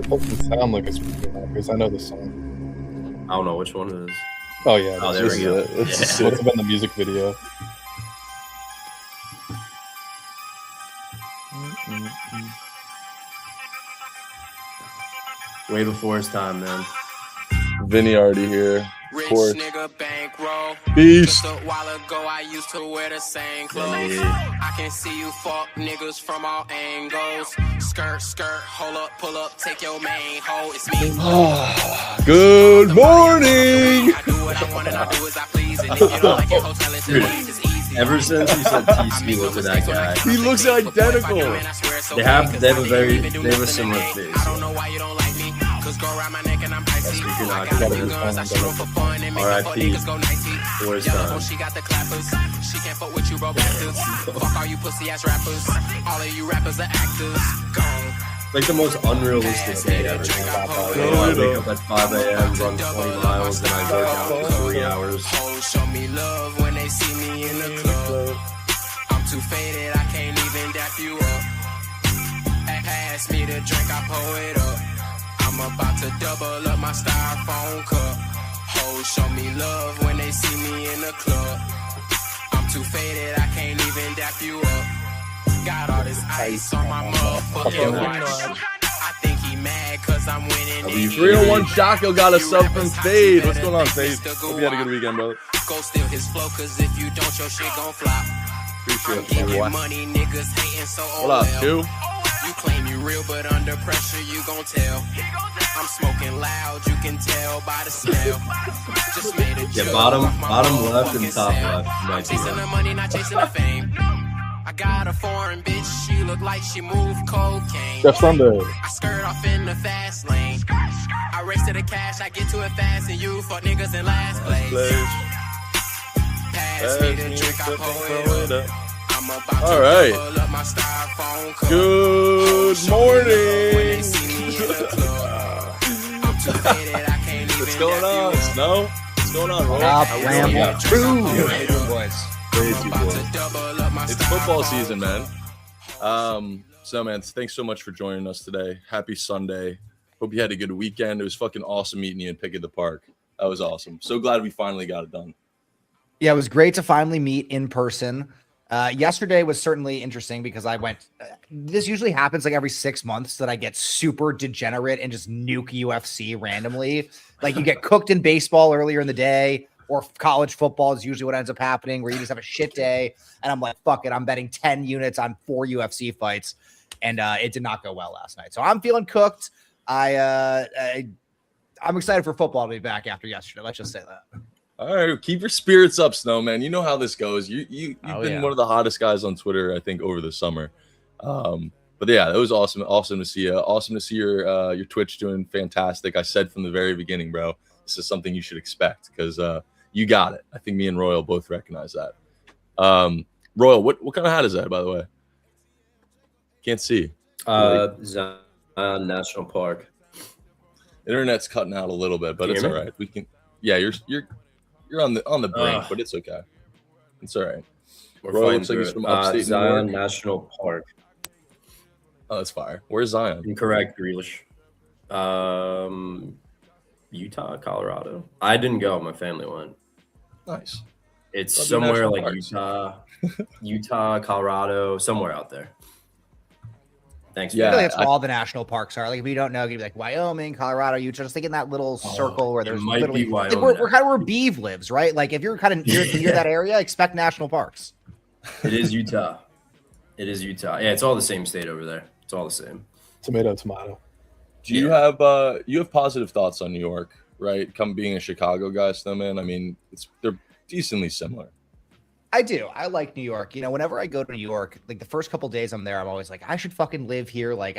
It doesn't sound like it's because I know the song. I don't know which one it is. Oh yeah, Oh, there we go. This Yeah. must have been the music video. Way before his time, man. Vinny already here. Of Rich course. nigga bankroll. Beast. Just a while ago, I used to wear the same clothes. Yeah. I can see you fuck niggas from all angles. Skirt, hold up, pull up, take your main hoe. It's me. Good morning. I do what I want and I do as I please. And if you don't like your hotel, it's easy. Ever since you said TC, look at that guy. He looks identical. They have a similar face. I don't know why you don't like me. Cause go around my neck and I'm icy. Speaking I of got gotta new be guns, I fun, shoot 'em for fun and make R.I.P. fuck niggas go nicey. For his Yellow time. phone, she got the clappers. She can't fuck with you, bro, bastards. Fuck all you pussy ass rappers. All of you rappers are actors. Gone. Like the most unrealistic day ever. I wake up at 5 a.m., run 20 miles, then I work out for 3 hours. Hoes show me love when they see me in the club. I'm too faded, I can't even dap you up. Pass me the drink, I pour it up. I'm about to double up my styrofoam cup. Hoes show me love when they see me in the club. I'm too faded, I can't even dap you up. Got all this ice on my motherfucking watch. I think he mad cause I'm winning. 301 Jocko got a sub from Fade. What's going on, Fade? Hope you had a good weekend, brother. Go steal his flow, cause if you don't, your shit gon' flop. Appreciate I'm it, getting boy. money, niggas hating, so What up, Q? You claim you real, but under pressure, you gon' tell. I'm smoking loud, you can tell by the smell. Just made a Yeah, joke bottom off my left and motherfucking top cell. left. I'm Might be chasing right. the money, not chasing the fame. I got a foreign bitch, she look like she move cocaine. Jeff Sunday. I skirt off in the fast lane. I race to the cash, I get to it fast, and you fuck niggas in last place. Pass me the drink, I pour it up. I'm about All to right. double up my styrofoam cup. Good Hoes show me love when they morning. see me in the club. I'm too faded, I can't even What's going dap you on, up. Snow? What's going on, Roy? Up, How Lamb, you up, doing? true. How you doing, boys? Crazy, About boy. to double up my It's football styrofoam season, man. cup. So, man, thanks so much for joining us today. Happy Sunday. Hope you had a good weekend. It was fucking awesome meeting you in Pick at the Park. That was awesome. So glad we finally got it done. Yeah, it was great to finally meet in person. Yesterday was certainly interesting because I went. This usually happens like every 6 months that I get super degenerate and just nuke UFC randomly. Like you get cooked in baseball earlier in the day, or college football is usually what ends up happening, where you just have a shit day. And I'm like, fuck it, I'm betting 10 units on 4 UFC fights, and it did not go well last night. So I'm feeling cooked. I'm excited for football to be back after yesterday. Let's just say that. All right, keep your spirits up, Snow, man. You know how this goes. You've been one of the hottest guys on Twitter, I think, over the summer. But yeah, that was awesome. Awesome to see you. Awesome to see your Twitch doing fantastic. I said from the very beginning, bro, this is something you should expect because you got it. I think me and Royal both recognize that. Royal, what kind of hat is that, by the way? Can't see. Zion National Park. Internet's cutting out a little bit, but Can you it's hear all me? right. We can. Yeah, you're on the brink, Ugh. but it's okay. It's all right. We're Roy fighting looks like he's through from it. upstate New Zion York. National Park. Oh, that's fire. Where's Zion? Incorrect, Grealish. Utah, Colorado. I didn't go. My family went. Nice. It's Love your somewhere national like parks. Utah, Colorado, somewhere out there. Thanks. Yeah, I feel like that's I- where all the national parks are. Like if you don't know, you'd be like Wyoming, Colorado, Utah. Just think in that little circle where it there's might literally be like Wyoming, we're kind of where Beeve lives, right? Like if you're kind of near that area, expect national parks. It is Utah. It is Utah. Yeah, it's all the same state over there. It's all the same. Tomato. Do you have positive thoughts on New York, right? Come being a Chicago guy, Snowman. I mean, they're decently similar. I do. I like New York. You know, whenever I go to New York, like the first couple days I'm there, I'm always like, I should fucking live here. Like,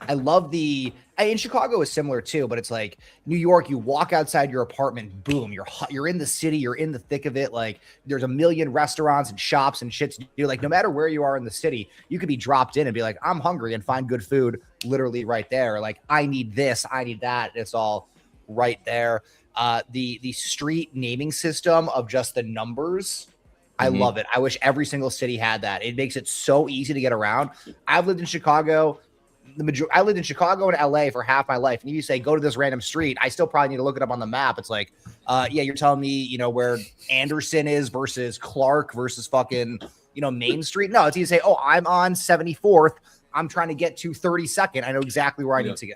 I love in Chicago is similar too, but it's like New York, you walk outside your apartment, boom, you're in the city, you're in the thick of it. Like there's a million restaurants and shops and shit to do. Like no matter where you are in the city, you could be dropped in and be like, I'm hungry and find good food literally right there. Like I need this, I need that. It's all right there. The street naming system of just the numbers, I love it. I wish every single city had that. It makes it so easy to get around. I've lived in Chicago I lived in Chicago and LA for half my life. And you say, go to this random street. I still probably need to look it up on the map. It's like, yeah, you're telling me, you know, where Anderson is versus Clark versus fucking, you know, Main Street. No, it's you say, oh, I'm on 74th. I'm trying to get to 32nd. I know exactly where I need to go.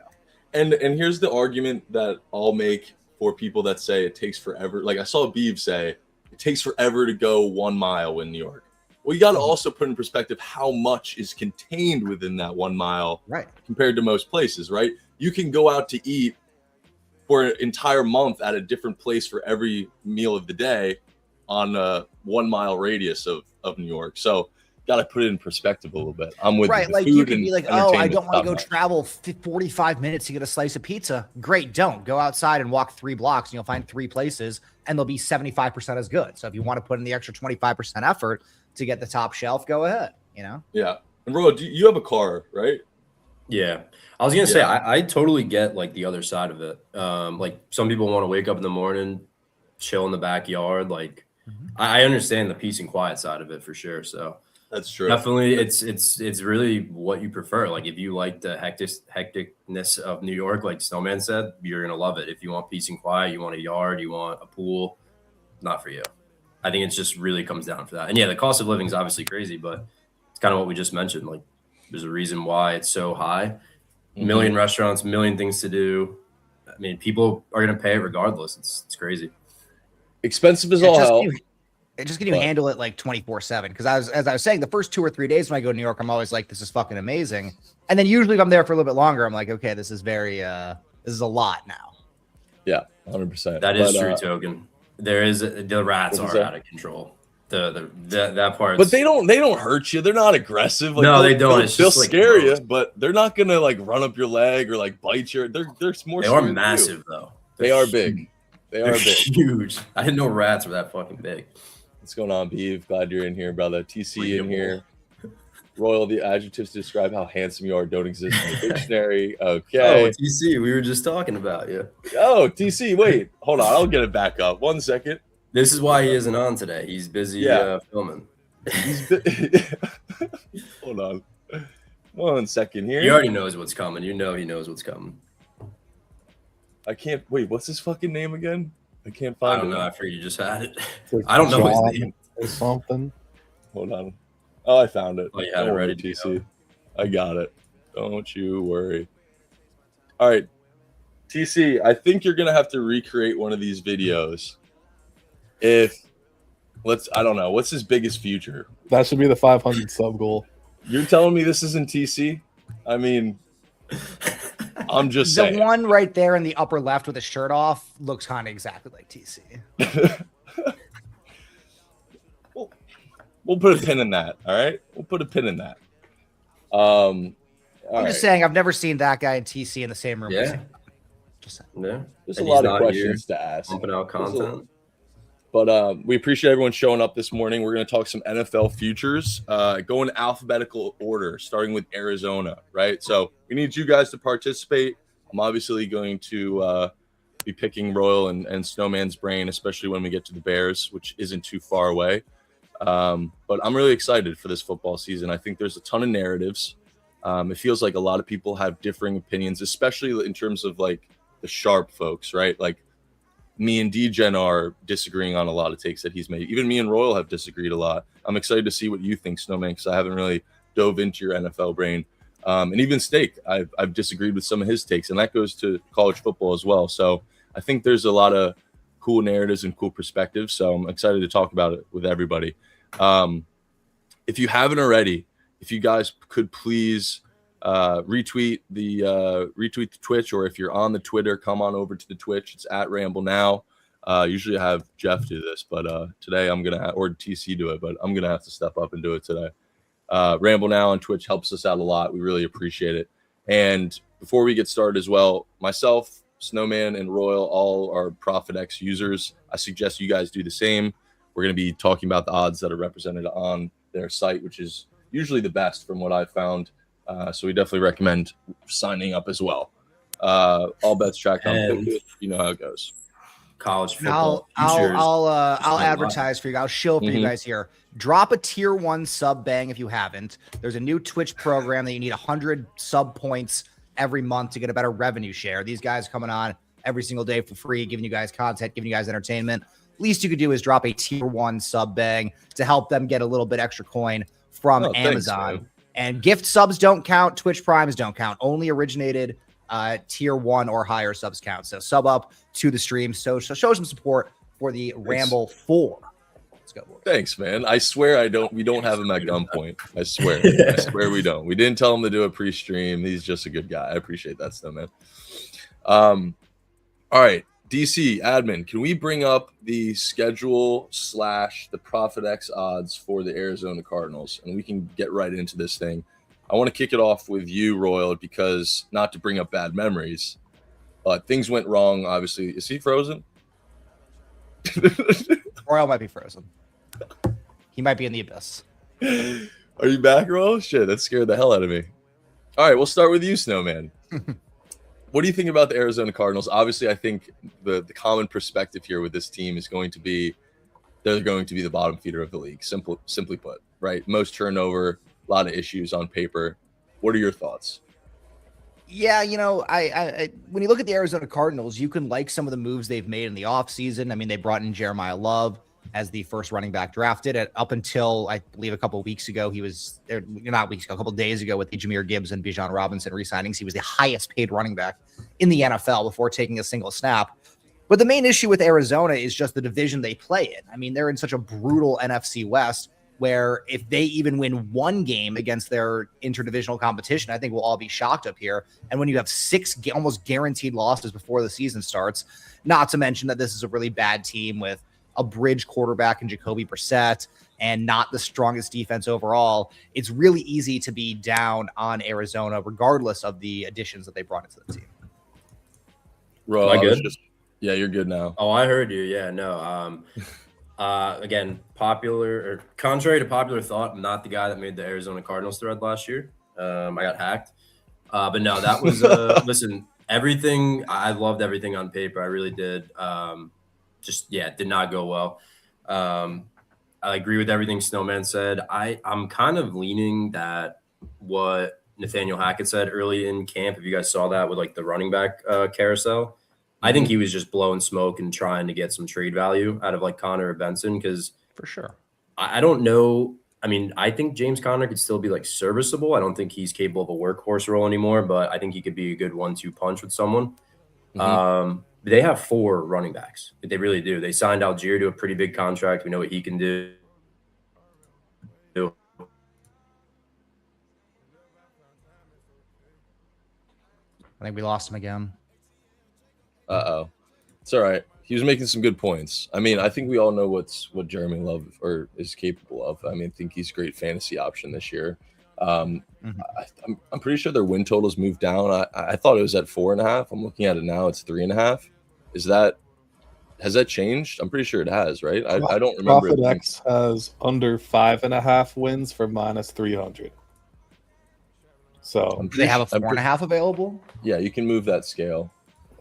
And here's the argument that I'll make for people that say it takes forever. Like I saw Beeve say, it takes forever to go 1 mile in New York. Well, you got to also put in perspective how much is contained within that 1 mile, right? Compared to most places, right? You can go out to eat for an entire month at a different place for every meal of the day on a 1 mile radius of New York. So got to put it in perspective a little bit. I'm with right. you. Like you can be like, oh, I don't want to go travel 45 minutes to get a slice of pizza. Great. Don't go outside and walk 3 blocks and you'll find 3 places and they'll be 75% as good. So if you want to put in the extra 25% effort to get the top shelf, go ahead, you know? Yeah. And bro, you have a car, right? Yeah. I was going to say, I totally get like the other side of it. Like some people want to wake up in the morning, chill in the backyard. Like I understand the peace and quiet side of it for sure. So that's true. Definitely. It's really what you prefer. Like if you like the hecticness of New York, like Snowman said, you're going to love it. If you want peace and quiet, you want a yard, you want a pool, not for you. I think it just really comes down to that. And yeah, the cost of living is obviously crazy, but it's kind of what we just mentioned. Like there's a reason why it's so high. A million restaurants, a million things to do. I mean, people are going to pay it regardless. It's crazy. Expensive as all hell. Just can you handle it like 24/7? Because as I was saying, the first 2 or 3 days when I go to New York, I'm always like, this is fucking amazing. And then usually if I'm there for a little bit longer, I'm like, okay, this is this is a lot now. Yeah, 100%. That is true, Token. There is the rats are out of control. That part. But they don't hurt you. They're not aggressive. Like, no, they don't. They'll scare you, but they're not gonna like run up your leg or like bite you. They're more. They are massive though. They are big. They are big. Huge. I didn't know rats were that fucking big. What's going on, Beeve? Glad you're in here, brother. TC in here. Royal, the adjectives to describe how handsome you are don't exist in the dictionary. Okay. Oh, TC, we were just talking about you. Oh, TC, wait. Hold on. I'll get it back up. 1 second. This is why he isn't on today. He's busy filming. Hold on. 1 second here. He already knows what's coming. You know he knows what's coming. I can't. Wait, what's his fucking name again? I can't find it. I don't know. I figured you just had it. I don't know his name. Or something. Hold on. Oh, I found it. Oh, you had it ready, TC. I got it. Don't you worry. All right. TC, I think you're going to have to recreate one of these videos. I don't know. What's his biggest future? That should be the 500 sub goal. You're telling me this isn't TC? I mean, I'm just saying. The one right there in the upper left with his shirt off looks kind of exactly like TC. We'll put a pin in that. All right. We'll put a pin in that. I'm just saying, I've never seen that guy and TC in the same room. Yeah. Yeah. There's a lot of questions to ask. Pumping out content. But we appreciate everyone showing up this morning. We're going to talk some NFL futures, go in alphabetical order, starting with Arizona, right? So we need you guys to participate. I'm obviously going to be picking Royal and Snowman's brain, especially when we get to the Bears, which isn't too far away. But I'm really excited for this football season. I think there's a ton of narratives. It feels like a lot of people have differing opinions, especially in terms of like the sharp folks, right? Like me and DGen are disagreeing on a lot of takes that he's made. Even me and Royal have disagreed a lot. I'm excited to see what you think, Snowman, because I haven't really dove into your NFL brain. And even Steak, I've disagreed with some of his takes, and that goes to college football as well. So I think there's a lot of cool narratives and cool perspectives. So I'm excited to talk about it with everybody. If you haven't already, if you guys could please retweet the Twitch, or if you're on the Twitter, come on over to the Twitch. It's at Ramble Now. Usually I have Jeff do this, but today I'm gonna or TC do it, but I'm gonna have to step up and do it today. Ramble Now on Twitch helps us out a lot. We really appreciate it. And before we get started as well, myself, Snowman, and Royal all are ProfitX users. I suggest you guys do the same. We're going to be talking about the odds that are represented on their site, which is usually the best from what I've found. So we definitely recommend signing up as well. All bets tracked on Pickett. You know how it goes. college And football futures. I'll advertise for you. I'll shill for you Mhm. guys here. Drop a tier 1 sub bang if you haven't. There's a new Twitch program that you need 100 sub points every month to get a better revenue share. These guys coming on every single day for free, giving you guys content, giving you guys entertainment. Least you could do is drop a tier 1 sub bang to help them get a little bit extra coin from Oh, thanks, Amazon. man. And gift subs don't count. Twitch Primes don't count. Only originated tier 1 or higher subs count. So sub up to the stream. So show some support for the Ramble 4. Let's go, boys. Thanks, man. I swear we don't have him at gunpoint. I swear. I swear we don't. We didn't tell him to do a pre-stream. He's just a good guy. I appreciate that stuff, man. All right. DC admin, can we bring up the schedule / the Profit X odds for the Arizona Cardinals? And we can get right into this thing. I want to kick it off with you, Royal, because not to bring up bad memories, but things went wrong. Obviously, is he frozen? Royal might be frozen. He might be in the abyss. Are you back, Royal? Shit, that scared the hell out of me. All right, we'll start with you, Snowman. What do you think about the Arizona Cardinals? Obviously, I think the common perspective here with this team is going to be they're going to be the bottom feeder of the league. Simply put, right? Most turnover, a lot of issues on paper. What are your thoughts? Yeah, I when you look at the Arizona Cardinals, you can like some of the moves they've made in the offseason. I mean, they brought in Jeremiah Love as the first running back drafted. Up until, I believe, a couple of weeks ago, he was there, not weeks ago, a couple of days ago with the Jahmyr Gibbs and Bijan Robinson re-signings. He was the highest paid running back in the NFL before taking a single snap. But the main issue with Arizona is just the division they play in. I mean, they're in such a brutal NFC West where if they even win one game against their interdivisional competition, I think we'll all be shocked up here. And when you have 6 almost guaranteed losses before the season starts, not to mention that this is a really bad team with a bridge quarterback in Jacoby Brissett and not the strongest defense overall, it's really easy to be down on Arizona regardless of the additions that they brought into the team. Ro, Am I good? Yeah, you're good now. Oh, I heard you. Yeah, no. Again, contrary to popular thought, I'm not the guy that made the Arizona Cardinals thread last year. I got hacked. But no, that was listen, everything. I loved everything on paper. I really did. It did not go well. I agree with everything Snowman said. I'm kind of leaning that what Nathaniel Hackett said early in camp. If you guys saw that with like the running back carousel, I think he was just blowing smoke and trying to get some trade value out of like Connor or Benson because For sure. I don't know. I mean, I think James Conner could still be like serviceable. I don't think he's capable of a workhorse role anymore, but I think he could be a good 1-2 punch with someone. They have 4 running backs. They really do. They signed Algier to a pretty big contract. We know what he can do. I think we lost him again. Uh-oh. It's all right. He was making some good points. I mean, I think we all know what Jeremy Love is capable of. I mean, I think he's a great fantasy option this year. I'm pretty sure their win totals moved down. I thought it was at 4.5. I'm looking at it now. It's 3.5. Has that changed? I'm pretty sure it has, right? I don't remember. Profit X has under 5.5 wins for -300. So Do they have a 4.5 available? Yeah, you can move that scale.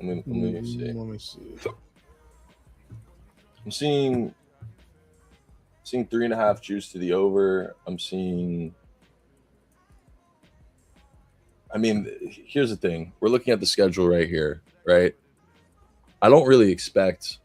Let me see. let me see. I'm seeing 3.5 juice to the over. I'm seeing. I mean, here's the thing. We're looking at the schedule right here, right? I don't really expect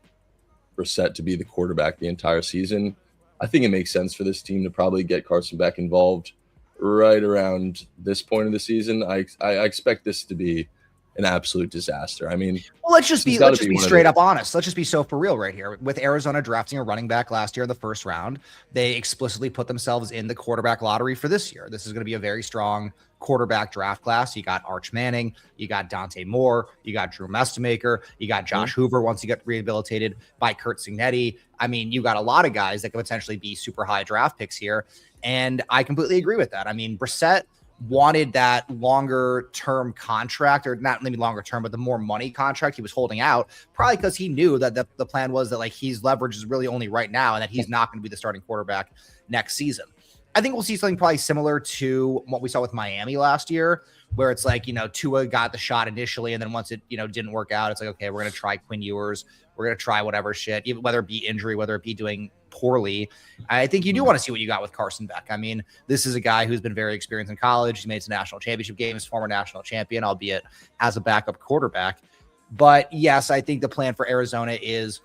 Brissett to be the quarterback the entire season. I think it makes sense for this team to probably get Carson Beck involved right around this point of the season. I expect this to be an absolute disaster. I mean, well, let's just be straight up honest. Let's just be so for real right here. With Arizona drafting a running back last year in the first round, they explicitly put themselves in the quarterback lottery for this year. This is going to be a very strong quarterback draft class. You got Arch Manning, you got Dante Moore, you got Drew Mestemaker, you got Josh Hoover once he got rehabilitated by Kurt Signetti. I mean, you got a lot of guys that could potentially be super high draft picks here. And I completely agree with that. I mean, Brissett wanted that longer term contract, or not maybe longer term, but the more money contract he was holding out, probably because he knew that the plan was that like his leverage is really only right now and that he's not going to be the starting quarterback next season. I think we'll see something probably similar to what we saw with Miami last year, where it's like, Tua got the shot initially, and then once it, didn't work out, it's like, okay, we're going to try Quinn Ewers. We're going to try whatever shit, even whether it be injury, whether it be doing poorly. I think you do want to see what you got with Carson Beck. I mean, this is a guy who's been very experienced in college. He made some national championship games, former national champion, albeit as a backup quarterback. But yes, I think the plan for Arizona is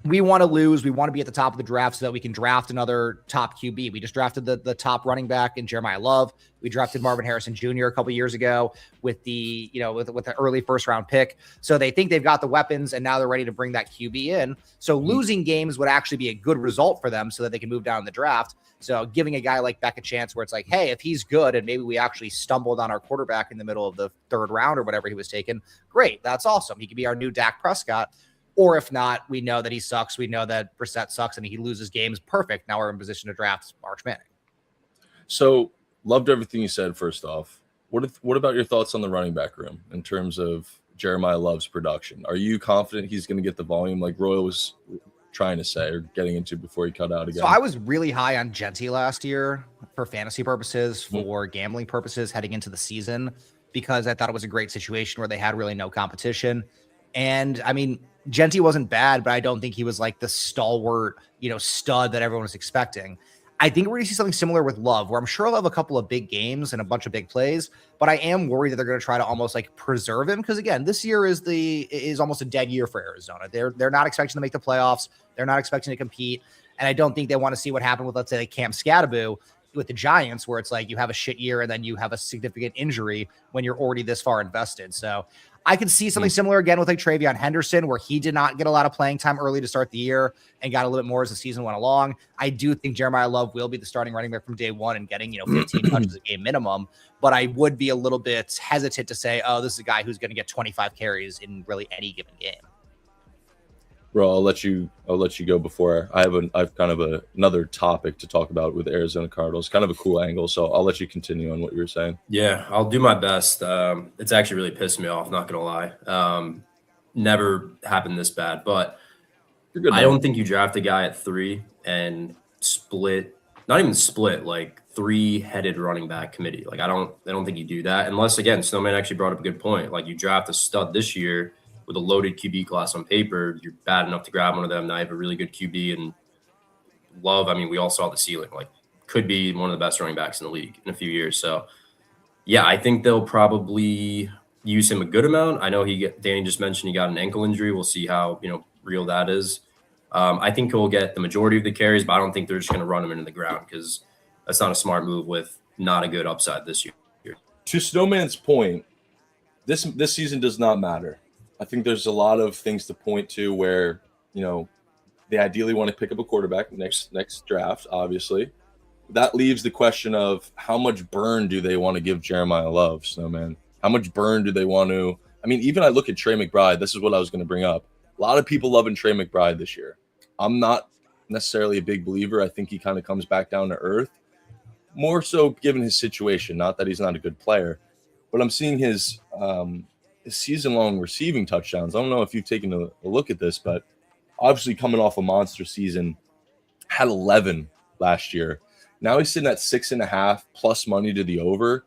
we want to lose. We want to be at the top of the draft so that we can draft another top QB. We just drafted the top running back in Jeremiah Love. We drafted Marvin Harrison Jr. a couple years ago with the, with the early first round pick. So they think they've got the weapons, and now they're ready to bring that QB in. So losing games would actually be a good result for them so that they can move down in the draft. So giving a guy like Beck a chance where it's like, hey, if he's good and maybe we actually stumbled on our quarterback in the middle of the third round or whatever he was taken, great. That's awesome. He could be our new Dak Prescott. Or if not, we know that he sucks. We know that Brissett sucks and he loses games. Perfect. Now we're in position to draft Arch Manning. So loved everything you said. First off, what about your thoughts on the running back room in terms of Jeremiah Love's production? Are you confident he's going to get the volume like Royal was trying to say or getting into before he cut out again? So I was really high on Genty last year for fantasy purposes, for gambling purposes heading into the season, because I thought it was a great situation where they had really no competition. And I mean, Genty wasn't bad, but I don't think he was like the stalwart, stud that everyone was expecting. I think we're going to see something similar with Love, where I'm sure he'll have a couple of big games and a bunch of big plays, but I am worried that they're going to try to almost like preserve him. Because again, this year is almost a dead year for Arizona. They're not expecting to make the playoffs. They're not expecting to compete. And I don't think they want to see what happened with, let's say, Cam Scatterbo with the Giants, where it's like you have a shit year and then you have a significant injury when you're already this far invested. So I could see something similar again with like TreVeyon Henderson, where he did not get a lot of playing time early to start the year and got a little bit more as the season went along. I do think Jeremiah Love will be the starting running back from day one and getting, 15 touches a game minimum. But I would be a little bit hesitant to say, oh, this is a guy who's going to get 25 carries in really any given game. Bro, I'll let you go before I have kind of another topic to talk about with Arizona Cardinals, kind of a cool angle. So I'll let you continue on what you were saying. Yeah, I'll do my best. It's actually really pissed me off, not gonna lie. Never happened this bad, but You're good, I don't think you draft a guy at 3 and not even split, like 3-headed running back committee. Like I don't think you do that unless, again, Snowman actually brought up a good point. Like you draft a stud this year with a loaded QB class on paper, you're bad enough to grab one of them. Now you have a really good QB and Love. I mean, we all saw the ceiling. Like, could be one of the best running backs in the league in a few years. So, yeah, I think they'll probably use him a good amount. I know Danny just mentioned he got an ankle injury. We'll see how real that is. I think he'll get the majority of the carries, but I don't think they're just going to run him into the ground because that's not a smart move with not a good upside this year. To Snowman's point, this season does not matter. I think there's a lot of things to point to where, they ideally want to pick up a quarterback next draft, obviously. That leaves the question of how much burn do they want to give Jeremiah Love, Snowman? How much burn do they want to – I mean, even I look at Trey McBride. This is what I was going to bring up. A lot of people loving Trey McBride this year. I'm not necessarily a big believer. I think he kind of comes back down to earth. More so given his situation, not that he's not a good player. But I'm seeing his season-long receiving touchdowns. I don't know if you've taken a look at this, but obviously coming off a monster season, had 11 last year. Now he's sitting at 6.5 plus money to the over.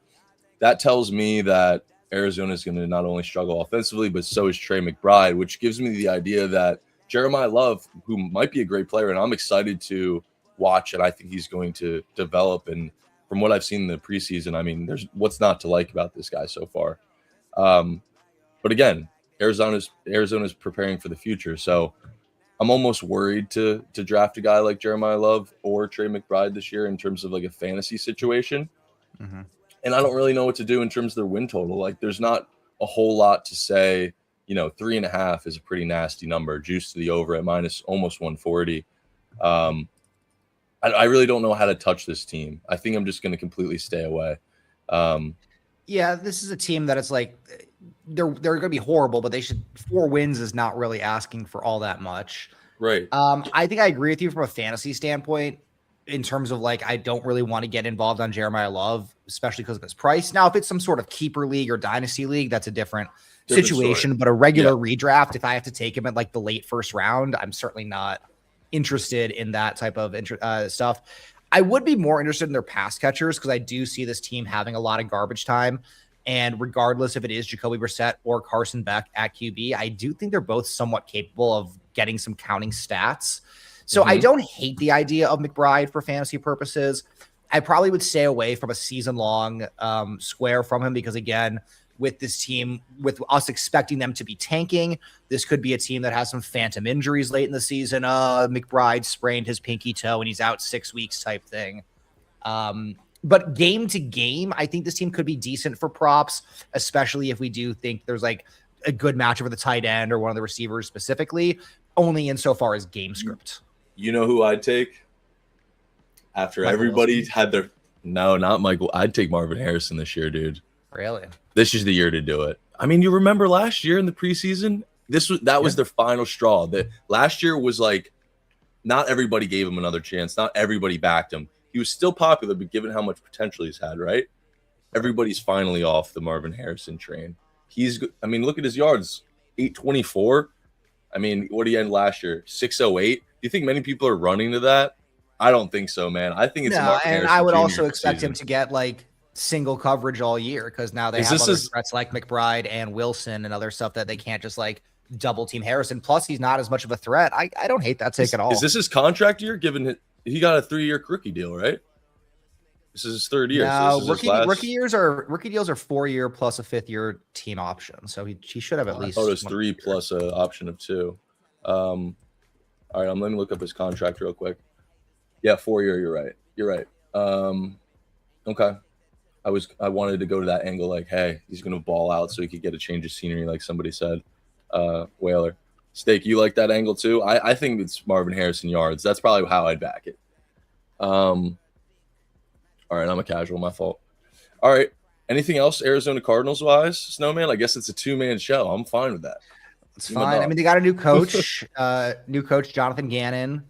That tells me that Arizona is going to not only struggle offensively, but so is Trey McBride, which gives me the idea that Jeremiah Love, who might be a great player, and I'm excited to watch, and I think he's going to develop. And from what I've seen in the preseason, I mean, there's what's not to like about this guy so far. But again, Arizona's preparing for the future. So I'm almost worried to draft a guy like Jeremiah Love or Trey McBride this year in terms of like a fantasy situation. Mm-hmm. And I don't really know what to do in terms of their win total. Like there's not a whole lot to say, 3.5 is a pretty nasty number. Juice to the over at minus almost 140. I really don't know how to touch this team. I think I'm just going to completely stay away. Yeah, this is a team that it's like they're going to be horrible, but 4 wins is not really asking for all that much. Right. I think I agree with you from a fantasy standpoint in terms of like, I don't really want to get involved on Jeremiah Love, especially because of his price. Now, if it's some sort of keeper league or dynasty league, that's a different situation, story. But a regular redraft, if I have to take him at like the late first round, I'm certainly not interested in that type of stuff. I would be more interested in their pass catchers because I do see this team having a lot of garbage time. And regardless if it is Jacoby Brissett or Carson Beck at QB, I do think they're both somewhat capable of getting some counting stats. So I don't hate the idea of McBride for fantasy purposes. I probably would stay away from a season-long square from him because, again, with this team, with us expecting them to be tanking, this could be a team that has some phantom injuries late in the season. McBride sprained his pinky toe and he's out 6 weeks type thing. But game to game, I think this team could be decent for props, especially if we do think there's like a good matchup for the tight end or one of the receivers specifically, only insofar as game script. You know who I'd take? After Michael everybody Wilson? had their no, not Michael. I'd take Marvin Harrison this year, dude. Really? This is the year to do it. I mean, you remember last year in the preseason? That was their final straw. That last year was like, not everybody gave him another chance. Not everybody backed him. He was still popular, but given how much potential he's had, right? Everybody's finally off the Marvin Harrison train. I mean, look at his yards, 824. I mean, what did he end last year? 608. Do you think many people are running to that? I don't think so, man. I think it's Marvin and Harrison I would Jr. also this expect him season. to get like single coverage all year because now they have other threats like McBride and Wilson and other stuff that they can't just like double team Harrison. Plus, he's not as much of a threat. I don't hate that take at all. Is this his contract year? Given he got a 3-year rookie deal, right? This is his third year. No, so rookie deals are 4 year plus a 5th year team option. So he should have at least. I thought it was 3 plus an option of 2. All right, let me look up his contract real quick. Yeah, 4 year. You're right. Okay. I wanted to go to that angle, like, hey, he's gonna ball out so he could get a change of scenery, like somebody said. Whaler. Steak, you like that angle too? I think it's Marvin Harrison yards. That's probably how I'd back it. All right, I'm a casual, my fault. All right. Anything else Arizona Cardinals wise, Snowman? I guess it's a 2-man show. I'm fine with that. It's fine. I mean, they got a new coach. Jonathan Gannon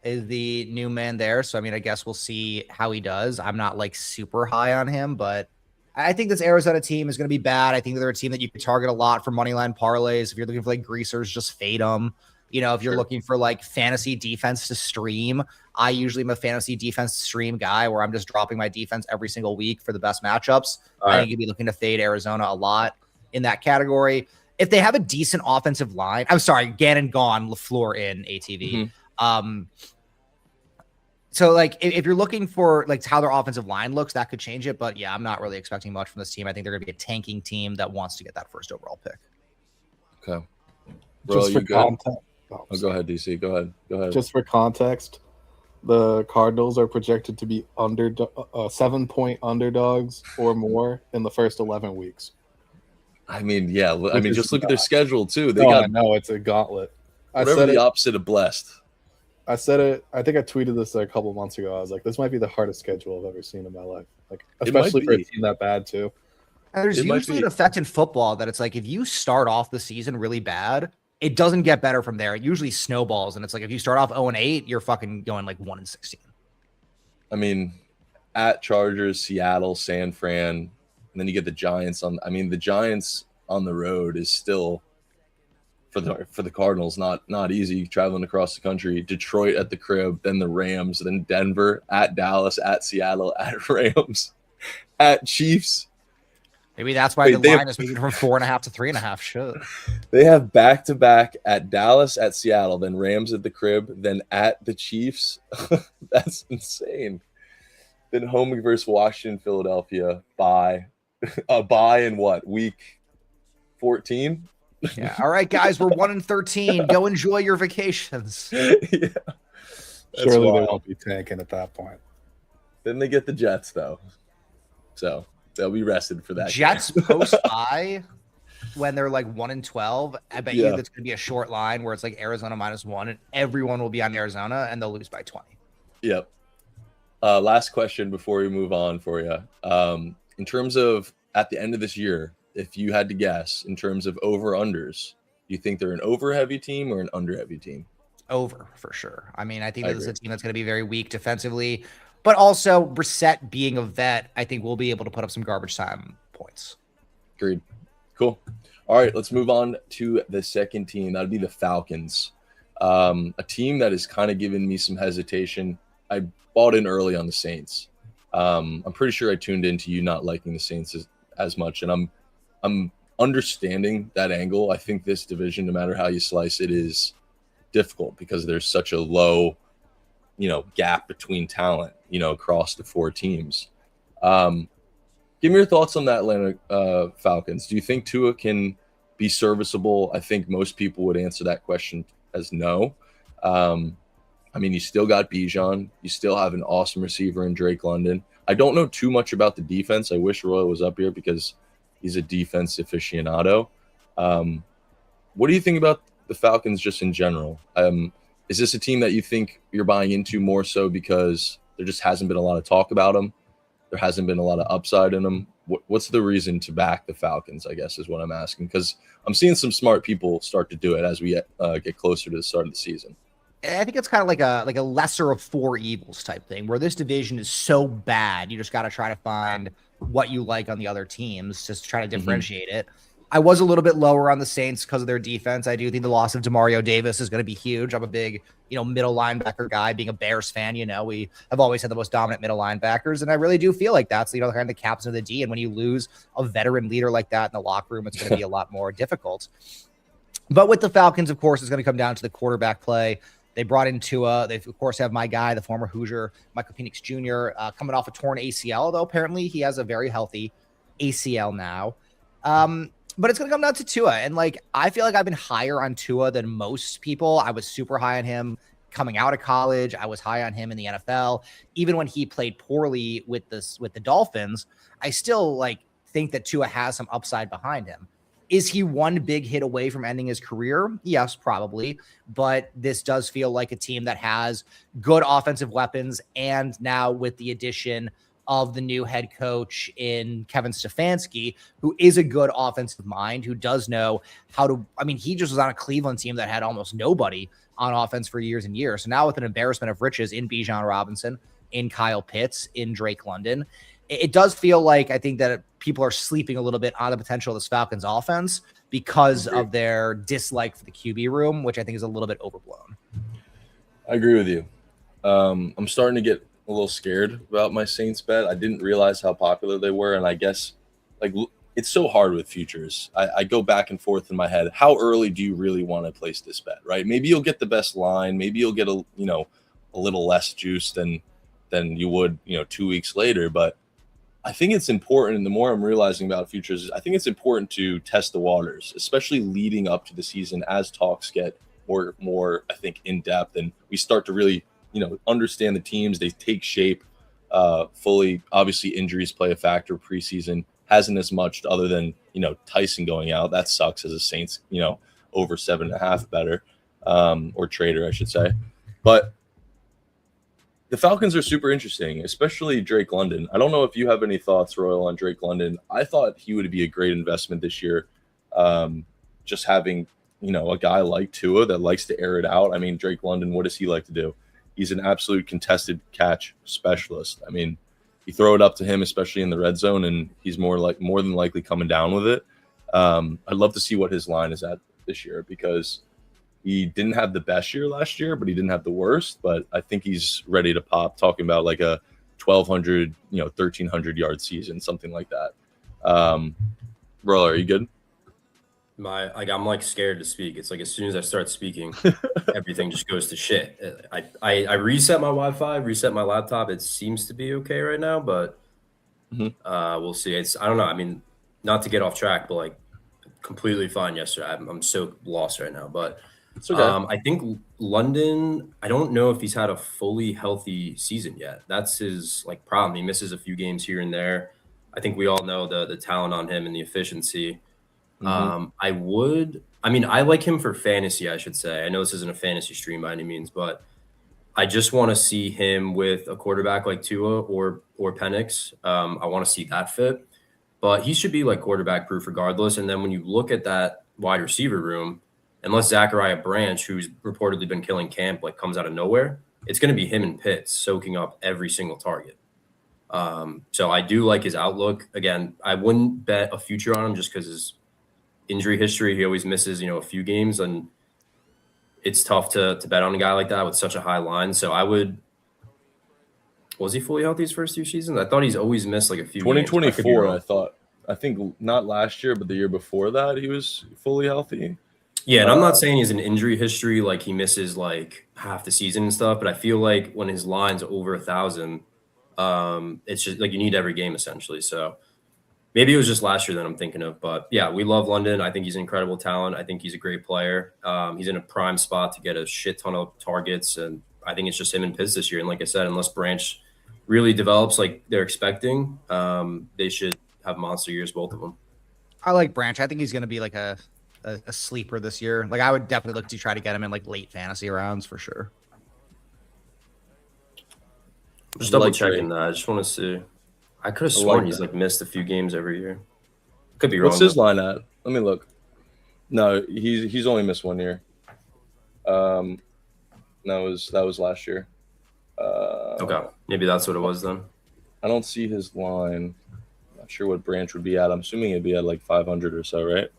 is the new man there. So, I mean, I guess we'll see how he does. I'm not like super high on him, but I think this Arizona team is going to be bad. I think they're a team that you can target a lot for moneyline parlays. If you're looking for like greasers, just fade them. You know, if you're looking for like fantasy defense to stream, I usually am a fantasy defense stream guy where I'm just dropping my defense every single week for the best matchups. I think you'd be looking to fade Arizona a lot in that category. If they have a decent offensive line, I'm sorry, Gannon gone, LaFleur in ATV. So like if you're looking for like how their offensive line looks, that could change it. But yeah, I'm not really expecting much from this team. I think they're going to be a tanking team that wants to get that first overall pick. Okay. Bro, Just for context. Go ahead, DC. Go ahead. Just for context, the Cardinals are projected to be 7-point underdogs or more in the first 11 weeks. I mean, yeah. I mean, is just look at their nuts. schedule too. They I got know it's a gauntlet. I whatever said the it. opposite of blessed. I said it. I think I tweeted this a couple months ago. I was like, "This might be the hardest schedule I've ever seen in my life." Like, It might especially for a be. team that bad too. And there's It might usually be. an effect in football that it's like if you start off the season really bad, it doesn't get better from there. It usually snowballs, and it's like if you start off 0-8, you're fucking going like 1-16. I mean, at Chargers, Seattle, San Fran, and then you get the Giants on. I mean, the Giants on the road is still for the Cardinals not easy traveling across the country. Detroit at the crib, then the Rams, then Denver, at Dallas, at Seattle, at Rams, at Chiefs. Maybe that's why Wait, the they line have- is moving from 4.5 to 3.5. Shit. They have back-to-back at Dallas, at Seattle, then Rams at the crib, then at the Chiefs. That's insane. Then home versus Washington, Philadelphia, bye. A bye in what, week 14? Yeah. All right, guys, we're 1-13. Go enjoy your vacations. Yeah. That's Surely they wild. won't be tanking at that point. Then they get the Jets, though. So they'll be rested for that. Jets post bye when they're like 1-12. I bet you Yeah. that's going to be a short line where it's like Arizona -1, and everyone will be on Arizona, and they'll lose by 20. Yep. Last question before we move on for you. In terms of at the end of this year, if you had to guess in terms of over-unders, do you think they're an over-heavy team or an under-heavy team? Over for sure. I mean, I think I that this is a agree. team that's going to be very weak defensively, but also Brissett being a vet, I think we'll be able to put up some garbage time points. Agreed. Cool. All right, let's move on to the second team. That'd be the Falcons. A team that has kind of given me some hesitation. I bought in early on the Saints. I'm pretty sure I tuned into you not liking the Saints as much, and I'm understanding that angle. I think this division, no matter how you slice it, is difficult because there's such a low, gap between talent, across the 4 teams. Give me your thoughts on that Atlanta Falcons. Do you think Tua can be serviceable? I think most people would answer that question as no. You still got Bijan. You still have an awesome receiver in Drake London. I don't know too much about the defense. I wish Roy was up here because he's a defense aficionado. What do you think about the Falcons just in general? Is this a team that you think you're buying into more so because there just hasn't been a lot of talk about them? There hasn't been a lot of upside in them. What's the reason to back the Falcons, I guess, is what I'm asking, because I'm seeing some smart people start to do it as we get closer to the start of the season. I think it's kind of like a lesser of 4 evils type thing, where this division is so bad, you just got to try to find what you like on the other teams, just try to differentiate it. I was a little bit lower on the Saints because of their defense. I do think the loss of Demario Davis is going to be huge. I'm a big, middle linebacker guy. Being a Bears fan, we have always had the most dominant middle linebackers, and I really do feel like that's the kind of the captain of the D. And when you lose a veteran leader like that in the locker room, it's going to be a lot more difficult. But with the Falcons, of course, it's going to come down to the quarterback play. They brought in Tua. They, of course, have my guy, the former Hoosier, Michael Penix Jr., coming off a torn ACL, though apparently he has a very healthy ACL now. But it's going to come down to Tua. And, I feel like I've been higher on Tua than most people. I was super high on him coming out of college. I was high on him in the NFL. Even when he played poorly with the Dolphins, I still, think that Tua has some upside behind him. Is he one big hit away from ending his career? Yes, probably. But this does feel like a team that has good offensive weapons. And now with the addition of the new head coach in Kevin Stefanski, who is a good offensive mind, who does know how to, he just was on a Cleveland team that had almost nobody on offense for years and years. So now with an embarrassment of riches in Bijan Robinson, in Kyle Pitts, in Drake London, it does feel like I think that people are sleeping a little bit on the potential of this Falcons offense because of their dislike for the QB room, which I think is a little bit overblown. I agree with you. I'm starting to get a little scared about my Saints bet. I didn't realize how popular they were, and I guess it's so hard with futures. I go back and forth in my head. How early do you really want to place this bet, right? Maybe you'll get the best line. Maybe you'll get a little less juice than you would 2 weeks later, but I think it's important, and the more I'm realizing about futures, I think it's important to test the waters, especially leading up to the season as talks get more I think, in depth, and we start to really, understand the teams. They take shape fully. Obviously, injuries play a factor. Preseason hasn't as much other than, Tyson going out. That sucks as a Saints, over 7.5 better, or trader, I should say. But the Falcons are super interesting, especially Drake London. I don't know if you have any thoughts, Royal, on Drake London. I thought he would be a great investment this year. Just having, a guy like Tua that likes to air it out. Drake London, what does he like to do? He's an absolute contested catch specialist. You throw it up to him, especially in the red zone, and he's more than likely coming down with it. I'd love to see what his line is at this year, because he didn't have the best year last year, but he didn't have the worst. But I think he's ready to pop, talking about like a 1,200, 1,300 yard season, something like that. Bro, are you good? I'm scared to speak. It's as soon as I start speaking, everything just goes to shit. I reset my Wi-Fi, reset my laptop. It seems to be okay right now, but we'll see. I don't know. Not to get off track, but completely fine yesterday. I'm so lost right now, but it's okay. I think London, I don't know if he's had a fully healthy season yet. That's his problem. He misses a few games here and there. I think we all know the talent on him and the efficiency. I like him for fantasy, I should say. I know this isn't a fantasy stream by any means, but I just want to see him with a quarterback like Tua or Penix. I want to see that fit, but he should be quarterback proof regardless. And then when you look at that wide receiver room, unless Zachariah Branch, who's reportedly been killing camp, comes out of nowhere, it's going to be him and Pitts soaking up every single target. So I do like his outlook. Again, I wouldn't bet a future on him just because his injury history. He always misses, a few games, and it's tough to bet on a guy like that with such a high line. So was he fully healthy his first 2 seasons? I thought he's always missed a few 2024, games. I thought I think not last year, but the year before that, he was fully healthy. Yeah, and I'm not saying he's an injury history, like he misses like half the season and stuff, but I feel like when his line's over 1,000, it's just like you need every game essentially. So maybe it was just last year that I'm thinking of, but yeah, we love London. I think he's an incredible talent. I think he's a great player. He's in a prime spot to get a shit ton of targets, and I think it's just him and Piz this year. And like I said, unless Branch really develops like they're expecting, they should have monster years, both of them. I like Branch. I think he's going to be like a sleeper this year. Like I would definitely look to try to get him in like late fantasy rounds for sure. Just double checking that. I just want to see. I could have sworn he's like missed a few games every year. Could be wrong. What's his line at? Let me look. No, he's only missed 1 year. That was last year. Okay, maybe that's what it was then. I don't see his line. Not sure what Branch would be at. I'm assuming it'd be at like 500 or so, right?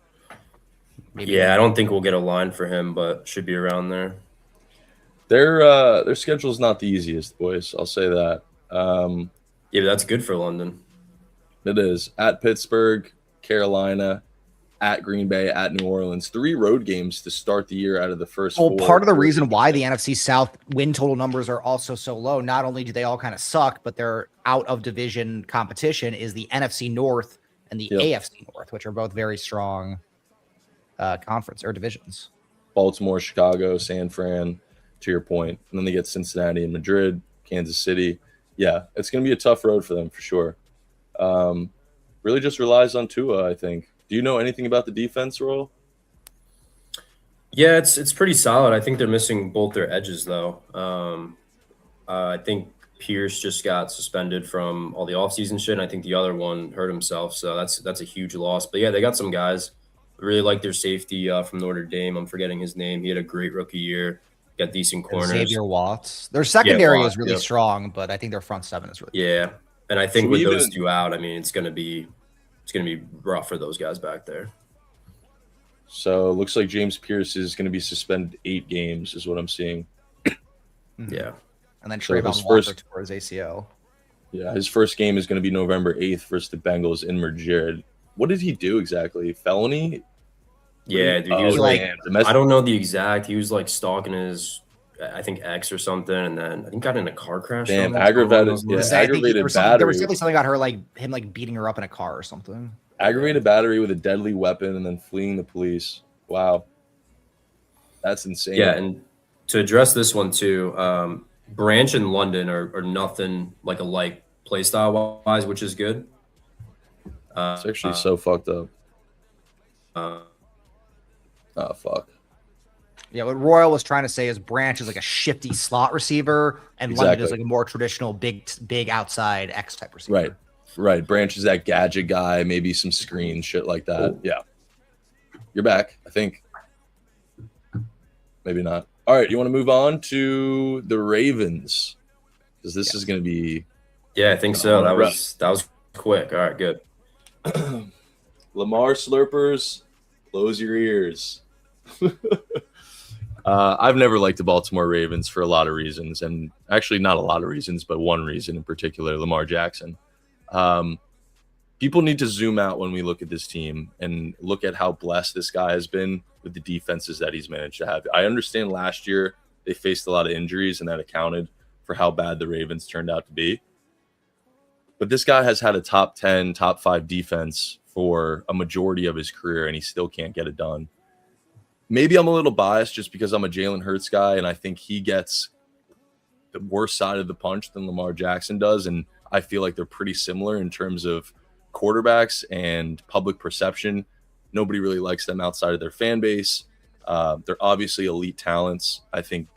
Maybe. Yeah, I don't think we'll get a line for him, but should be around there. Their schedule's not the easiest, boys. I'll say that. Yeah, but that's good for London. It is. At Pittsburgh, Carolina, at Green Bay, at New Orleans. 3 road games to start the year out of the first 4. Part of the reason why the NFC South win total numbers are also so low, not only do they all kind of suck, but they're out of division competition, is the NFC North and the AFC North, which are both very strong conference or divisions. Baltimore, Chicago, San Fran, to your point. And then they get Cincinnati and Madrid, Kansas City. Yeah, it's going to be a tough road for them for sure. Really just relies on Tua, I think. Do you know anything about the defense, Royal? Yeah, it's pretty solid. I think they're missing both their edges, though. I think Pierce just got suspended from all the offseason shit, and I think the other one hurt himself, so that's a huge loss. But yeah, they got some guys. I really like their safety from Notre Dame. I'm forgetting his name. He had a great rookie year. Got decent corners. Xavier Watts. Their secondary is really strong, but I think their front seven is really good. And I think with those two out, I mean, it's gonna be rough for those guys back there. So it looks like James Pierce is going to be suspended 8 games, is what I'm seeing. Yeah, and then Trayvon Walker tore his ACL. Yeah, his first game is going to be November 8th versus the Bengals in Madrid. What did he do exactly? Felony? Yeah, dude, he was I don't know the exact. He was like stalking his, I think, ex or something, and then I think got in a car crash. Damn, aggravated battery. There was definitely something about her him beating her up in a car or something. Aggravated battery with a deadly weapon and then fleeing the police. Wow, that's insane. Yeah, and to address this one too, Branch and London are nothing like alike play style wise, which is good. It's actually so fucked up. Oh, fuck. Yeah, what Royal was trying to say is Branch is like a shifty slot receiver, and London is like a more traditional big outside X type receiver. Right. Branch is that gadget guy, maybe some screen shit like that. Yeah. You're back, I think. Maybe not. All right, you want to move on to the Ravens? Because this is going to be... Yeah, I think so. That was quick. All right, good. Lamar Slurpers, close your ears. I've never liked the Baltimore Ravens for a lot of reasons, and actually not a lot of reasons, but one reason in particular, Lamar Jackson. People need to zoom out when we look at this team and look at how blessed this guy has been with the defenses that he's managed to have. I understand last year they faced a lot of injuries, and that accounted for how bad the Ravens turned out to be. But this guy has had a top 10, top 5 defense for a majority of his career, and he still can't get it done. Maybe I'm a little biased just because I'm a Jalen Hurts guy, and I think he gets the worst side of the punch than Lamar Jackson does, and I feel like they're pretty similar in terms of quarterbacks and public perception. Nobody really likes them outside of their fan base. They're obviously elite talents. I think,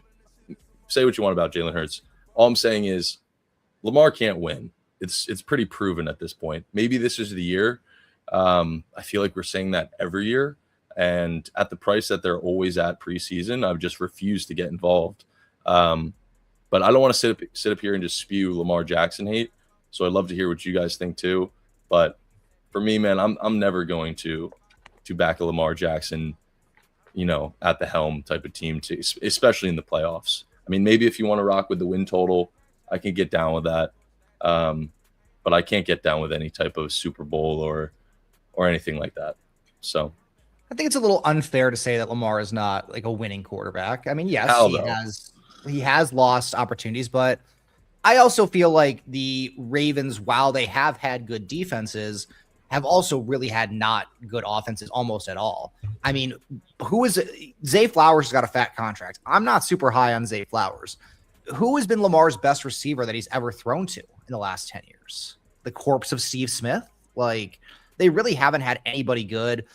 say what you want about Jalen Hurts. All I'm saying is Lamar can't win. It's pretty proven at this point. Maybe this is the year. I feel like we're saying that every year. And at the price that they're always at preseason, I've just refused to get involved. But I don't want to sit up here and just spew Lamar Jackson hate. So I'd love to hear what you guys think too. But for me, man, I'm never going to back a Lamar Jackson, at the helm type of team, especially in the playoffs. I mean, maybe if you want to rock with the win total, I can get down with that. But I can't get down with any type of Super Bowl or or anything like that. So I think it's a little unfair to say that Lamar is not like a winning quarterback. I mean, yes, he has lost opportunities, but I also feel like the Ravens, while they have had good defenses, have also really had not good offenses almost at all. I mean, Zay Flowers has got a fat contract. I'm not super high on Zay Flowers. Who has been Lamar's best receiver that he's ever thrown to in the last 10 years? The corpse of Steve Smith? Like, they really haven't had anybody good.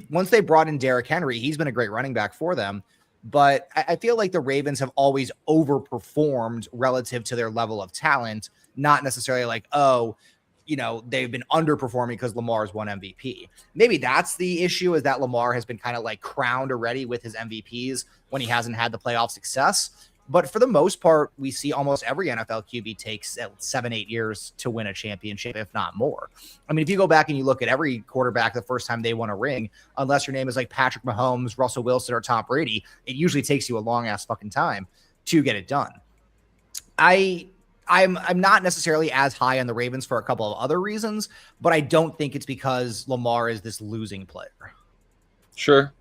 Once they brought in Derrick Henry, he's been a great running back for them. But I feel like the Ravens have always overperformed relative to their level of talent, not necessarily like, they've been underperforming because Lamar's won MVP. Maybe that's the issue, is that Lamar has been kind of like crowned already with his MVPs when he hasn't had the playoff success. But for the most part, we see almost every NFL QB takes 7-8 years to win a championship, if not more. I mean, if you go back and you look at every quarterback the first time they won a ring, unless your name is like Patrick Mahomes, Russell Wilson, or Tom Brady, it usually takes you a long ass fucking time to get it done. I'm not necessarily as high on the Ravens for a couple of other reasons, but I don't think it's because Lamar is this losing player. Sure.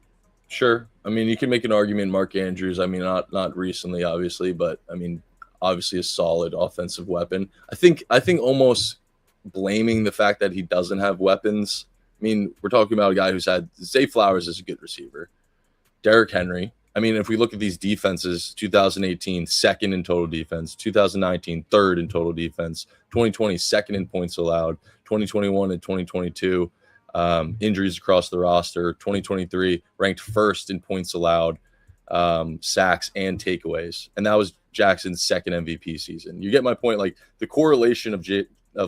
I mean, you can make an argument, Mark Andrews. I mean, not recently, obviously, but I mean, obviously a solid offensive weapon. I think almost blaming the fact that he doesn't have weapons. I mean, we're talking about a guy who's had Zay Flowers is a good receiver. Derrick Henry. I mean, if we look at these defenses, 2018, second in total defense, 2019, third in total defense, 2020, second in points allowed, 2021 and 2022, injuries across the roster, 2023 ranked first in points allowed, sacks and takeaways. And that was Jackson's second MVP season. You get my point. Like, the correlation of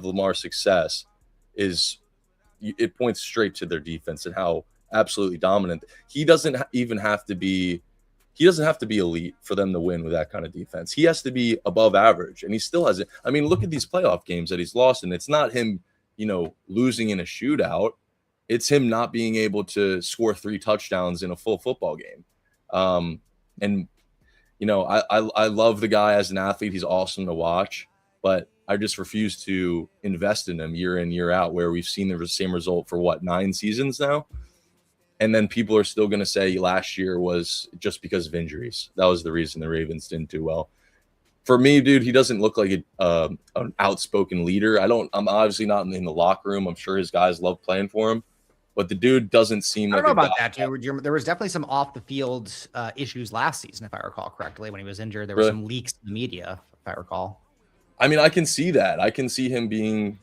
Lamar's success it points straight to their defense and how absolutely dominant. He doesn't even have to be elite for them to win with that kind of defense. He has to be above average, and he still hasn't. I mean, look at these playoff games that he's lost, and it's not him, losing in a shootout. It's him not being able to score 3 touchdowns in a full football game. I love the guy as an athlete. He's awesome to watch, but I just refuse to invest in him year in, year out, where we've seen the same result for 9 seasons now. And then people are still going to say last year was just because of injuries. That was the reason the Ravens didn't do well. For me, dude, he doesn't look like an outspoken leader. I'm obviously not in the locker room. I'm sure his guys love playing for him, but the dude doesn't seem like. I don't know about that, dude. There was definitely some off the field issues last season, if I recall correctly. When he was injured, there were some leaks in the media, if I recall. I mean, I can see that. I can see him being,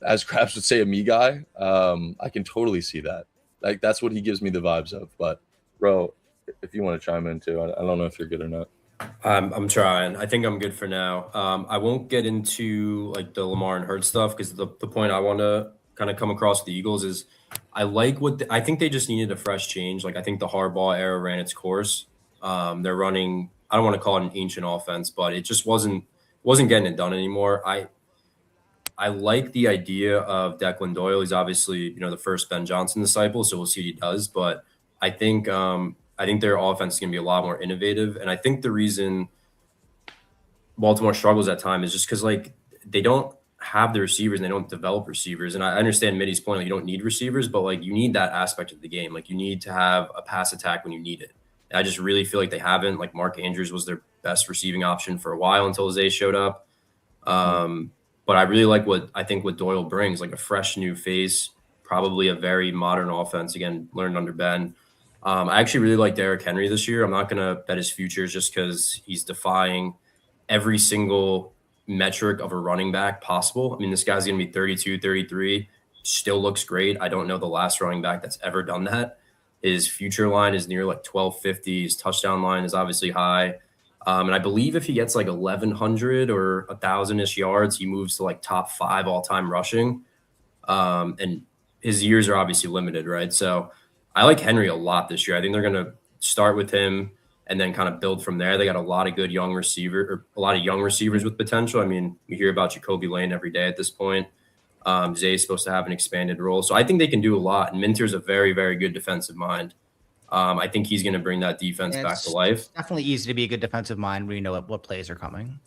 as Krabs would say, a me guy. I can totally see that. Like, that's what he gives me the vibes of. But, bro, if you want to chime in too, I don't know if you're good or not. I'm trying. I think I'm good for now. I won't get into like the Lamar and Hurts stuff, because the point I want to kind of come across with the Eagles is I like I think they just needed a fresh change. Like, I think the Harbaugh era ran its course. They're running, I don't want to call it an ancient offense, but it just wasn't getting it done anymore. I like the idea of Declan Doyle. He's obviously, the first Ben Johnson disciple, so we'll see what he does. But I think their offense is going to be a lot more innovative. And I think the reason Baltimore struggles at times is just because, like, they don't have the receivers and they don't develop receivers. And I understand Mitty's point, like, you don't need receivers, but, like, you need that aspect of the game. Like, you need to have a pass attack when you need it. And I just really feel like they haven't. Like, Mark Andrews was their best receiving option for a while until Zay showed up. But I really like what Doyle brings, like a fresh new face, probably a very modern offense. Again, learned under Ben. I actually really like Derrick Henry this year. I'm not going to bet his futures just because he's defying every single metric of a running back possible. I mean, this guy's going to be 32, 33, still looks great. I don't know the last running back that's ever done that. His future line is near like 1250. His touchdown line is obviously high. And I believe if he gets like 1,100 or 1,000-ish yards, he moves to like top 5 all-time rushing. And his years are obviously limited, right? So I like Henry a lot this year. I think they're going to start with him and then kind of build from there. They got a lot of good young receivers with potential. I mean, we hear about Jacoby Lane every day at this point. Zay is supposed to have an expanded role. So I think they can do a lot. And Minter's a very, very good defensive mind. I think he's going to bring that defense back to life. It's definitely easy to be a good defensive mind when you know what plays are coming.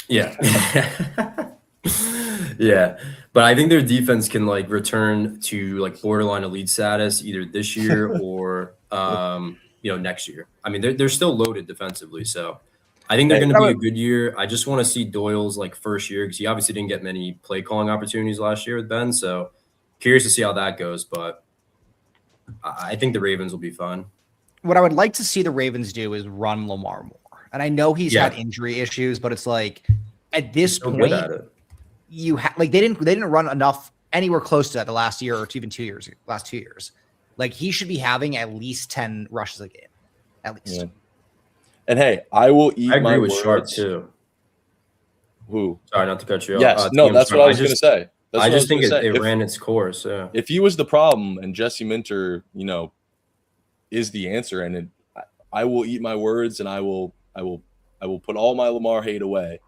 Yeah. Yeah, but I think their defense can like return to like borderline elite status either this year or next year. I mean, they're still loaded defensively, so I think they're going to be a good year. I just want to see Doyle's like first year because he obviously didn't get many play calling opportunities last year with Ben. So curious to see how that goes, but I think the Ravens will be fine. What I would like to see the Ravens do is run Lamar more, and I know he's had injury issues, but it's like at this point. They didn't run enough anywhere close to that the last year or even 2 years. Last 2 years, like he should be having at least 10 rushes a game, at least. Yeah. And hey, I will eat. I agree my with words. Sharp too. Who? Sorry, not to cut you off. Yes, no, that's what I was going to say. I just think it ran its course. Yeah. If he was the problem and Jesse Minter, is the answer, and I will eat my words, and I will put all my Lamar hate away.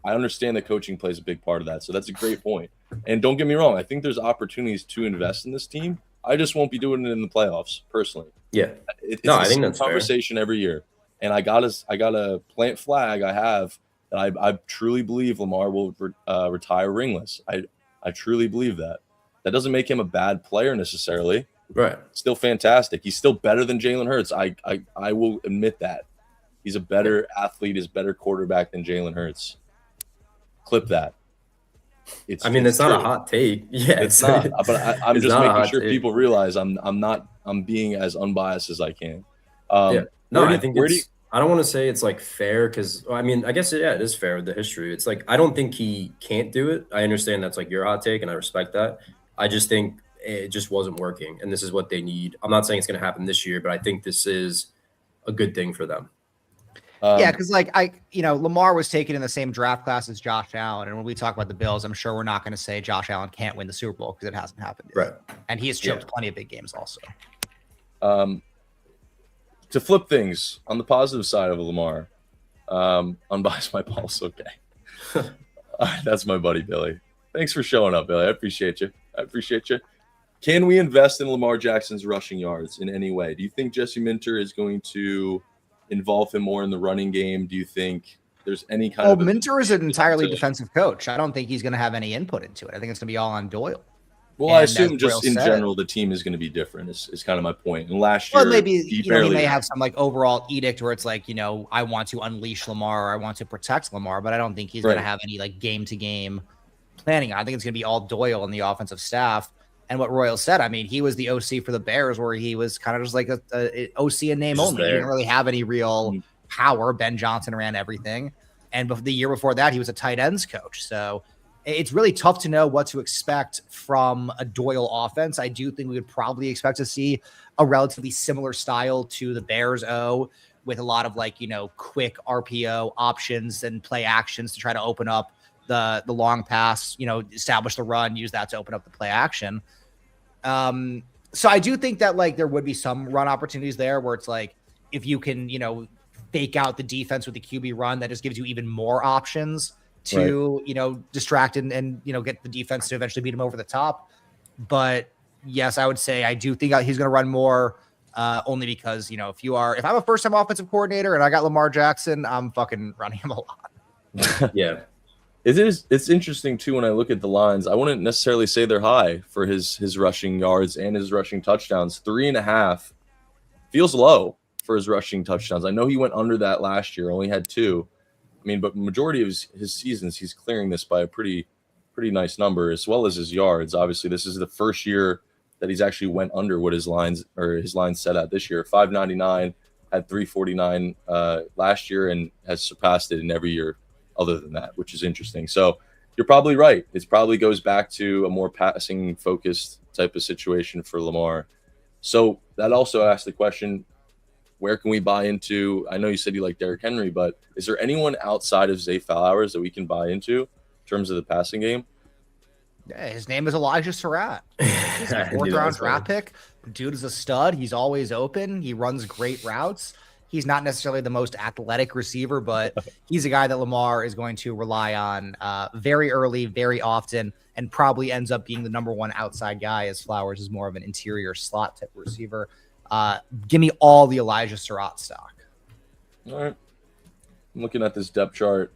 I understand that coaching plays a big part of that, so that's a great point. And don't get me wrong, I think there's opportunities to invest in this team. I just won't be doing it in the playoffs, personally. Yeah, I think that's a conversation every year, and I gotta plant flag. I have that I truly believe Lamar will retire ringless. I truly believe that. That doesn't make him a bad player necessarily. Right, still fantastic. He's still better than Jalen Hurts. I will admit that he's a better athlete, is better quarterback than Jalen Hurts. Clip that. It's not a hot take. Yeah, it's not. But I'm just making sure people realize I'm being as unbiased as I can. I think I don't want to say it's like fair because I guess it is fair with the history. It's like I don't think he can't do it. I understand that's like your hot take, and I respect that. I just think it just wasn't working, and this is what they need. I'm not saying it's going to happen this year, but I think this is a good thing for them. Because Lamar was taken in the same draft class as Josh Allen, and when we talk about the Bills, I'm sure we're not going to say Josh Allen can't win the Super Bowl because it hasn't happened yet. Right, and he has choked plenty of big games also. To flip things on the positive side of Lamar, unbiased my pulse. Okay, all right, that's my buddy Billy. Thanks for showing up, Billy. I appreciate you. Can we invest in Lamar Jackson's rushing yards in any way? Do you think Jesse Minter is going to involve him more in the running game? Do you think there's any kind of... Minter is an entirely defensive coach. I don't think he's going to have any input into it. I think it's going to be all on Doyle. Well, I assume just in general, the team is going to be different is kind of my point. And last year, maybe he may have some like overall edict where it's like, I want to unleash Lamar or I want to protect Lamar, but I don't think he's going to have any like game-to-game planning. I think it's going to be all Doyle and the offensive staff. And what Royal said, he was the OC for the Bears where he was kind of just like a OC in name only. He didn't really have any real power. Ben Johnson ran everything. And the year before that, he was a tight ends coach. So it's really tough to know what to expect from a Doyle offense. I do think we would probably expect to see a relatively similar style to the Bears with a lot of quick RPO options and play actions to try to open up the long pass, establish the run, use that to open up the play action. So I do think that there would be some run opportunities there where it's like, if you can, fake out the defense with the QB run, that just gives you even more options to, distract and get the defense to eventually beat him over the top. But yes, I would say I do think he's going to run more, only because, if I'm a first time offensive coordinator and I got Lamar Jackson, I'm fucking running him a lot. Yeah. It's interesting too when I look at the lines. I wouldn't necessarily say they're high for his rushing yards and his rushing touchdowns. 3.5 feels low for his rushing touchdowns. I know he went under that last year, only had 2. But majority of his seasons, he's clearing this by a pretty nice number, as well as his yards. Obviously, this is the first year that he's actually went under what his lines set at this year. 599, had 349 last year, and has surpassed it in every year other than that, which is interesting. So you're probably right. It probably goes back to a more passing focused type of situation for Lamar. So that also asks the question, where can we buy into? I know you said you like Derrick Henry, but is there anyone outside of Zay Flowers that we can buy into in terms of the passing game? Yeah, his name is Elijah Surratt. He's a 4th round draft pick. Dude is a stud. He's always open. He runs great routes. He's not necessarily the most athletic receiver, but he's a guy that Lamar is going to rely on very early, very often, and probably ends up being the number 1 outside guy, as Flowers is more of an interior slot type receiver. Give me all the Elijah Surratt stock. All right. I'm looking at this depth chart.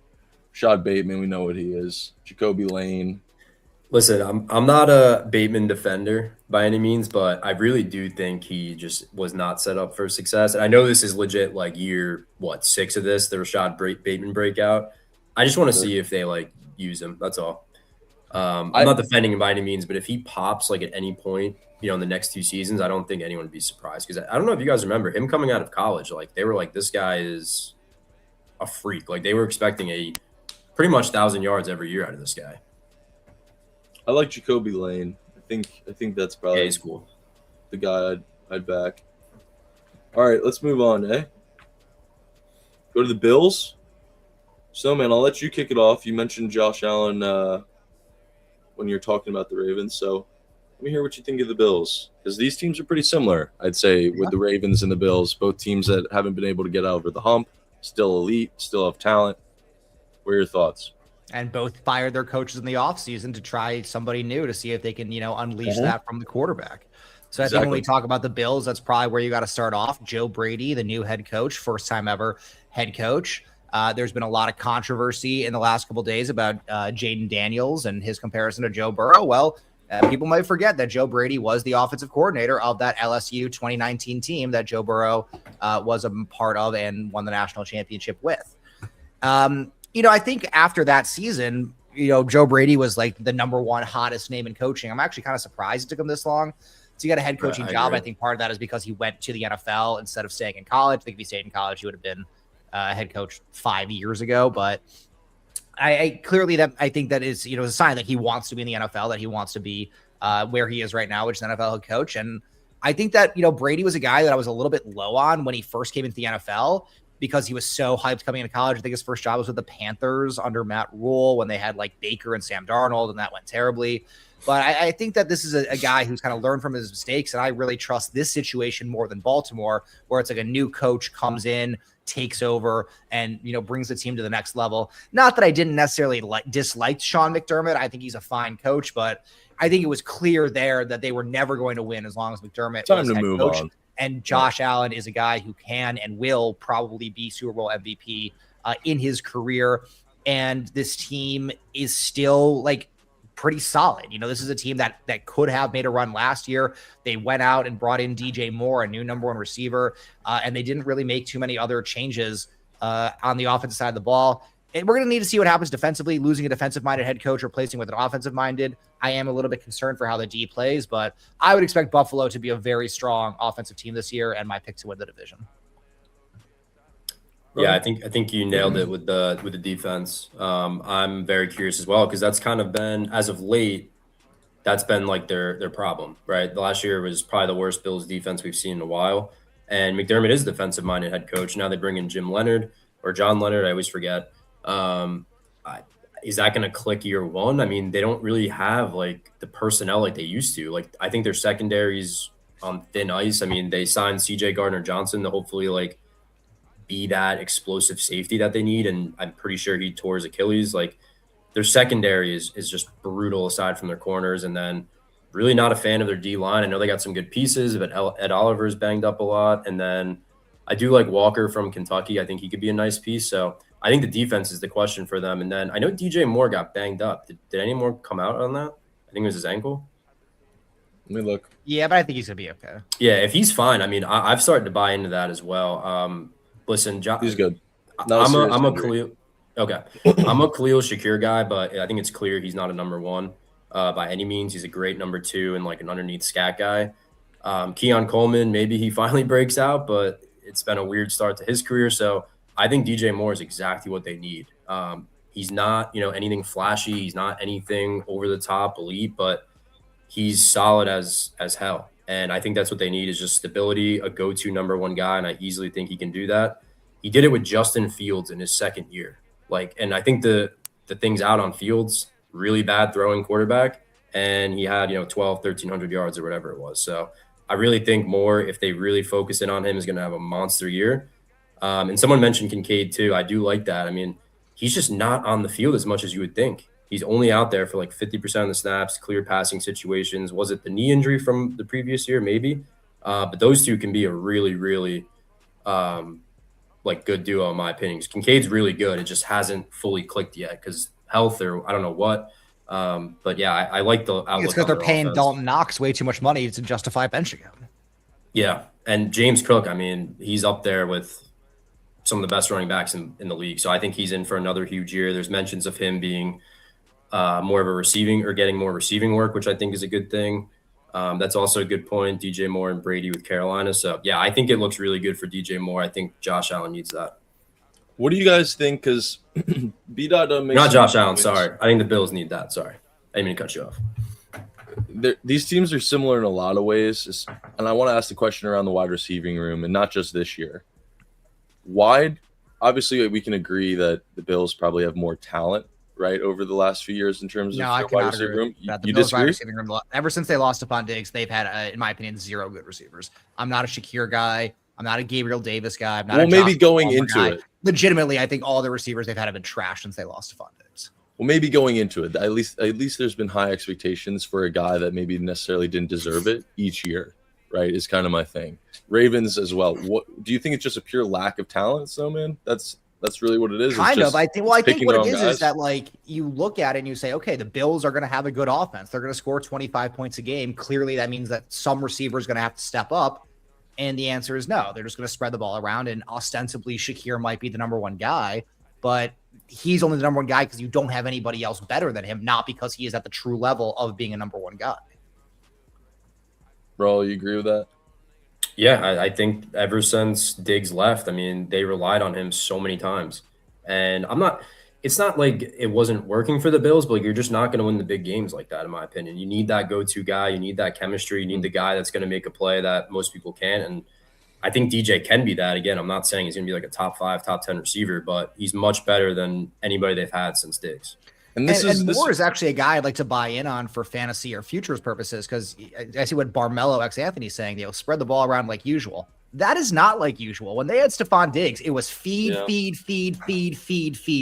Rashad Bateman, we know what he is. Jacoby Lane, Listen, I'm not a Bateman defender by any means, but I really do think he just was not set up for success. And I know this is legit, like year 6 of this, the Bateman breakout. I just want to see if they like use him. That's all. I'm not defending him by any means, but if he pops like at any point, in the next 2 seasons, I don't think anyone would be surprised, because I don't know if you guys remember him coming out of college. Like they were like, this guy is a freak. Like they were expecting a pretty much 1,000 yards every year out of this guy. I like Jacoby Lane. I think that's probably he's cool. The guy I'd back. All right, let's move on, eh? Go to the Bills. So, man, I'll let you kick it off. You mentioned Josh Allen when you're talking about the Ravens. So let me hear what you think of the Bills, because these teams are pretty similar, I'd say, with the Ravens and the Bills. Both teams that haven't been able to get over the hump, still elite, still have talent. What are your thoughts? And both fired their coaches in the offseason to try somebody new to see if they can, unleash that from the quarterback. So I think when we talk about the Bills, that's probably where you got to start off. Joe Brady, the new head coach, first time ever head coach. There's been a lot of controversy in the last couple of days about Jaden Daniels and his comparison to Joe Burrow. Well, people might forget that Joe Brady was the offensive coordinator of that LSU 2019 team that Joe Burrow was a part of and won the national championship with. I think after that season, Joe Brady was like the number one hottest name in coaching. I'm actually kind of surprised it took him this long to get a head coaching job. I think part of that is because he went to the NFL instead of staying in college. I think if he stayed in college, he would have been a head coach 5 years ago. But I think that is, a sign that he wants to be in the NFL, that he wants to be where he is right now, which is an NFL head coach. And I think that, Brady was a guy that I was a little bit low on when he first came into the NFL, because he was so hyped coming into college. I think his first job was with the Panthers under Matt Rule when they had like Baker and Sam Darnold, and that went terribly. But I think that this is a guy who's kind of learned from his mistakes, and I really trust this situation more than Baltimore, where it's like a new coach comes in, takes over, and brings the team to the next level. Not that I didn't necessarily dislike Sean McDermott. I think he's a fine coach, but I think it was clear there that they were never going to win as long as McDermott was head coach. And Josh Allen is a guy who can and will probably be Super Bowl MVP in his career. And this team is still like pretty solid. This is a team that could have made a run last year. They went out and brought in DJ Moore, a new number one receiver, and they didn't really make too many other changes on the offensive side of the ball. And we're going to need to see what happens defensively, losing a defensive-minded head coach, replacing with an offensive-minded. I am a little bit concerned for how the D plays, but I would expect Buffalo to be a very strong offensive team this year, and my pick to win the division. Yeah, I think you nailed it with the defense. I'm very curious as well, because that's kind of been, as of late, that's been like their problem, right? The last year was probably the worst Bills defense we've seen in a while, and McDermott is a defensive-minded head coach. Now they bring in John Leonard, I always forget. Is that going to click year one? I mean, they don't really have like the personnel like they used to. Like, I think their secondary's on thin ice. I mean, they signed CJ Gardner-Johnson to hopefully like be that explosive safety that they need, and I'm pretty sure he tore his Achilles. Like, their secondary is just brutal aside from their corners, and then really not a fan of their D line. I know they got some good pieces, but Ed Oliver's banged up a lot, and then I do like Walker from Kentucky. I think he could be a nice piece. So I think the defense is the question for them. And then I know DJ Moore got banged up. Did any more come out on that? I think it was his ankle. Let me look. Yeah, but I think he's going to be okay. Yeah, if he's fine, I mean, I've started to buy into that as well. Listen, he's good. I'm a Khalil. Okay. I'm a Khalil Shakir guy, but I think it's clear he's not a number one by any means. He's a great number two and like an underneath scat guy. Keon Coleman, maybe he finally breaks out, but it's been a weird start to his career. So I think DJ Moore is exactly what they need. He's not, anything flashy. He's not anything over the top elite, but he's solid as hell. And I think that's what they need, is just stability, a go-to number one guy. And I easily think he can do that. He did it with Justin Fields in his second year. And I think the things out on Fields, really bad throwing quarterback. And he had, 1,300 yards or whatever it was. So I really think Moore, if they really focus in on him, is going to have a monster year. And someone mentioned Kincaid too. I do like that. I mean, he's just not on the field as much as you would think. He's only out there for like 50% of the snaps, clear passing situations. Was it the knee injury from the previous year? Maybe. But those two can be a really, really good duo, in my opinion. Kincaid's really good. It just hasn't fully clicked yet because health or I don't know what. But yeah, I like the outlook. It's because on they're their paying offense. Dalton Knox way too much money to justify benching him. Yeah, and James Cook, I mean, he's up there with some of the best running backs in the league. So I think he's in for another huge year. There's mentions of him being more of a receiving or getting more receiving work, which I think is a good thing. That's also a good point. DJ Moore and Brady with Carolina. So yeah, I think it looks really good for DJ Moore. I think Josh Allen needs that. What do you guys think? Because B-Dot doesn't make Not Josh some Allen. points. Sorry, I think the Bills need that. Sorry, I didn't mean to cut you off. These teams are similar in a lot of ways, and I want to ask the question around the wide receiving room, and not just this year. Wide, obviously, we can agree that the Bills probably have more talent, right, over the last few years in terms of No, I wide cannot receiver agree room. with that. The You Bills wide disagree? receiving room, ever since they lost Stephon Diggs, they've had, in my opinion, 0 good receivers. I'm not a Shakir guy. I'm not a Gabriel Davis guy. I'm not Well, a maybe Josh going Palmer into guy. it. Legitimately, I think all the receivers they've had have been trash since they lost Stephon Diggs. Well, maybe going into it, at least there's been high expectations for a guy that maybe necessarily didn't deserve it each year, right? Is kind of my thing. Ravens as well. What do you think? It's just a pure lack of talent, so man? That's really what it is. Kind of. I think. Well, I think what it is guys. that like you look at it and you say, okay, the Bills are going to have a good offense. They're going to score 25 points a game. Clearly, that means that some receiver is going to have to step up. And the answer is no. They're just going to spread the ball around, and ostensibly Shakir might be the number one guy, but he's only the number one guy because you don't have anybody else better than him, not because he is at the true level of being a number one guy. Bro, you agree with that? Yeah, I think ever since Diggs left, I mean, they relied on him so many times. And it's not like it wasn't working for the Bills, but like, you're just not going to win the big games like that, in my opinion. You need that go-to guy. You need that chemistry. You need the guy that's going to make a play that most people can't. And I think DJ can be that. Again, I'm not saying he's going to be like a top 5, top 10 receiver, but he's much better than anybody they've had since Diggs. And Moore is actually a guy I'd like to buy in on for fantasy or futures purposes, because I see what Barmello X Anthony's saying. Spread the ball around like usual. That is not like usual. When they had Stephon Diggs, it was feed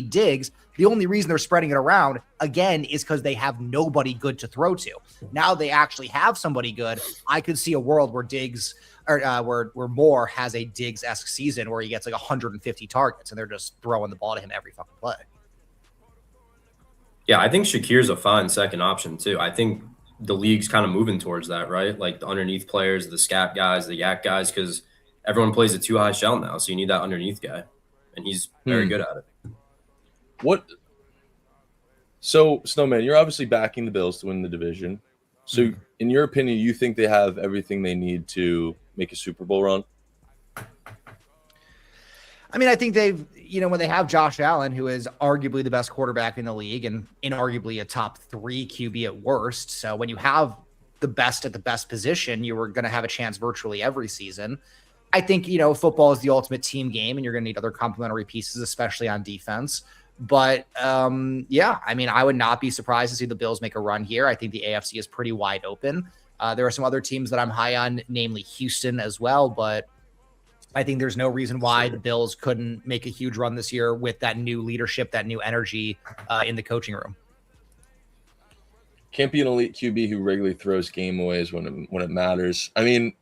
Diggs. The only reason they're spreading it around, again, is because they have nobody good to throw to. Now they actually have somebody good. I could see a world where Diggs or where Moore has a Diggs-esque season where he gets like 150 targets and they're just throwing the ball to him every fucking play. Yeah, I think Shakir's a fine second option too. I think the league's kind of moving towards that, right? Like the underneath players, the scat guys, the yak guys, because everyone plays a 2 high shell now. So you need that underneath guy. And he's very good at it. What? So, Snowman, you're obviously backing the Bills to win the division. So, in your opinion, you think they have everything they need to make a Super Bowl run? I mean, I think they've, when they have Josh Allen, who is arguably the best quarterback in the league and inarguably a top 3 QB at worst. So when you have the best at the best position, you are going to have a chance virtually every season. I think, football is the ultimate team game and you're going to need other complementary pieces, especially on defense. But yeah, I mean, I would not be surprised to see the Bills make a run here. I think the AFC is pretty wide open. There are some other teams that I'm high on, namely Houston as well, but I think there's no reason why the Bills couldn't make a huge run this year with that new leadership, that new energy in the coaching room. Can't be an elite QB who regularly throws game aways when it matters. I mean,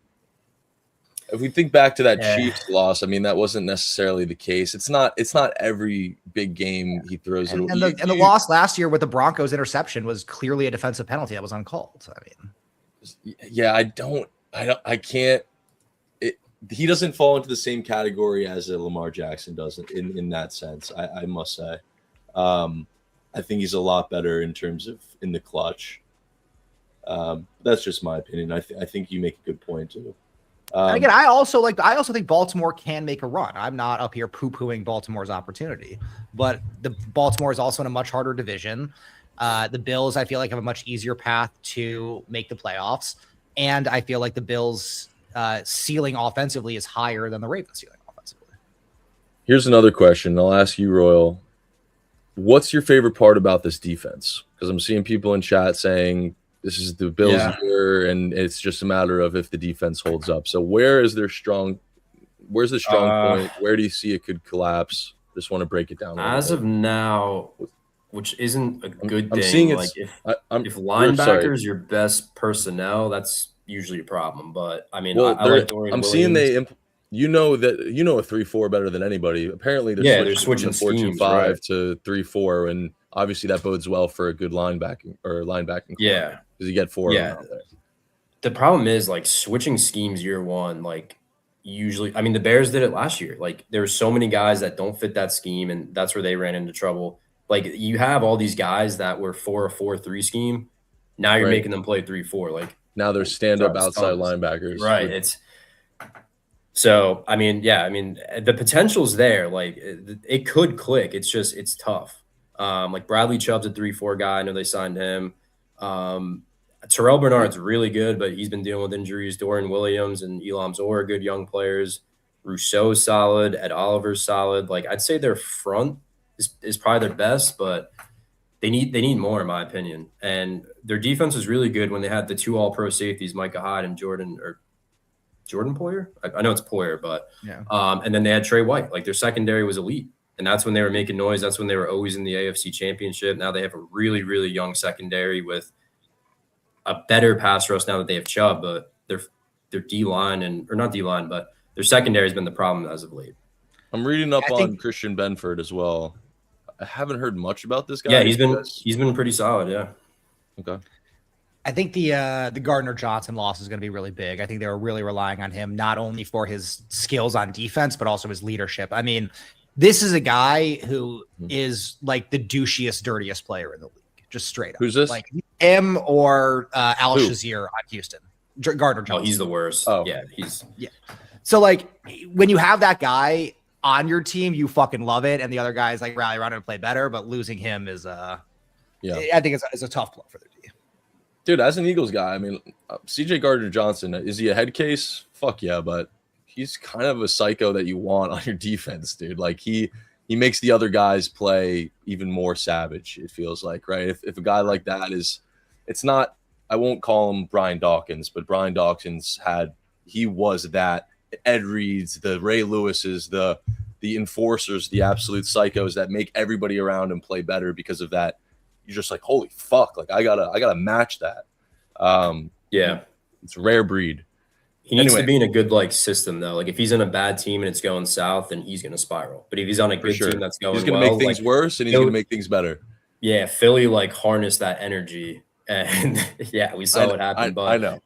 if we think back to that Chiefs loss, I mean, that wasn't necessarily the case. It's not every big game he throws. And the loss last year with the Broncos interception was clearly a defensive penalty that was uncalled. I mean, yeah, I can't. He doesn't fall into the same category as a Lamar Jackson does in that sense. I must say, I think he's a lot better in terms of in the clutch. That's just my opinion. I think you make a good point too. And again, I also think Baltimore can make a run. I'm not up here poo-pooing Baltimore's opportunity, but the Baltimore is also in a much harder division. The Bills, I feel like, have a much easier path to make the playoffs, and I feel like the Bills' ceiling offensively is higher than the Ravens' ceiling offensively. Here's another question. I'll ask you, Royal. What's your favorite part about this defense? Because I'm seeing people in chat saying this is the Bills' year, and it's just a matter of if the defense holds up. So where's the strong point? Where do you see it could collapse? Just want to break it down. As of now, which isn't a good thing. I'm seeing like if linebackers your best personnel, that's usually a problem. But I mean, I like Dorian Williams. Seeing a 3-4 better than anybody. Apparently, they're switching from 4-2-5 to 3-4, and obviously that bodes well for a good linebacking core, Yeah. because you get 4 of Yeah. them out there. The problem is like switching schemes year one, like usually, I mean, the Bears did it last year. Like there were so many guys that don't fit that scheme, and that's where they ran into trouble. Like you have all these guys that were for a 4-3 scheme. Now you're Right. making them play 3-4. Like Now they're stand-up Sorry, outside Stones. linebackers. right. It's so, I mean, yeah, I mean, the potential's there. Like it could click. It's tough. Like Bradley Chubb's a 3-4 guy. I know they signed him. Terrell Bernard's really good, but he's been dealing with injuries. Dorian Williams and Elam Zor are good young players. Rousseau's solid. Ed Oliver's solid. Like I'd say their front is probably their best, but they need more, in my opinion. And their defense was really good when they had the 2 all-pro safeties, Micah Hyde and Jordan Poyer. I know it's Poyer, but Yeah. and then they had Trey White. Like their secondary was elite, and that's when they were making noise. That's when they were always in the AFC Championship. Now they have a really, really young secondary with a better pass rush now that they have Chubb, but their D line or not D line, but their secondary has been the problem as of late. I'm reading up I on think- Christian Benford as well. I haven't heard much about this guy. Yeah, he's been pretty solid. Yeah. Okay. I think the Gardner Johnson loss is going to be really big. I think they were really relying on him not only for his skills on defense, but also his leadership. I mean, this is a guy who is like the douchiest, dirtiest player in the league, just straight up. Who's this? Like him or Al Who? Shazier on Houston. Gardner Oh, Johnson. he's the worst. Oh. Yeah, he's So like when you have that guy on your team, you fucking love it, and the other guys like rally around and play better. But losing him is Yeah. I think it's a tough blow for their team. Dude, as an Eagles guy, I mean, CJ Gardner Johnson, is he a head case? Fuck yeah, but he's kind of a psycho that you want on your defense, dude. Like he makes the other guys play even more savage, it feels like, right? If a guy like that it's not, I won't call him Brian Dawkins, but Brian Dawkins he was that. Ed Reeds, the Ray Lewises, the enforcers, the absolute psychos that make everybody around him play better because of that. You're just like, holy fuck, like I gotta match that. yeah. It's a rare breed. He needs Anyway. to be in a good like system though. Like if he's in a bad team and it's going south, then he's gonna spiral. But if he's on a For good sure. team that's going He's gonna well, make things like, worse and he's he'll- gonna make things better. yeah, Philly like harnessed that energy, and yeah, we saw what happened. But I know.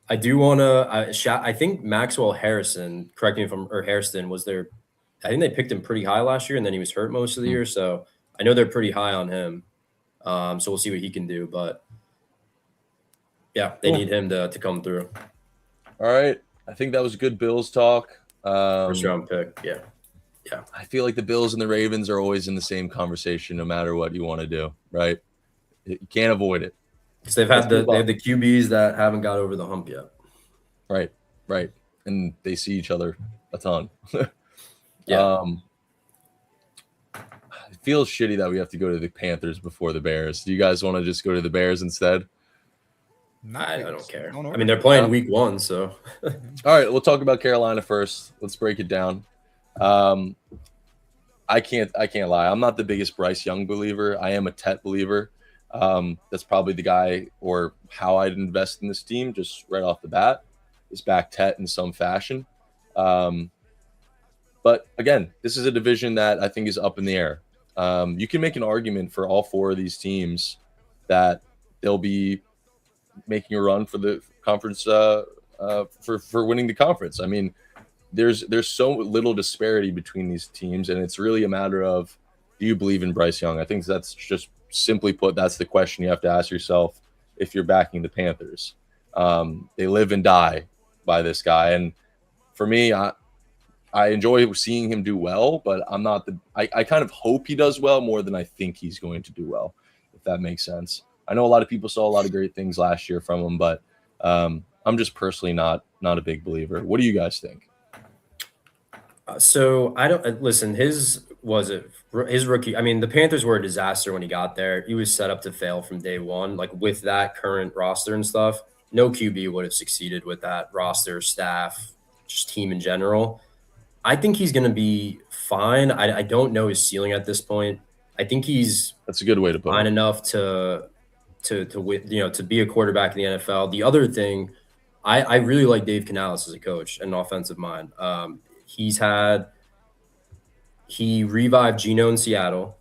I do want to. I think Maxwell Harrison, correct me if I'm, or Hairston was there. I think they picked him pretty high last year, and then he was hurt most of the year. So I know they're pretty high on him. So we'll see what he can do. But yeah, they need him to come through. All right. I think that was good Bills talk. First round pick. Yeah. I feel like the Bills and the Ravens are always in the same conversation, no matter what you want to do, right? You can't avoid it. Because they Let's have move on. the QBs that haven't got over the hump yet. Right. And they see each other a ton. Yeah. It feels shitty that we have to go to the Panthers before the Bears. Do you guys want to just go to the Bears instead? I don't care. No, no. I mean, they're playing week 1, so All right, we'll talk about Carolina first. Let's break it down. I can't lie. I'm not the biggest Bryce Young believer. I am a Tet believer. That's probably the guy or how I'd invest in this team just right off the bat is back Tet in some fashion. But again, this is a division that I think is up in the air. You can make an argument for all 4 of these teams that they'll be making a run for the conference for winning the conference. I mean, there's so little disparity between these teams, and it's really a matter of, do you believe in Bryce Young? I think that's just simply put, that's the question you have to ask yourself if you're backing the Panthers. They live and die by this guy, and for me, I enjoy seeing him do well, but I'm not I kind of hope he does well more than I think he's going to do well, if that makes sense. I know a lot of people saw a lot of great things last year from him, but I'm just personally not a big believer. What do you guys think? So I don't listen. His rookie. I mean, the Panthers were a disaster when he got there. He was set up to fail from day one. Like with that current roster and stuff, no QB would have succeeded with that roster, staff, just team in general. I think he's going to be fine. I don't know his ceiling at this point. I think he's That's a good way to put fine it. enough to be a quarterback in the NFL. The other thing, I really like Dave Canales as a coach and an offensive mind. He revived Geno in Seattle.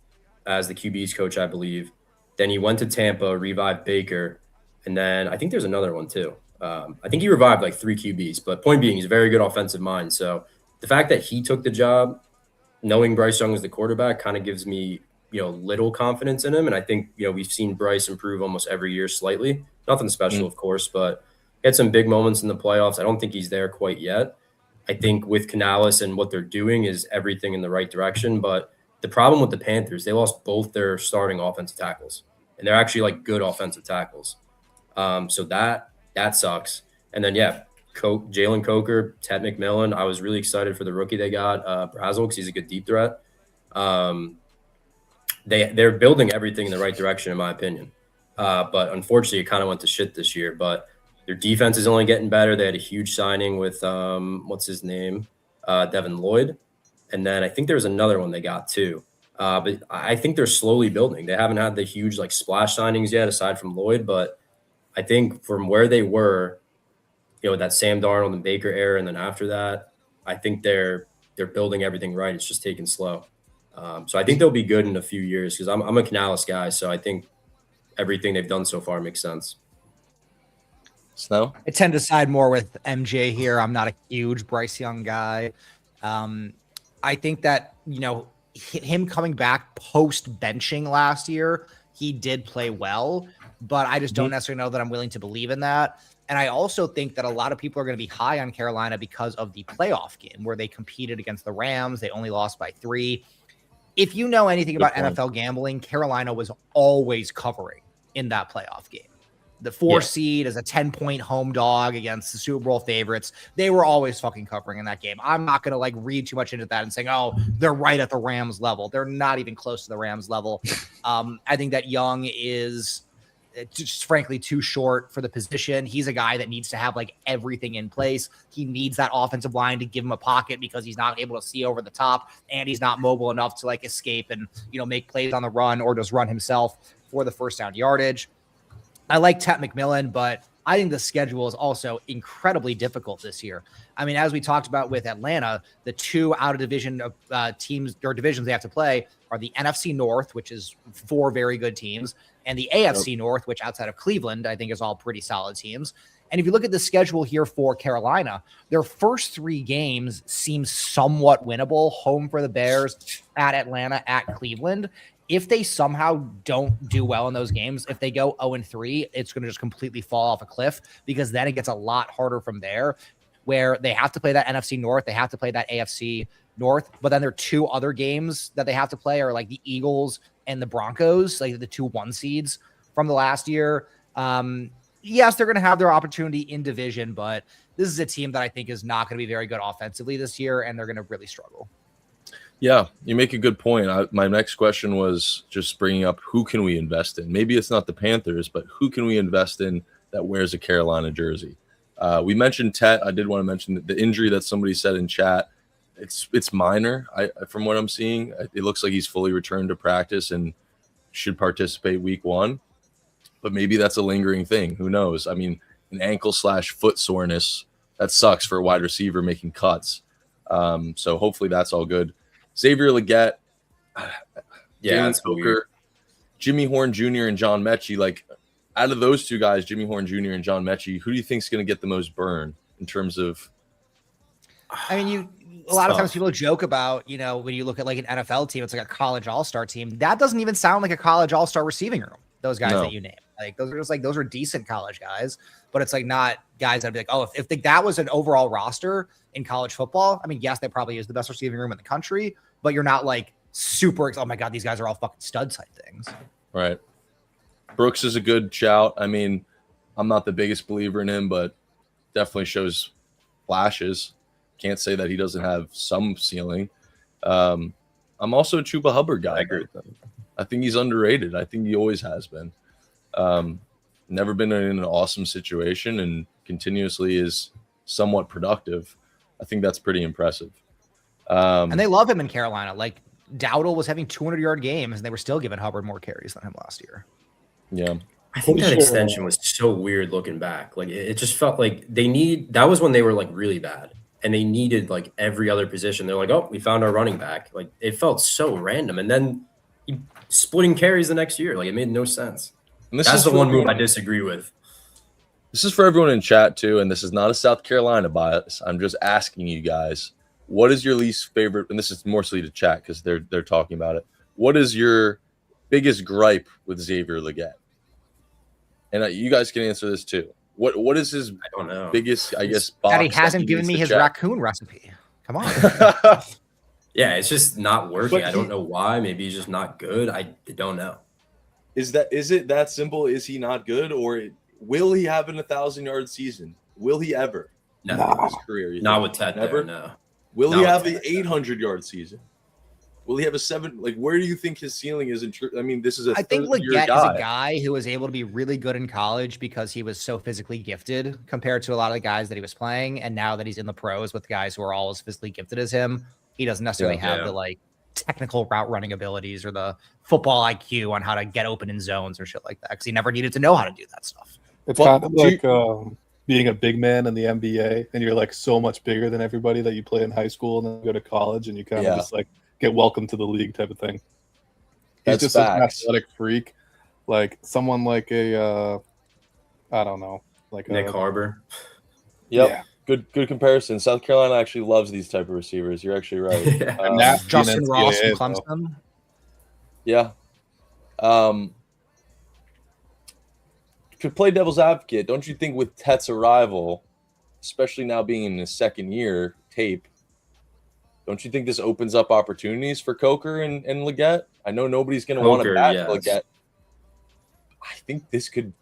as the QB's coach, I believe. Then he went to Tampa, revived Baker, and then I think there's another one too. I think he revived like 3 QBs, but point being, he's a very good offensive mind. So the fact that he took the job, knowing Bryce Young was the quarterback, kind of gives me, little confidence in him. And I think, we've seen Bryce improve almost every year slightly. Nothing special, of course, but he had some big moments in the playoffs. I don't think he's there quite yet. I think with Canales and what they're doing is everything in the right direction. But the problem with the Panthers, they lost both their starting offensive tackles, and they're actually like good offensive tackles. So that sucks. And then, Jalen Coker, Ted McMillan. I was really excited for the rookie they got, Brazel, because he's a good deep threat. They're building everything in the right direction, in my opinion. But unfortunately, it kind of went to shit this year. But their defense is only getting better. They had a huge signing with what's his name, Devin Lloyd, and then I think there was another one they got too. But I think they're slowly building. They haven't had the huge like splash signings yet, aside from Lloyd. But I think from where they were, that Sam Darnold and Baker era, and then after that, I think they're building everything right. It's just taking slow. So I think they'll be good in a few years because I'm a Canales guy. So I think everything they've done so far makes sense. Snow? I tend to side more with MJ here. I'm not a huge Bryce Young guy. I think that, him coming back post benching last year, he did play well, but I just don't necessarily know that I'm willing to believe in that. And I also think that a lot of people are going to be high on Carolina because of the playoff game where they competed against the Rams. They only lost by 3. If you know anything about NFL gambling, Carolina was always covering in that playoff game. The 4 seed as a 10-point home dog against the Super Bowl favorites. They were always fucking covering in that game. I'm not going to read too much into that and saying, oh, they're right at the Rams level. They're not even close to the Rams level. I think that Young is just frankly too short for the position. He's a guy that needs to have everything in place. He needs that offensive line to give him a pocket because he's not able to see over the top and he's not mobile enough to escape and, make plays on the run or just run himself for the first down yardage. I like Ted McMillan, but I think the schedule is also incredibly difficult this year. I mean, as we talked about with Atlanta, the 2 out of division teams or divisions they have to play are the NFC North, which is 4 very good teams, and the AFC North, which outside of Cleveland, I think is all pretty solid teams. And if you look at the schedule here for Carolina, their first 3 games seem somewhat winnable. Home for the Bears, at Atlanta, at Cleveland. If they somehow don't do well in those games, if they go 0-3, it's going to just completely fall off a cliff because then it gets a lot harder from there where they have to play that NFC North. They have to play that AFC North. But then there are 2 other games that they have to play are the Eagles and the Broncos, the 2 1 seeds from the last year. Yes, they're going to have their opportunity in division, but this is a team that I think is not going to be very good offensively this year, and they're going to really struggle. Yeah, you make a good point. My next question was just bringing up who can we invest in? Maybe it's not the Panthers, but who can we invest in that wears a Carolina jersey? We mentioned Tet. I did want to mention the injury that somebody said in chat. It's minor. From what I'm seeing, it looks like he's fully returned to practice and should participate week 1. But maybe that's a lingering thing. Who knows? I mean, an ankle/foot soreness, that sucks for a wide receiver making cuts. So hopefully that's all good. Xavier Legette, Jalen Coker, Jimmy Horn Jr. and John Mechie. Out of those 2 guys, Jimmy Horn Jr. and John Mechie, who do you think is going to get the most burn in terms of? I mean, a lot of times people joke about, when you look at an NFL team, it's like a college all-star team. That doesn't even sound like a college all-star receiving room. Those guys that you name, those are just those are decent college guys, but it's not guys that'd be if that was an overall roster in college football. I mean, yes, they probably is the best receiving room in the country, but you're not super. Oh my God, these guys are all fucking stud type things. Right. Brooks is a good shout. I mean, I'm not the biggest believer in him, but definitely shows flashes. Can't say that he doesn't have some ceiling. I'm also a Chuba Hubbard guy. I agree with that. I think he's underrated. I think he always has been. Never been in an awesome situation and continuously is somewhat productive. I think that's pretty impressive. And they love him in Carolina. Dowdle was having 200-yard games, and they were still giving Hubbard more carries than him last year. Yeah. I think that extension was so weird looking back. It just felt like that was when they were really bad and they needed every other position. They're oh, we found our running back. It felt so random. And then, splitting carries the next year. Like, it made no sense. And That's the one move I disagree with. This is for everyone in chat too, and this is not a South Carolina bias. I'm just asking you guys, what is your least favorite? And this is mostly to chat because they're talking about it. What is your biggest gripe with Xavier Legette? And you guys can answer this too. What is his I don't know. biggest, I guess, That box he hasn't given me needs his to check? raccoon recipe. Come on. Yeah, it's just not working. But I don't know why. Maybe he's just not good. I don't know. Is it that simple? Is he not good, or will he have an 1,000-yard season? Will he ever? No, in his career? You not think? with Ted. Never. There, no. Will Not he with have the Ted. 800-yard season? Will he have a 7? Like, where do you think his ceiling is? I mean, this is a I think third-year Legette guy. is a guy who was able to be really good in college because he was so physically gifted compared to a lot of the guys that he was playing. And now that he's in the pros with guys who are all as physically gifted as him, he doesn't necessarily have the like technical route running abilities or the football IQ on how to get open in zones or shit like that because he never needed to know how to do that stuff. It's Well, kind of do like being a big man in the NBA, and you're like so much bigger than everybody that you play in high school and then go to college, and you kind of just like get welcome to the league type of thing. He's That's just an facts. athletic freak, like someone like a I don't know, like Nick Harbor. Yep. Yeah. Good comparison. South Carolina actually loves these type of receivers. You're actually right. Yeah. Nasty Justin in Ross from NCAA, though. Clemson. Yeah. Could play devil's advocate. Don't you think with Tet's arrival, especially now being in his second year tape, don't you think this opens up opportunities for Coker and Legette? I know nobody's going to want to Coker, back yes. Legette. I think this could.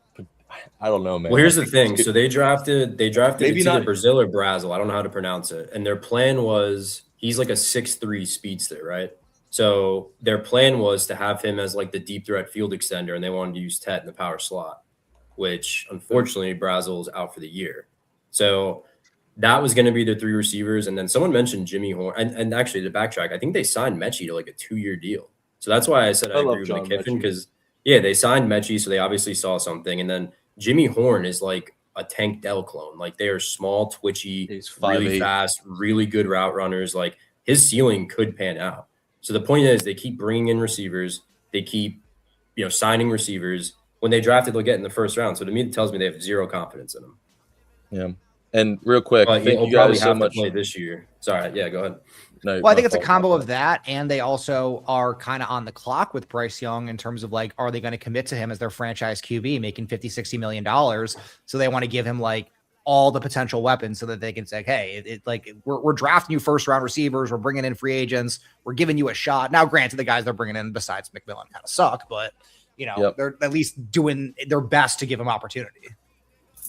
I don't know, man. Well, here's I the think thing. this So could- they drafted Maybe it's either not- Brazil or Brazil. I don't know how to pronounce it. And their plan was he's like a 6'3" speedster, right? So their plan was to have him as like the deep threat field extender, and they wanted to use Tet in the power slot, which unfortunately Brazil's out for the year. So that was going to be the 3 receivers. And then someone mentioned Jimmy Horn. And actually, to backtrack, I think they signed Mechie to like a 2-year deal. So that's why I said I I love agree with John McKiffin Mechie. because, yeah, they signed Mechie, so they obviously saw something. And then Jimmy Horn is like a Tank Dell clone. Like, they are small, twitchy, He's really 5'8". fast, really good route runners. Like, his ceiling could pan out. So the point is they keep bringing in receivers. They keep, signing receivers. When they drafted, they'll get in the first round. So to me, it tells me they have zero confidence in him. Yeah. And real quick, But thank he'll you probably guys so have much. to play this year. Sorry. Yeah, go ahead. No, Well, I think my it's a fault, combo my of fault. that, and they also are kind of on the clock with Bryce Young in terms of like, are they going to commit to him as their franchise QB, making $50-60 million? So they want to give him like all the potential weapons so that they can say, hey, we're drafting you first round receivers, we're bringing in free agents, we're giving you a shot. Now, granted, the guys they're bringing in besides McMillan kind of suck, but they're at least doing their best to give him opportunity.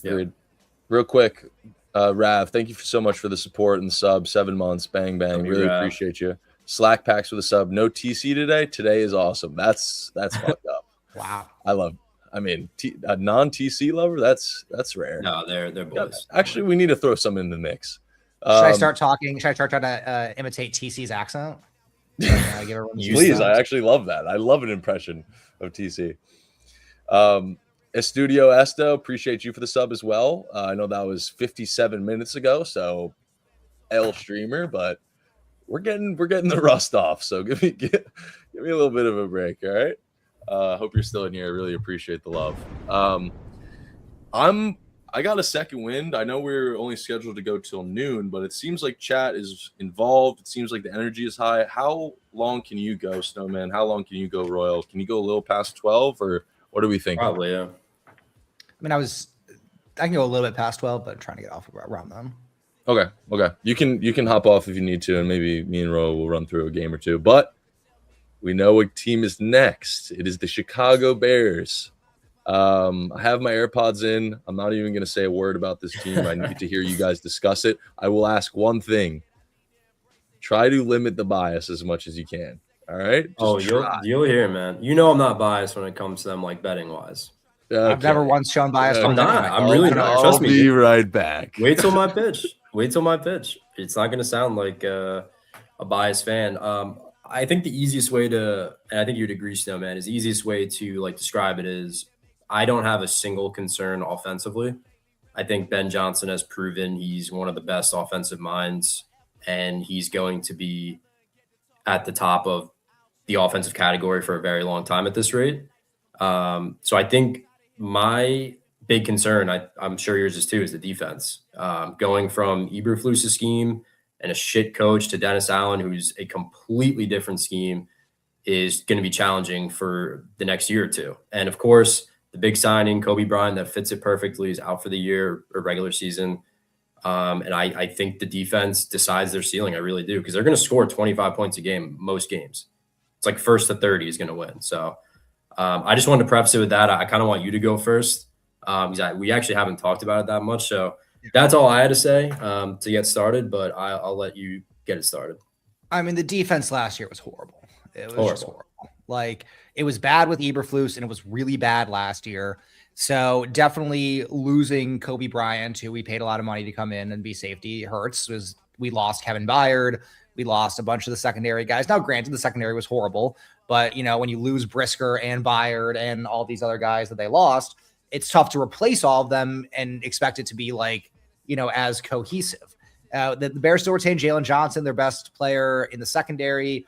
Yeah. Agreed. Real quick, Rav, thank you so much for the support and the sub. 7 months, bang bang. Love you, Really Rav. appreciate you. Slack packs with a sub. No TC today. Today is awesome. That's fucked up. Wow. I love. I mean, a non-TC lover. That's rare. No, they're boys. Actually, we need to throw some in the mix. Should I start talking? Should I start trying to imitate TC's accent? Give everyone some Please, stuff? I actually love that. I love an impression of TC. Estudio Esto, appreciate you for the sub as well. I know that was 57 minutes ago, so L streamer, but we're getting the rust off. So give me a little bit of a break, all right? Hope you're still in here. I really appreciate the love. I got a second wind. I know we're only scheduled to go till noon, but it seems like chat is involved. It seems like the energy is high. How long can you go, Snowman? How long can you go, Royal? Can you go a little past 12, or what do we think? Probably, yeah. I mean, I can go a little bit past 12, but I'm trying to get off around then. Okay. You can hop off if you need to, and maybe me and Royal will run through a game or two. But we know what team is next. It is the Chicago Bears. I have my AirPods in. I'm not even going to say a word about this team. I need to hear you guys discuss it. I will ask one thing. Try to limit the bias as much as you can. All right? You'll hear, man. I'm not biased when it comes to them, like, betting wise. I've never once shown bias. I'm towards not. anyone. I'm really not. Trust me. I'll be right back. Wait till my pitch. It's not going to sound like a biased fan. I think the easiest way to, and I think you'd agree, Snowman, is the easiest way to like describe it is I don't have a single concern offensively. I think Ben Johnson has proven he's one of the best offensive minds, and he's going to be at the top of the offensive category for a very long time at this rate. So I think my big concern, I'm sure yours is too, is the defense. Going from Eberflus's scheme and a shit coach to Dennis Allen, who's a completely different scheme, is going to be challenging for the next year or two. And of course, the big signing, Kobe Bryant, that fits it perfectly, is out for the year or regular season. And I think the defense decides their ceiling. I really do, because they're going to score 25 points a game most games. It's like first to 30 is going to win. So I just wanted to preface it with that. I kind of want you to go first, because we actually haven't talked about it that much. So that's all I had to say to get started, but I'll let you get it started. I mean, the defense last year was horrible. It was just horrible. Like, it was bad with Eberflus, and it was really bad last year. So definitely losing Kobe Bryant, who we paid a lot of money to come in and be safety, hurts. We lost Kevin Byard. We lost a bunch of the secondary guys. Now, granted, the secondary was horrible, but when you lose Brisker and Byard and all these other guys that they lost, it's tough to replace all of them and expect it to be like, as cohesive. The Bears still retain Jalen Johnson, their best player in the secondary.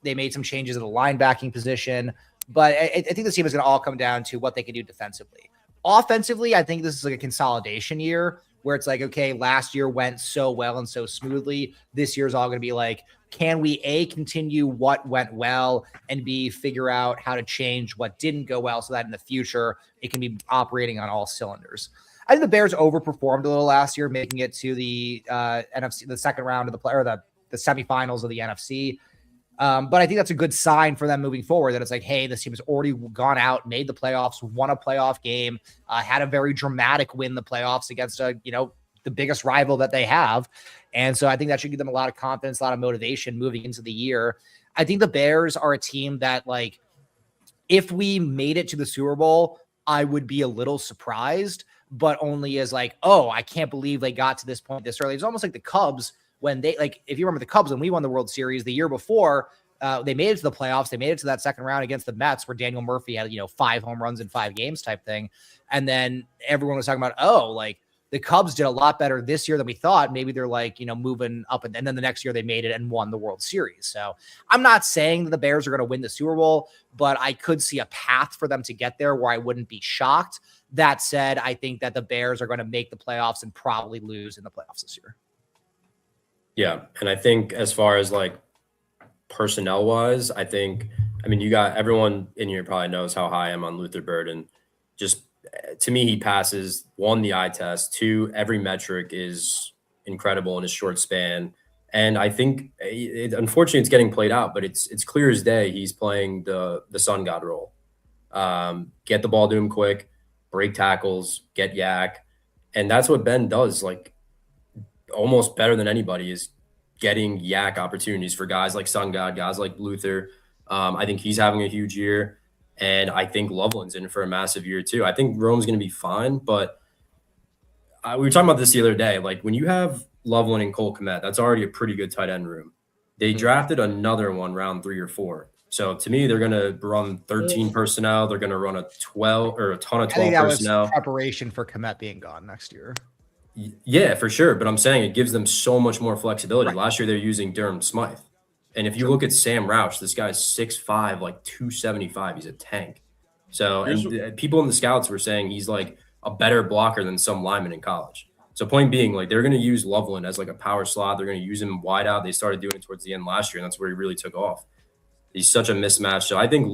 They made some changes at the linebacking position, but I think this team is going to all come down to what they can do defensively. Offensively, I think this is like a consolidation year where it's like, okay, last year went so well and so smoothly. This year is all going to be like, can we A, continue what went well, and B, figure out how to change what didn't go well so that in the future it can be operating on all cylinders. I think the Bears overperformed a little last year, making it to the NFC, the second round of the semifinals of the NFC. But I think that's a good sign for them moving forward, that it's like, hey, this team has already gone out, made the playoffs, won a playoff game, had a very dramatic win the playoffs against the biggest rival that they have. And so I think that should give them a lot of confidence, a lot of motivation moving into the year. I think the Bears are a team that, like, if we made it to the Super Bowl, I would be a little surprised, but only as like, oh, I can't believe they got to this point this early. It's almost like the Cubs when they, like, if you remember the Cubs, when we won the World Series the year before, they made it to the playoffs. They made it to that second round against the Mets where Daniel Murphy had, 5 home runs in 5 games type thing. And then everyone was talking about, oh, like, the Cubs did a lot better this year than we thought. Maybe they're like, moving up. And then the next year they made it and won the World Series. So I'm not saying that the Bears are going to win the Super Bowl, but I could see a path for them to get there where I wouldn't be shocked. That said, I think that the Bears are going to make the playoffs and probably lose in the playoffs this year. Yeah. And I think as far as like personnel wise, you got everyone in here probably knows how high I am on Luther Burden. Just to me, he passes 1, the eye test, 2, every metric is incredible in his short span. And I think unfortunately it's getting played out, but it's clear as day. He's playing the sun god role. Get the ball to him quick, break tackles, get yak. And that's what Ben does, like, almost better than anybody, is getting yak opportunities for guys like Sun God, guys like Luther. I think he's having a huge year. And I think Loveland's in for a massive year too. I think Rome's going to be fine, but we were talking about this the other day. Like, when you have Loveland and Cole Kmet, that's already a pretty good tight end room. They drafted another one round 3 or 4. So to me, they're going to run 13 personnel. They're going to run a ton of 12 personnel. I think that was preparation for Kmet being gone next year. Yeah, for sure. But I'm saying it gives them so much more flexibility. Right. Last year, they're using Durham Smythe. And if you look at Sam Roush, this guy's 6'5", like 275. He's a tank. So, and people in the scouts were saying he's like a better blocker than some linemen in college. So point being, like, they're going to use Loveland as like a power slot. They're going to use him wide out. They started doing it towards the end last year, and that's where he really took off. He's such a mismatch. So I think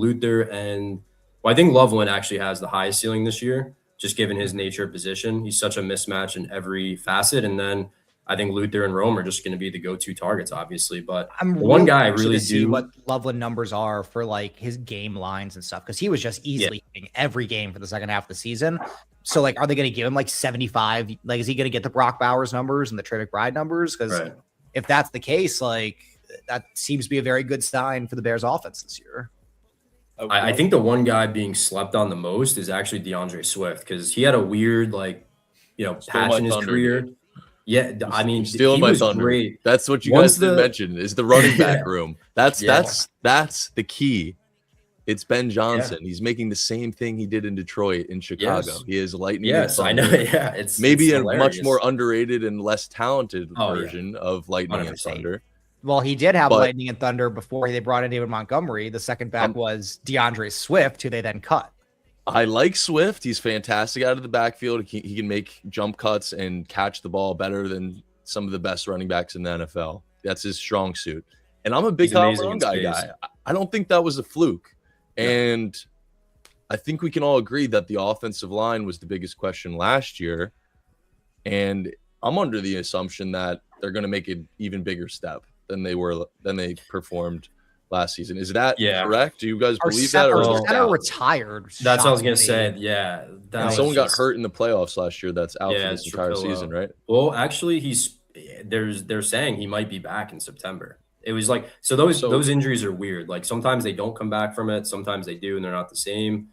I think Loveland actually has the highest ceiling this year, just given his nature of position. He's such a mismatch in every facet. And then I think Luther and Rome are just going to be the go-to targets, obviously. But one guy I really see what Loveland numbers are for like his game lines and stuff, because he was just easily hitting every game for the second half of the season. So, like, are they going to give him like 75? Like, is he going to get the Brock Bowers numbers and the Trey McBride numbers? Because if that's the case, like, that seems to be a very good sign for the Bears offense this year. I think the one guy being slept on the most is actually DeAndre Swift, because he had a weird, patch in his career. Yeah, I mean, stealing my thunder. Great. That's what you guys did mention, is the running back room. That's the key. It's Ben Johnson. Yeah. He's making the same thing he did in Detroit, in Chicago. Yes. He is lightning. Yes, I know. Yeah, it's maybe a much more underrated and less talented version of Lightning 100%. And Thunder. Well, he did have But- lightning and thunder before they brought in David Montgomery. The second back was DeAndre Swift, who they then cut. I like Swift. He's fantastic out of the backfield. He can make jump cuts and catch the ball better than some of the best running backs in the NFL. That's his strong suit. And I'm a big He's Kyle amazing in Monangai space. guy. I don't think that was a fluke. And I think we can all agree that the offensive line was the biggest question last year. And I'm under the assumption that they're going to make an even bigger step than they performed last season. Is that correct? Do you guys believe that? Our Or center retired. That's what I was gonna shockingly. say. Yeah, that and was someone got just- hurt in the playoffs last year. That's out for Yeah, this it's entire Trapillo. season, right? Well, actually, they're saying he might be back in September. It was like those injuries are weird. Like sometimes they don't come back from it, sometimes they do, and they're not the same.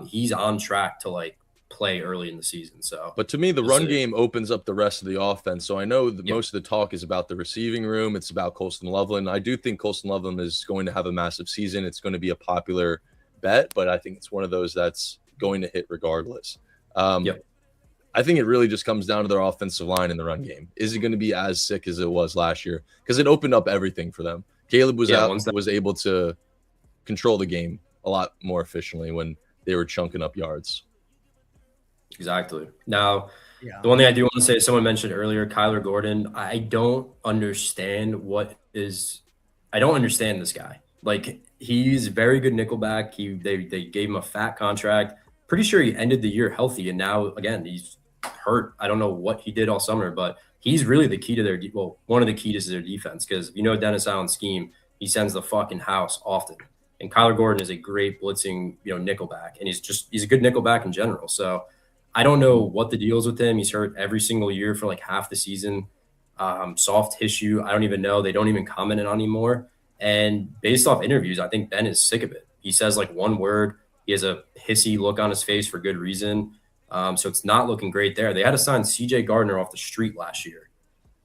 He's on track to like play early in the season. So, But to me, the We'll run see. game opens up the rest of the offense. So I know that Yep. most of the talk is about the receiving room. It's about Colston Loveland. I do think Colston Loveland is going to have a massive season. It's going to be a popular bet, but I think it's one of those that's going to hit regardless. Yep. I think it really just comes down to their offensive line in the run game. Is it going to be as sick as it was last year? Because it opened up everything for them. Caleb was was able to control the game a lot more efficiently when they were chunking up yards. exactly. Now, Yeah. the one thing I do want to say, someone mentioned earlier, Kyler Gordon. I don't understand I don't understand this guy. Like he's very good nickelback. They gave him a fat contract. Pretty sure he ended the year healthy, and now again he's hurt. I don't know what he did all summer, but he's really the key to one of the keys to their defense. Because Dennis Allen's scheme, he sends the fucking house often. And Kyler Gordon is a great blitzing, nickelback, and he's a good nickelback in general. So I don't know what the deal is with him. He's hurt every single year for like half the season. Soft tissue. I don't even know. They don't even comment on anymore. And based off interviews, I think Ben is sick of it. He says like one word. He has a hissy look on his face for good reason. So it's not looking great there. They had to sign CJ Gardner off the street last year.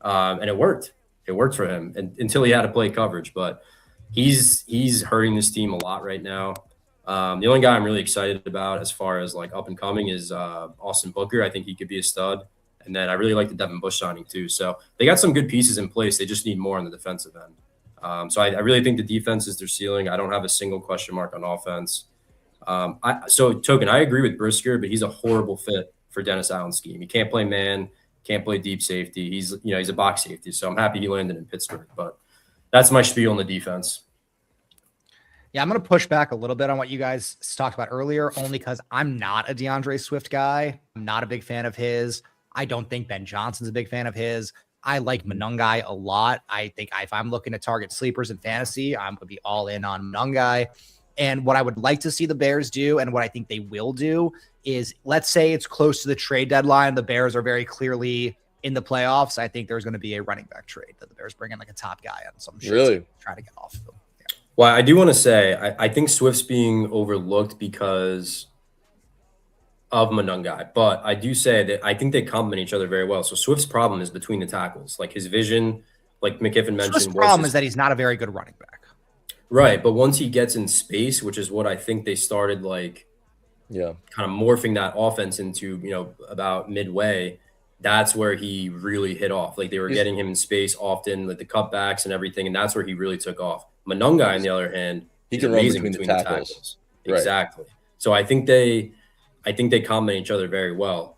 And it worked. It worked for him until he had to play coverage. But he's hurting this team a lot right now. The only guy I'm really excited about as far as like up and coming is Austin Booker. I think he could be a stud. And then I really like the Devin Bush signing too. So they got some good pieces in place. They just need more on the defensive end. So I really think the defense is their ceiling. I don't have a single question mark on offense. So Token, I agree with Brisker, but he's a horrible fit for Dennis Allen's scheme. He can't play man, can't play deep safety. He's a box safety. So I'm happy he landed in Pittsburgh. But that's my spiel on the defense. Yeah, I'm going to push back a little bit on what you guys talked about earlier, only because I'm not a DeAndre Swift guy. I'm not a big fan of his. I don't think Ben Johnson's a big fan of his. I like Monangai a lot. I think if I'm looking to target sleepers in fantasy, I'm going to be all in on Monangai. And what I would like to see the Bears do, and what I think they will do, is let's say it's close to the trade deadline. The Bears are very clearly in the playoffs. I think there's going to be a running back trade that the Bears bring in like a top guy on some shit. Really? Try to get off of them. Well, I do want to say I think Swift's being overlooked because of Monangai, but I do say that I think they complement each other very well. So Swift's problem is between the tackles, like his vision, like McKiffen mentioned. Swift's problem is that he's not a very good running back. Right, but once he gets in space, which is what I think they started kind of morphing that offense into, about midway, that's where he really hit off. Like they were getting him in space often, like the cutbacks and everything, and that's where he really took off. Monangai, on the other hand, he can run between the tackles. Right. Exactly. So I think they complement each other very well.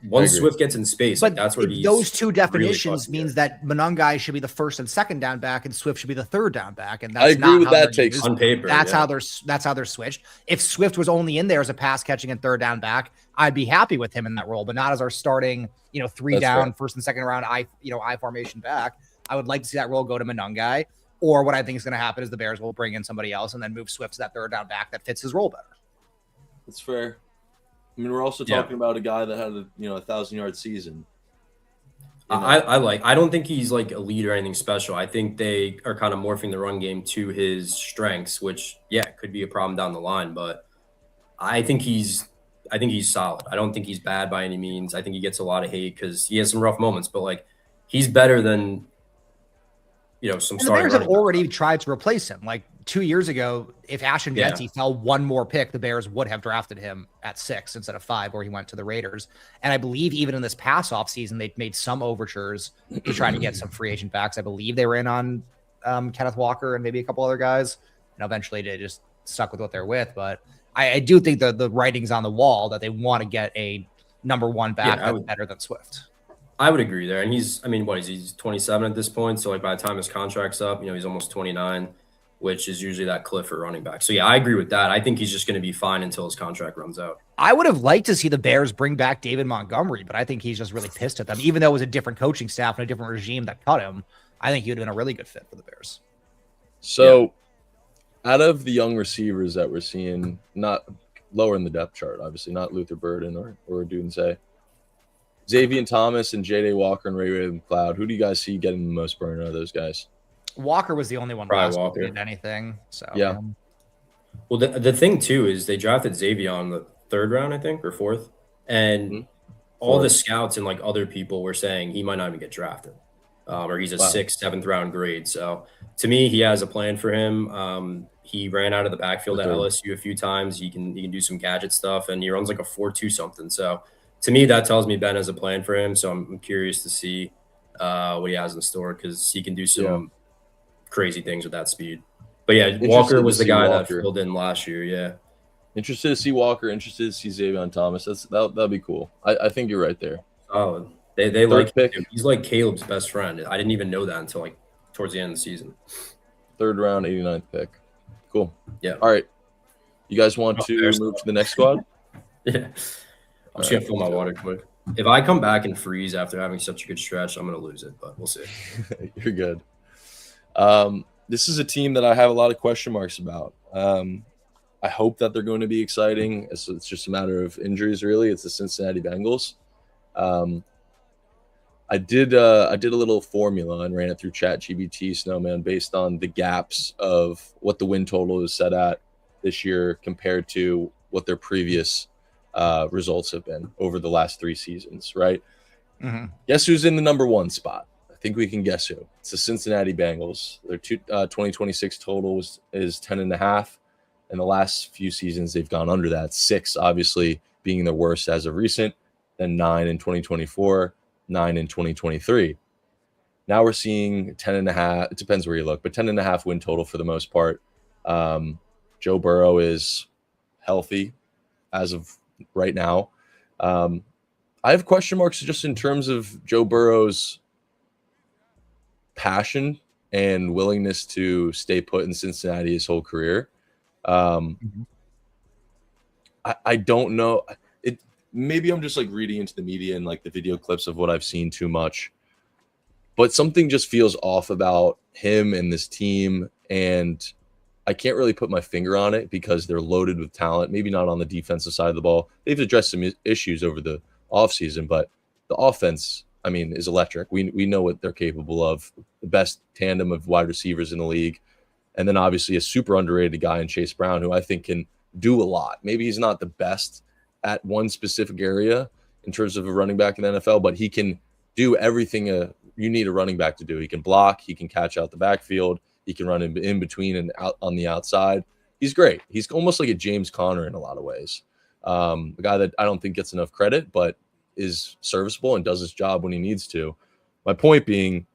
Once Swift gets in space, but that's where he's those two definitions really means that Monangai should be the first and second down back, and Swift should be the third down back. And I that's agree not with how that they're take used. on paper. That's yeah. how they're switched. If Swift was only in there as a pass catching and third down back, I'd be happy with him in that role, but not as our starting, three That's down, fair. first and second round I formation back. I would like to see that role go to Monangai. Or what I think is going to happen is the Bears will bring in somebody else and then move Swift to that third down back that fits his role better. That's fair. I mean, we're also talking about a guy that had a 1,000-yard season. I don't think he's like a lead or anything special. I think they are kind of morphing the run game to his strengths, which could be a problem down the line. But I think he's solid. I don't think he's bad by any means. I think he gets a lot of hate because he has some rough moments, but he's better than some And the starting Bears have running back. already tried to replace him. Like 2 years ago, if Ashton Yeah. Genty fell one more pick, the Bears would have drafted him at 6 instead of 5, where he went to the Raiders. And I believe even in this past offseason, they made some overtures to try to get some free agent backs. I believe they were in on Kenneth Walker and maybe a couple other guys. And eventually they just stuck with what they're with. But I do think the writing's on the wall that they want to get a number one back that's better than Swift. I would agree there. And he's 27 at this point. So like by the time his contract's up, he's almost 29, which is usually that cliff for running back. So yeah, I agree with that. I think he's just going to be fine until his contract runs out. I would have liked to see the Bears bring back David Montgomery, but I think he's just really pissed at them. Even though it was a different coaching staff and a different regime that cut him, I think he would have been a really good fit for the Bears. So out of the young receivers that we're seeing, not lower in the depth chart, obviously, not Luther Burden or Odunze, Xavier Thomas and J.D. Walker and Ray McLeod, who do you guys see getting the most burn out of those guys? Walker was the only one who did anything. So yeah. Well, the thing too is they drafted Xavier in the 3rd round, I think, or 4th, and all the scouts and like other people were saying he might not even get drafted, or he's a 6th, 7th round grade. So to me, he has a plan for him. He ran out of the backfield at LSU a few times. He can do some gadget stuff, and he runs like a 4.2 something. So to me, that tells me Ben has a plan for him. So I'm curious to see what he has in store, because he can do some crazy things with that speed. But yeah, Walker was the guy that filled in last year. Yeah. Interested to see Walker. Interested to see Xavier Thomas. That'll be cool. I think you're right there. Oh, they like him. He's like Caleb's best friend. I didn't even know that until like towards the end of the season. 3rd round, 89th pick. Cool. Yeah. All right. You guys want to move to the next squad? Yeah. I'm just gonna fill my water quick. If I come back and freeze after having such a good stretch, I'm gonna lose it, but we'll see. You're good. This is a team that I have a lot of question marks about. I hope that they're going to be exciting. It's just a matter of injuries, really. It's the Cincinnati Bengals. I did a little formula and ran it through ChatGPT, Snowman, based on the gaps of what the win total is set at this year compared to what their previous results have been over the last 3 seasons, right? Mm-hmm. Guess who's in the number 1 spot? I think we can guess who. It's the Cincinnati Bengals. Their 2026 total is 10.5. In the last few seasons, they've gone under that. 6, obviously, being the worst as of recent, then 9 in 2024, 9 in 2023. Now we're seeing 10.5. It depends where you look, but 10.5 win total for the most part. Joe Burrow is healthy as of right now. I have question marks just in terms of Joe Burrow's passion and willingness to stay put in Cincinnati his whole career. I don't know. Maybe I'm just like reading into the media and like the video clips of what I've seen too much, but something just feels off about him and this team. And I can't really put my finger on it because they're loaded with talent, maybe not on the defensive side of the ball. They've addressed some issues over the offseason, but the offense, I mean, is electric. We know what they're capable of. The best tandem of wide receivers in the league. And then obviously a super underrated guy in Chase Brown, who I think can do a lot. Maybe he's not the best at one specific area in terms of a running back in the NFL, but he can do everything you need a running back to do. He can block. He can catch out the backfield. He can run in between and out on the outside. He's great. He's almost like a James Conner in a lot of ways. A guy that I don't think gets enough credit, but is serviceable and does his job when he needs to. My point being,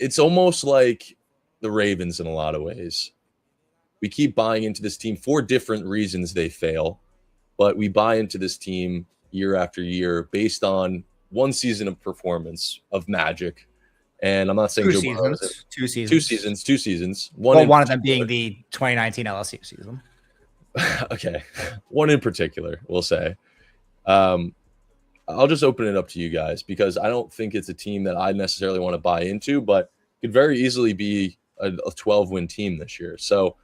it's almost like the Ravens in a lot of ways. We keep buying into this team for different reasons they fail, but we buy into this team year after year based on one season of performance of magic. And I'm not saying two seasons. Two seasons. One of them being the 2019 LSU season. Okay. One in particular, we'll say. I'll just open it up to you guys because I don't think it's a team that I necessarily want to buy into, but could very easily be a 12-win team this year. So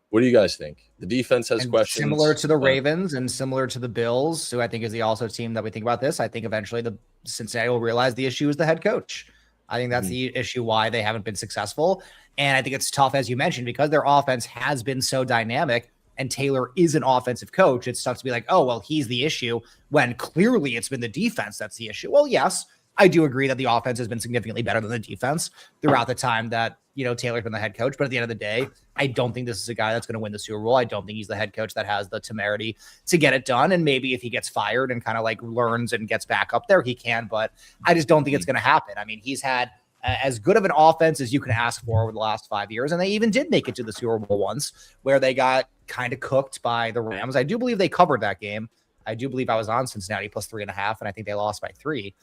what do you guys think? The defense has questions. Similar to the Ravens and similar to the Bills, who I think is the also team that we think about this. I think eventually the Cincinnati will realize the issue is the head coach. I think that's the issue why they haven't been successful. And I think it's tough, as you mentioned, because their offense has been so dynamic and Taylor is an offensive coach. It's tough to be like, oh, well, he's the issue when clearly it's been the defense that's the issue. Well, yes, I do agree that the offense has been significantly better than the defense throughout the time that, Taylor's been the head coach, but at the end of the day, I don't think this is a guy that's going to win the Super Bowl. I don't think he's the head coach that has the temerity to get it done. And maybe if he gets fired and kind of like learns and gets back up there, he can, but I just don't think it's going to happen. I mean, he's had as good of an offense as you can ask for over the last 5 years. And they even did make it to the Super Bowl once where they got kind of cooked by the Rams. I do believe they covered that game. I do believe I was on Cincinnati plus 3.5, and I think they lost by 3.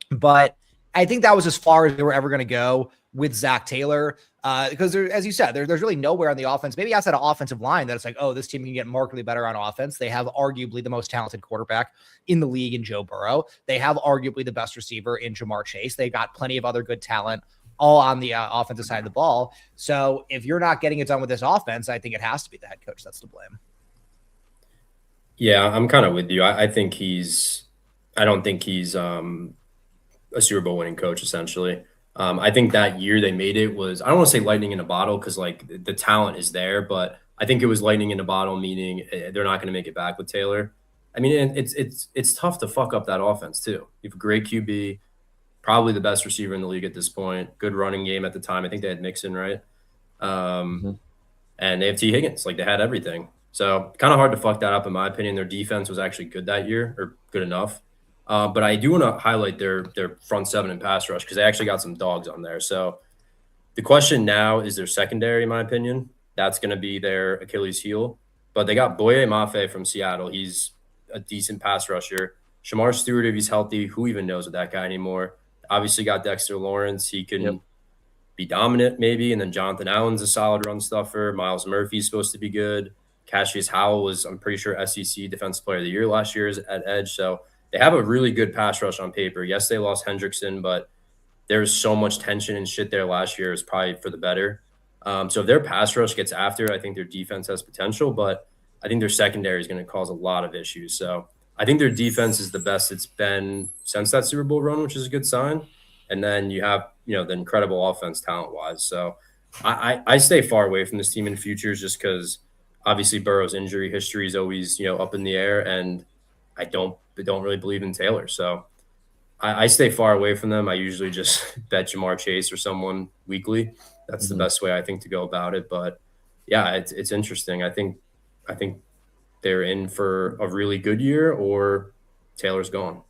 But I think that was as far as they were ever going to go with Zach Taylor, because there, as you said, there's really nowhere on the offense, maybe outside of offensive line, that it's like, oh, this team can get markedly better on offense. They have arguably the most talented quarterback in the league in Joe Burrow. They have arguably the best receiver in Jamar Chase. They got plenty of other good talent all on the offensive side of the ball. So if you're not getting it done with this offense, I think it has to be the head coach that's to blame. Yeah, I'm kind of with you. I don't think he's a Super Bowl winning coach, essentially. I think that year they made it was, I don't want to say lightning in a bottle because like the talent is there, but I think it was lightning in a bottle, meaning they're not going to make it back with Taylor. I mean, it's tough to fuck up that offense too. You have a great QB, probably the best receiver in the league at this point, good running game at the time. I think they had Mixon, right? And they have T. Higgins. Like they had everything. So kind of hard to fuck that up in my opinion. Their defense was actually good that year, or good enough. But I do want to highlight their front seven and pass rush because they actually got some dogs on there. So the question now is their secondary, in my opinion. That's going to be their Achilles heel. But they got Boye Mafe from Seattle. He's a decent pass rusher. Shamar Stewart, if he's healthy, who even knows with that guy anymore? Obviously got Dexter Lawrence. He can be dominant maybe. And then Jonathan Allen's a solid run stuffer. Miles Murphy's supposed to be good. Cassius Howell was, I'm pretty sure, SEC Defensive Player of the Year last year at edge. So they have a really good pass rush on paper. Yes, they lost Hendrickson, but there's so much tension and shit there last year. Is probably for the better. So if their pass rush gets after, I think their defense has potential, but I think their secondary is going to cause a lot of issues. So I think their defense is the best it's been since that Super Bowl run, which is a good sign. And then you have, the incredible offense talent-wise. So I stay far away from this team in futures just because obviously Burrow's injury history is always, up in the air, and I don't really believe in Taylor. So I stay far away from them. I usually just bet Jamar Chase or someone weekly. That's the best way I think to go about it. But yeah, it's interesting. I think they're in for a really good year or Taylor's gone.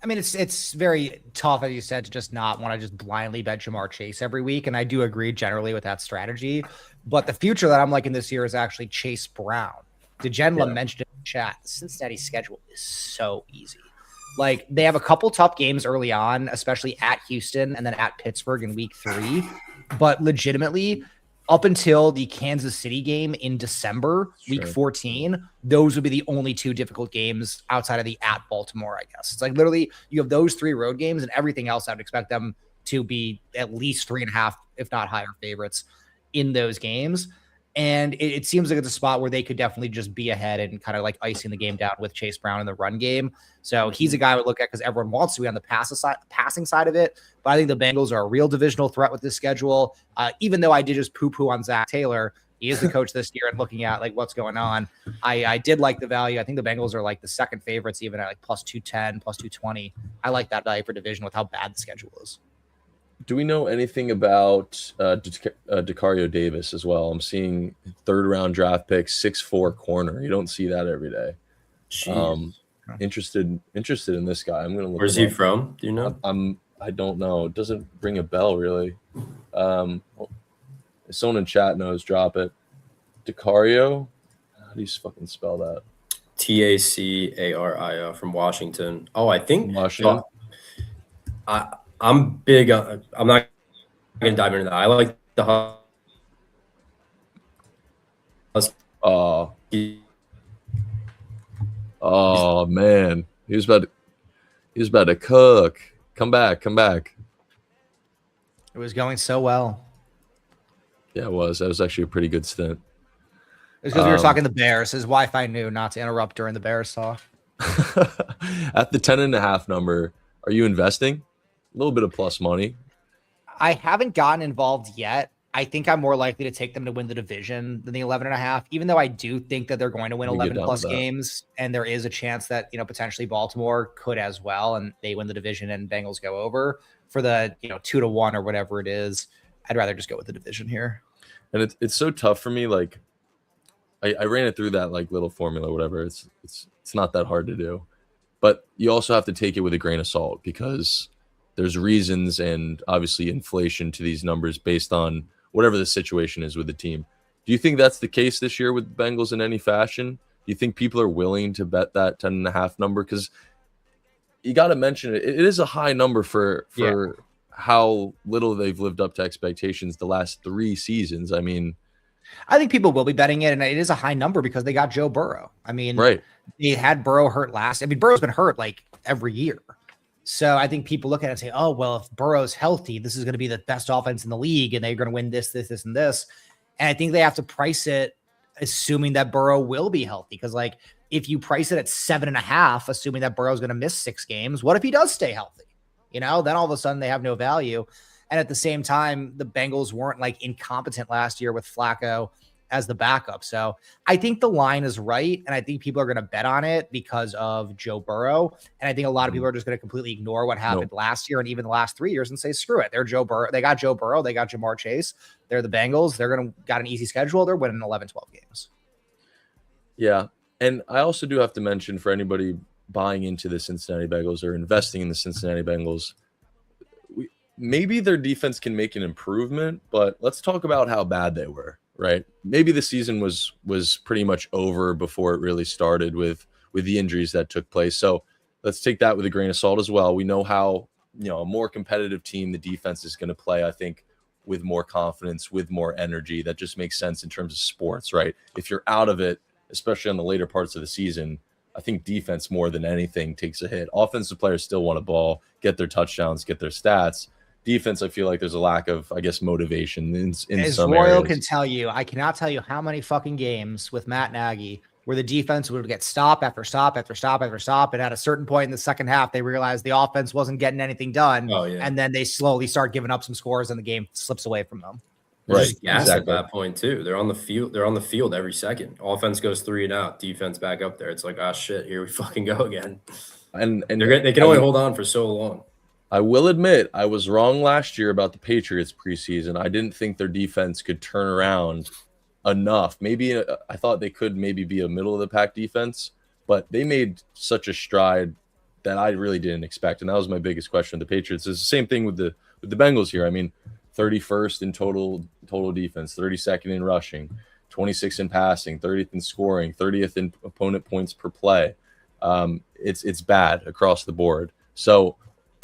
I mean, it's very tough, as you said, to just not want to just blindly bet Jamar Chase every week. And I do agree generally with that strategy. But the future that I'm liking this year is actually Chase Brown. DeGenla mentioned it in the chat. Cincinnati's schedule is so easy. Like, they have a couple tough games early on, especially at Houston and then at Pittsburgh in week 3. But legitimately, up until the Kansas City game in December, week 14, those would be the only 2 difficult games outside of the at Baltimore, I guess. It's like literally you have those 3 road games and everything else. I would expect them to be at least 3.5, if not higher favorites in those games. And it seems like it's a spot where they could definitely just be ahead and kind of like icing the game down with Chase Brown in the run game. So he's a guy I would look at because everyone wants to be on the passing side of it. But I think the Bengals are a real divisional threat with this schedule. Even though I did just poo-poo on Zach Taylor, he is the coach this year, and looking at like what's going on, I did like the value. I think the Bengals are like the second favorites, even at like plus 210, plus 220. I like that value for division with how bad the schedule is. Do we know anything about Decario Davis as well? I'm seeing 3rd-round draft pick, 6'4" corner. You don't see that every day. Interested in this guy. I'm gonna look. Where's he from? Do you know? I don't know. It doesn't ring a bell really. If someone in chat knows, drop it. Decario. How do you fucking spell that? Tacario from Washington. Oh, I think Washington. I'm big. I'm not going to dive into that. I like the Oh man, he was about to cook. Come back. It was going so well. Yeah, it was. That was actually a pretty good stint. It's because we were talking the Bears. His Wi-Fi knew not to interrupt during the Bears talk. At the 10.5 number, are you investing? A little bit of plus money. I haven't gotten involved yet. I think I'm more likely to take them to win the division than the 11.5, even though I do think that they're going to win 11 plus games. And there is a chance that, potentially Baltimore could as well. And they win the division and Bengals go over for the, 2-1 or whatever it is. I'd rather just go with the division here. And it's so tough for me. Like I ran it through that like little formula, whatever. It's not that hard to do, but you also have to take it with a grain of salt because there's reasons and obviously inflation to these numbers based on whatever the situation is with the team. Do you think that's the case this year with the Bengals in any fashion? Do you think people are willing to bet that 10.5 number? Because you got to mention it. It is a high number for how little they've lived up to expectations the last 3 seasons. I mean, I think people will be betting it, and it is a high number because they got Joe Burrow. I mean, right. They had Burrow hurt last. I mean, Burrow's been hurt like every year. So I think people look at it and say, oh, well, if Burrow's healthy, this is going to be the best offense in the league, and they're going to win this, and this. And I think they have to price it assuming that Burrow will be healthy. Because, like, if you price it at 7.5, assuming that Burrow's going to miss 6 games, what if he does stay healthy? Then all of a sudden they have no value. And at the same time, the Bengals weren't like incompetent last year with Flacco as the backup. So I think the line is right. And I think people are going to bet on it because of Joe Burrow. And I think a lot of people are just going to completely ignore what happened last year and even the last 3 years and say, screw it. They're Joe Burrow. They got Joe Burrow. They got Jamar Chase. They're the Bengals. They're going to got an easy schedule. They're winning 11, 12 games. Yeah. And I also do have to mention for anybody buying into the Cincinnati Bengals or investing in the Cincinnati Bengals, maybe their defense can make an improvement, but let's talk about how bad they were, right? Maybe the season was pretty much over before it really started with the injuries that took place. So let's take that with a grain of salt as well. We know how, a more competitive team, the defense is going to play, I think, with more confidence, with more energy. That just makes sense in terms of sports, right? If you're out of it, especially on the later parts of the season, I think defense more than anything takes a hit. Offensive players still want a ball, get their touchdowns, get their stats. Defense, I feel like there's a lack of, motivation in As some Royal areas. can tell you, I cannot tell you how many fucking games with Matt Nagy where the defense would get stop after stop after stop after stop. And at a certain point in the second half, they realized the offense wasn't getting anything done. Oh, yeah. And then they slowly start giving up some scores and the game slips away from them. Right. Gas at that point too. They're on the field. They're on the field every second. Offense goes 3 and out. Defense back up there. It's like, ah, shit, here we fucking go again. And they can only hold on for so long. I will admit I was wrong last year about the Patriots preseason. I didn't think their defense could turn around enough. Maybe I thought they could maybe be a middle of the pack defense, but they made such a stride that I really didn't expect. And that was my biggest question with the Patriots. It's the same thing with the Bengals here. I mean, 31st in total defense, 32nd in rushing, 26th in passing, 30th in scoring, 30th in opponent points per play. It's bad across the board. So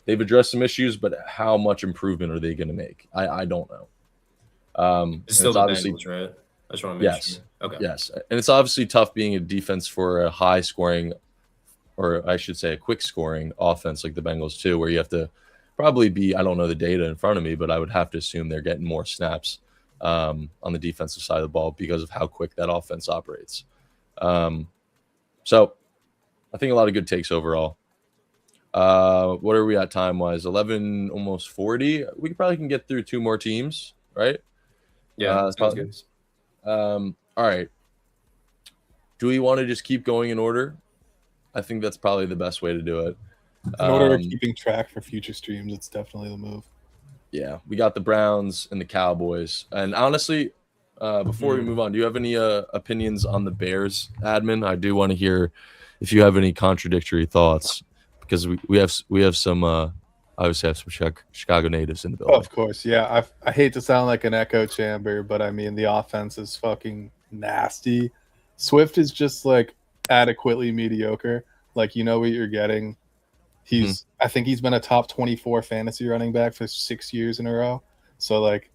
they've addressed some issues, but how much improvement are they going to make? I don't know. It's still the obviously Bengals, right? I just want to make sure. Okay. Yes, and it's obviously tough being a defense for a high scoring, or I should say a quick scoring offense like the Bengals too, where you have to probably be, I don't know the data in front of me, but I would have to assume they're getting more snaps on the defensive side of the ball because of how quick that offense operates. So I think a lot of good takes overall. What are we at time-wise? 11, almost 40. We probably can get through 2 more teams, right? Yeah, sounds good. All right. Do we want to just keep going in order? I think that's probably the best way to do it. In order of keeping track for future streams, it's definitely the move. Yeah, we got the Browns and the Cowboys. And honestly, before we move on, do you have any opinions on the Bears, Admin? I do want to hear if you have any contradictory thoughts, because we have some obviously have some Chicago natives in the building. Oh, of course, yeah. I hate to sound like an echo chamber, but I mean the offense is fucking nasty. Swift is just like adequately mediocre. Like, you know what you're getting. I think he's been a top 24 fantasy running back for 6 years in a row. So like,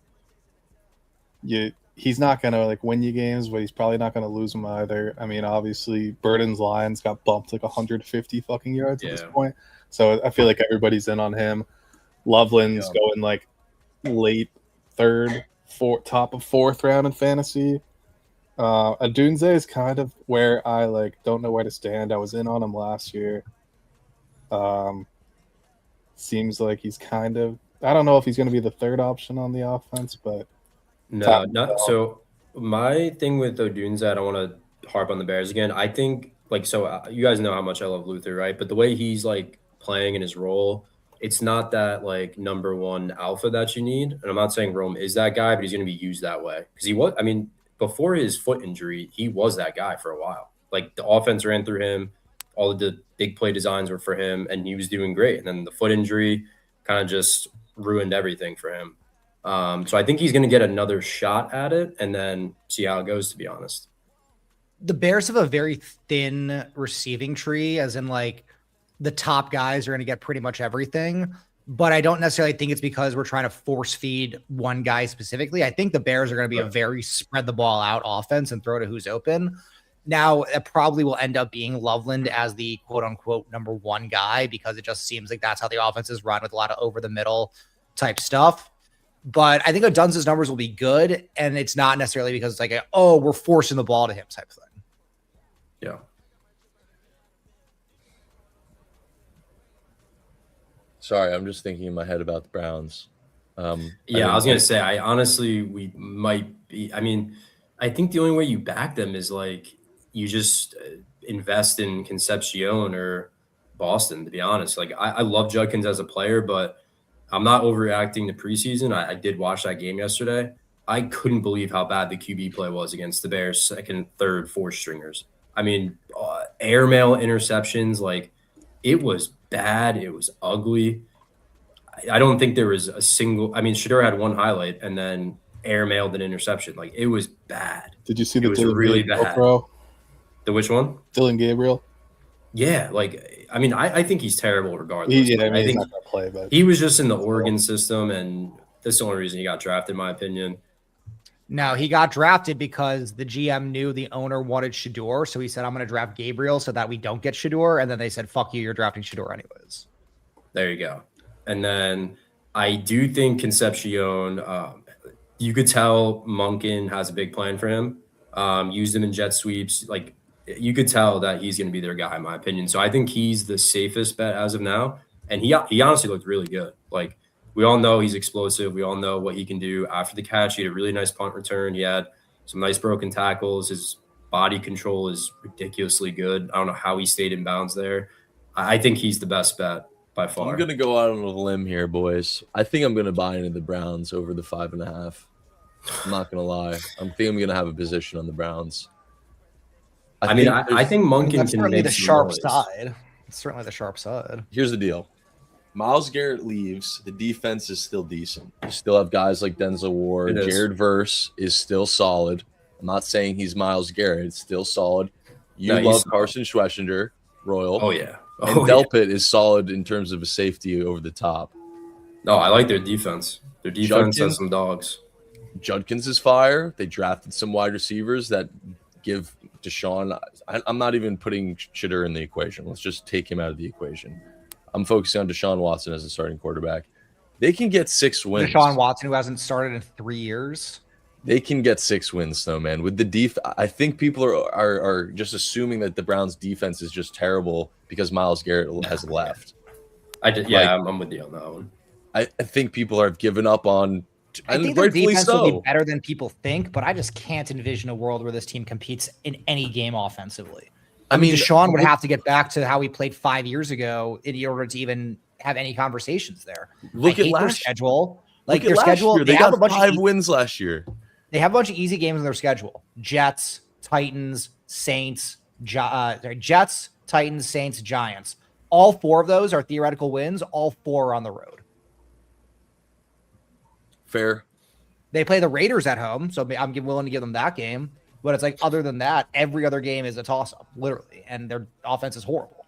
he's not gonna like win you games, but he's probably not gonna lose them either. I mean, obviously, Burden's Lions got bumped like 150 fucking yards at this point. So I feel like everybody's in on him. Loveland's going like late third, top of 4th round in fantasy. Adunze is kind of where I like don't know where to stand. I was in on him last year. Seems like he's kind of, I don't know if he's going to be the 3rd option on the offense, but no, not so. My thing with Odunze, I don't want to harp on the Bears again. I think like, so you guys know how much I love Luther, right? But the way he's like playing in his role, it's not that like number one alpha that you need. And I'm not saying Rome is that guy, but he's going to be used that way because he was. I mean, before his foot injury, he was that guy for a while. Like the offense ran through him, all of the big play designs were for him, and he was doing great. And then the foot injury kind of just ruined everything for him. So I think he's going to get another shot at it and then see how it goes, to be honest. The Bears have a very thin receiving tree, as in like the top guys are going to get pretty much everything. But I don't necessarily think it's because we're trying to force feed one guy specifically. I think the Bears are going to be a very spread the ball out offense and throw to who's open. Now, it probably will end up being Loveland as the quote unquote number one guy because it just seems like that's how the offense is run with a lot of over the middle type stuff. But I think Odunze's numbers will be good, and it's not necessarily because it's like, we're forcing the ball to him type thing. Yeah. Sorry, I'm just thinking in my head about the Browns. I was going to say, we might be. I mean, I think the only way you back them is like you just invest in Concepcion or Boston, to be honest. Like, I love Judkins as a player, but I'm not overreacting to preseason. I did watch that game yesterday. I couldn't believe how bad the QB play was against the Bears' second, third, fourth stringers. I mean, airmail interceptions, like it was bad. It was ugly. I don't think there was a single. I mean, Shedeur had one highlight and then airmailed an interception. Like it was bad. Did you see the Dylan really Gabriel bad? Pro? The which one? Dylan Gabriel. Yeah, like I mean, I think he's terrible regardless. I think he's not gonna play, but he was just in the Oregon system, and that's the only reason he got drafted, in my opinion. No, he got drafted because the GM knew the owner wanted Shedeur, so he said, "I'm going to draft Gabriel so that we don't get Shedeur," and then they said, "Fuck you, you're drafting Shedeur anyways." There you go. And then I do think Concepcion. You could tell Monken has a big plan for him. Used him in jet sweeps, like. You could tell that he's going to be their guy, in my opinion. So I think he's the safest bet as of now. And he honestly looked really good. Like, we all know he's explosive. We all know what he can do after the catch. He had a really nice punt return. He had some nice broken tackles. His body control is ridiculously good. I don't know how he stayed in bounds there. I think he's the best bet by far. I'm going to go out on a limb here, boys. I think I'm going to buy into the Browns over the 5.5. I'm not going to lie. I'm going to have a position on the Browns. I think Monken that's can certainly make the sharp side. It's certainly the sharp side. Here's the deal. Myles Garrett leaves. The defense is still decent. You still have guys like Denzel Ward. Jared Verse is still solid. I'm not saying he's Myles Garrett. It's still solid. You love Carson Schwessinger, Royal. Oh, yeah. And Delpit is solid in terms of a safety over the top. No, I like their defense. Their defense has some dogs. Judkins is fire. They drafted some wide receivers that give Deshaun. I'm not even putting Shedeur in the equation. Let's just take him out of the equation. I'm focusing on Deshaun Watson as a starting quarterback. They can get 6 wins. Deshaun Watson, who hasn't started in 3 years. They can get 6 wins, though, man. With the I think people are just assuming that the Browns' defense is just terrible because Myles Garrett has left. I'm with you on that one. I think people have given up on. I think their defense will be better than people think, but I just can't envision a world where this team competes in any game offensively. I mean, Deshaun would have to get back to how he played 5 years ago in order to even have any conversations there. Look at their schedule. Like their schedule, they got 5 wins last year. They have a bunch of easy games in their schedule: Jets, Titans, Saints, Jets, Titans, Saints, Giants. All 4 of those are theoretical wins. All 4 are on the road. Fair. They play the Raiders at home, so I'm willing to give them that game. But it's like, other than that, every other game is a toss-up, literally, and their offense is horrible.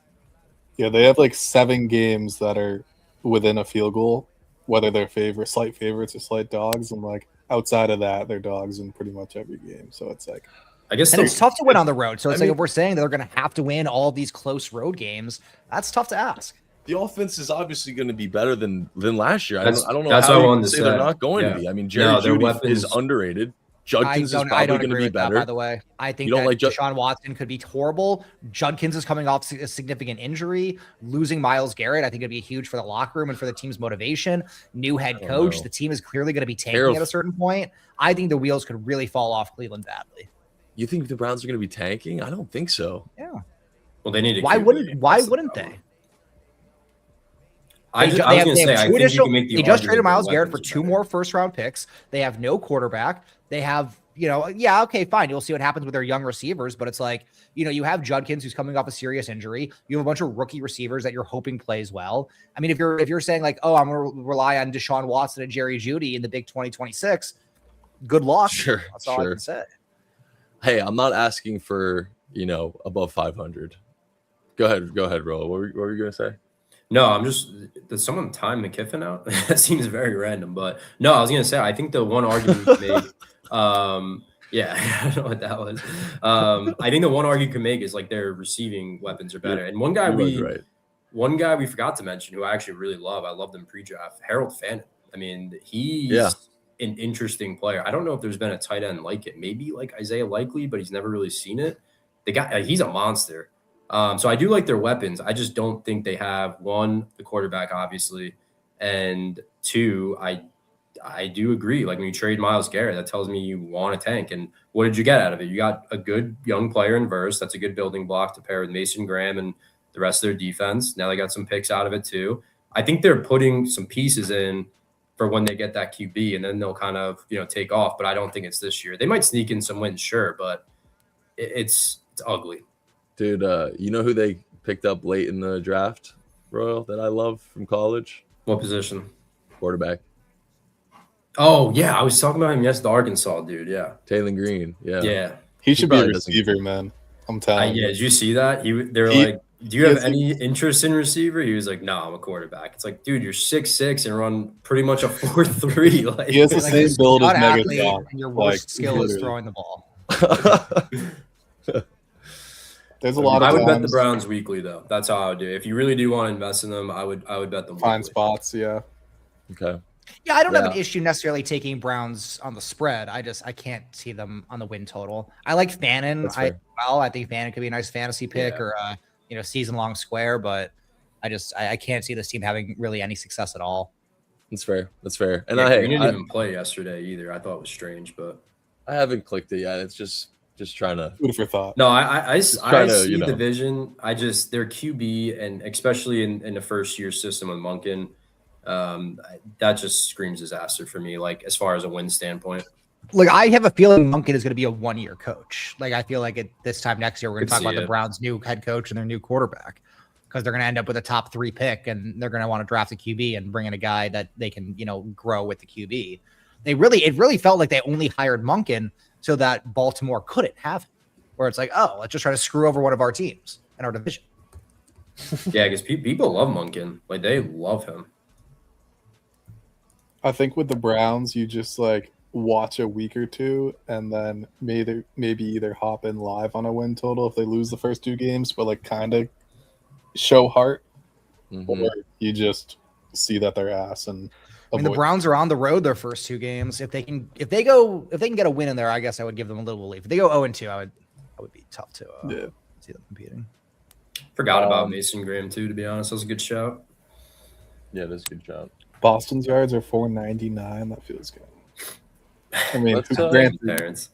Yeah, they have like 7 games that are within a field goal, whether they're slight favorites or slight dogs, and like outside of that, they're dogs in pretty much every game. So it's like, I guess, and it's tough to win on the road. So it's if we're saying that they're going to have to win all these close road games, that's tough to ask. The offense is obviously going to be better than last year. I don't know that's how what I you wanted can to say they're not going to be. I mean, Jerry Jeudy is underrated. Judkins is probably going to be better. By the way, I think that Deshaun Watson could be horrible. Judkins is coming off a significant injury. Losing Myles Garrett, I think, would be huge for the locker room and for the team's motivation. New head coach. The team is clearly going to be tanking at a certain point. I think the wheels could really fall off Cleveland badly. You think the Browns are going to be tanking? I don't think so. Yeah. Well, they need to. Why wouldn't they? I was going to say, I think you can make the They just argument traded their Myles Garrett for weapons are 2 better. more first-round picks. They have no quarterback. They have, yeah, okay, fine. You'll see what happens with their young receivers, but it's like, you have Judkins who's coming off a serious injury. You have a bunch of rookie receivers that you're hoping plays well. I mean, if you're saying like, oh, I'm going to rely on Deshaun Watson and Jerry Jeudy in the big 2026, good luck. Sure, That's all I can say. Hey, I'm not asking for, above 500. Go ahead, Ro. What were you going to say? No, I'm just, did someone time McKiffin out? That seems very random, but no, I was going to say, I think the one argument you can make, yeah, I don't know what that was. I think the one argument you can make is like their receiving weapons are better. And one guy we forgot to mention who I actually really love, I loved him pre-draft, Harold Fannin. I mean, he's an interesting player. I don't know if there's been a tight end like it. Maybe like Isaiah Likely, but he's never really seen it. The guy, he's a monster. So I do like their weapons. I just don't think they have, one, the quarterback, obviously, and two, I do agree. Like when you trade Myles Garrett, that tells me you want a tank. And what did you get out of it? You got a good young player in Verse. That's a good building block to pair with Mason Graham and the rest of their defense. Now they got some picks out of it too. I think they're putting some pieces in for when they get that QB, and then they'll kind of, take off. But I don't think it's this year. They might sneak in some wins, sure, but it's ugly. Dude, you know who they picked up late in the draft, Royal, that I love from college? What position? Quarterback. Oh, yeah. I was talking about him yesterday, the Arkansas dude. Yeah. Taylor Green. Yeah. Yeah. He should be a receiver, man. I'm telling you. Yeah. Did you see that? They were like, do you have any interest in receiver? He was like, no, I'm a quarterback. It's like, dude, you're 6'6" and run pretty much a 4.3. Like, he has the same build as Megatron. And your worst skill is throwing the ball. There's a lot of I would bet the Browns weekly, though. That's how I would do it. If you really do want to invest in them, I would bet them find weekly. spots, yeah. Okay. Yeah, I don't have an issue necessarily taking Browns on the spread. I can't see them on the win total. I like Fannin. I think Fannin could be a nice fantasy pick or season long square, but I can't see this team having really any success at all. That's fair. And he didn't even play yesterday either. I thought it was strange, but I haven't clicked it yet. It's just trying to food for thought. No, I see the vision. Their QB, and especially in the first year system with Monken, that just screams disaster for me, like as far as a win standpoint. Look, I have a feeling Monken is going to be a 1-year coach. Like I feel like at this time next year we're going to talk about the Browns' new head coach and their new quarterback, because they're going to end up with a top 3 pick and they're going to want to draft a QB and bring in a guy that they can grow with the QB. It really felt like they only hired Monken so that Baltimore couldn't have him, where it's like, oh, let's just try to screw over one of our teams in our division. Yeah, because people love Monken. Like, they love him. I think with the Browns, you just, like, watch a week or two and then maybe either hop in live on a win total if they lose the first 2 games, but, like, kind of show heart. Or you just see that they're ass and I mean, the Browns are on the road their first 2 games. If they can get a win in there, I guess I would give them a little belief. If they go 0-2, I would be tough to see them competing. Forgot about Mason Graham too, to be honest. That was a good shout. Yeah, that's a good shout. Boston's yards are 499. That feels good. I mean, parents.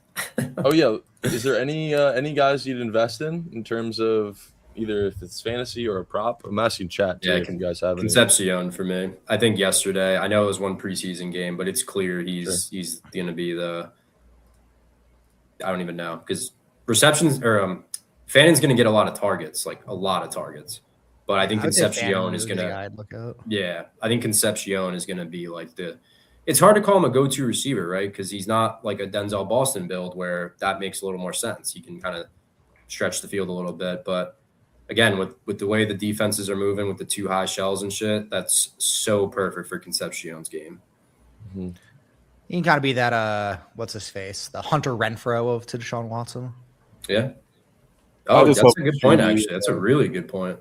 Oh yeah, is there any guys you'd invest in terms of either if it's fantasy or a prop? I'm asking chat too, if you guys have Concepcion for me. I think yesterday, I know it was one preseason game, but it's clear he's going to be I don't even know, because receptions or Fannon's going to get a lot of targets, but I think Concepcion is going to I think Concepcion is going to be like it's hard to call him a go-to receiver, right? Because he's not like a Denzel Boston build where that makes a little more sense. He can kind of stretch the field a little bit, but again, with the way the defenses are moving with the 2 high shells and shit, that's so perfect for Concepcion's game. He can kind of be that, what's his face? The Hunter Renfrow to Deshaun Watson. Yeah. Oh, that's a good point, actually. That's a really good point.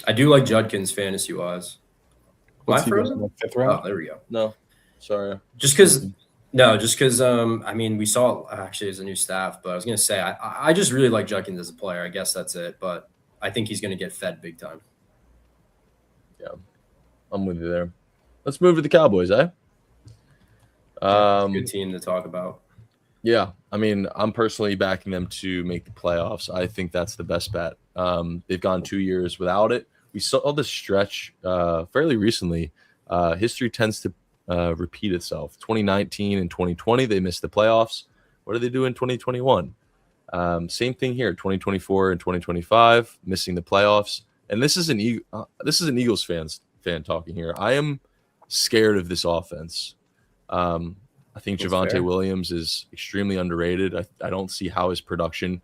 I do like Judkins fantasy-wise. Am I frozen? 5th round? Oh, there we go. No, sorry. Just because I mean, we saw actually as a new staff, but I was going to say, I just really like Judkins as a player. I guess that's it, but I think he's going to get fed big time. Yeah, I'm with you there. Let's move to the Cowboys, eh? Good team to talk about. Yeah, I mean, I'm personally backing them to make the playoffs. I think that's the best bet. They've gone 2 years without it. We saw the stretch fairly recently. History tends to repeat itself. 2019 and 2020, they missed the playoffs. What did they do in 2021? Same thing here. 2024 and 2025, missing the playoffs. And this is an Eagles fan talking here. I am scared of this offense. I think That's Javonte fair. Williams is extremely underrated. I don't see how his production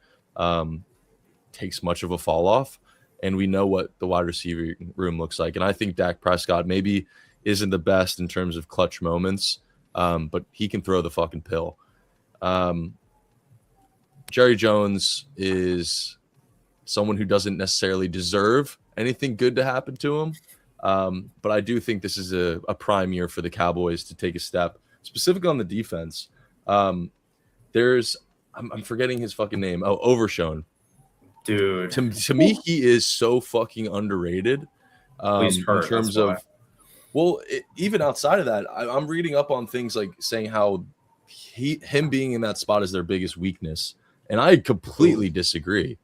takes much of a fall off. And we know what the wide receiver room looks like. And I think Dak Prescott maybe isn't the best in terms of clutch moments, but he can throw the fucking pill. Jerry Jones is someone who doesn't necessarily deserve anything good to happen to him. But I do think this is a prime year for the Cowboys to take a step, specifically on the defense. I'm forgetting his fucking name. Oh, Overshown. Dude. To me, he is so fucking underrated. He's hurt, in terms that's of, even outside of that, I'm reading up on things like saying how him being in that spot is their biggest weakness, and I completely disagree.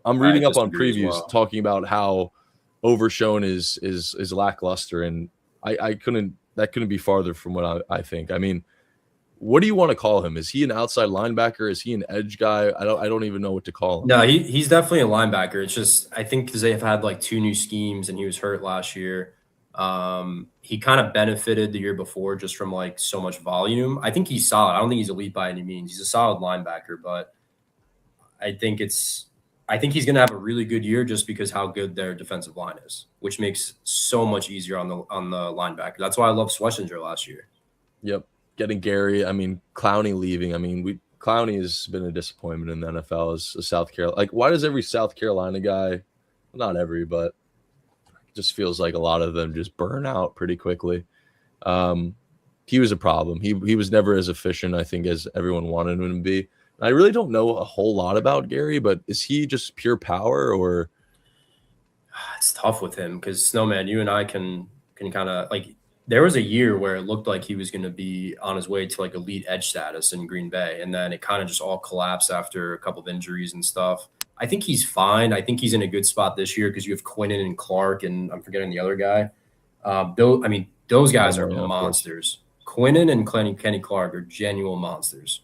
I'm reading up on previews talking about how Overshown is lackluster, and that couldn't be farther from what I think. I mean, what do you want to call him? Is he an outside linebacker? Is he an edge guy? I don't even know what to call him. No, he's definitely a linebacker. It's just I think because they've had like 2 new schemes and he was hurt last year. He kind of benefited the year before just from like so much volume. I think he's solid. I don't think he's elite by any means. He's a solid linebacker, but I think he's going to have a really good year just because how good their defensive line is, which makes so much easier on the linebacker. That's why I love Schlesinger last year. Yep. Getting Gary, I mean, Clowney leaving. I mean, Clowney has been a disappointment in the NFL as a South Carolina. Like, why does every South Carolina guy, not every, but it just feels like a lot of them just burn out pretty quickly. He was a problem. He was never as efficient, I think, as everyone wanted him to be. I really don't know a whole lot about Gary, but is he just pure power or? It's tough with him because Snowman, you and I can kind of like. There was a year where it looked like he was going to be on his way to like elite edge status in Green Bay. And then it kind of just all collapsed after a couple of injuries and stuff. I think he's fine. I think he's in a good spot this year because you have Quinnen and Clark and I'm forgetting the other guy. Those guys are monsters. Quinnen and Kenny Clark are genuine monsters.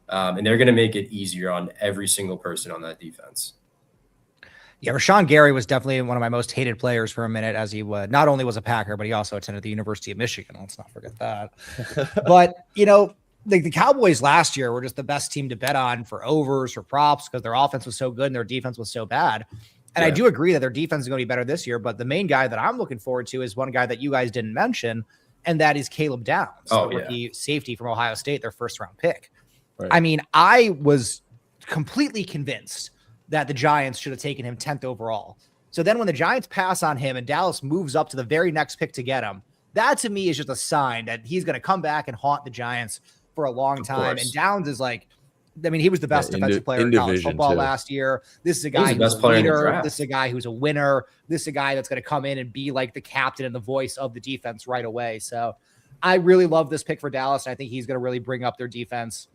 And they're going to make it easier on every single person on that defense. Yeah, Rashawn Gary was definitely one of my most hated players for a minute, as he not only was a Packer, but he also attended the University of Michigan. Let's not forget that. But, the Cowboys last year were just the best team to bet on for overs, for props, because their offense was so good and their defense was so bad. And I do agree that their defense is going to be better this year. But the main guy that I'm looking forward to is one guy that you guys didn't mention, and that is Caleb Downs, the rookie safety from Ohio State, their first-round pick. Right. I mean, I was completely convinced that the Giants should have taken him 10th overall. So then when the Giants pass on him and Dallas moves up to the very next pick to get him, that to me is just a sign that he's going to come back and haunt the Giants for a long time. And Downs is like, I mean, he was the best defensive player in college football last year. This is a guy who's a leader. This is a guy who's a winner. This is a guy that's going to come in and be like the captain and the voice of the defense right away. So I really love this pick for Dallas. And I think he's going to really bring up their defense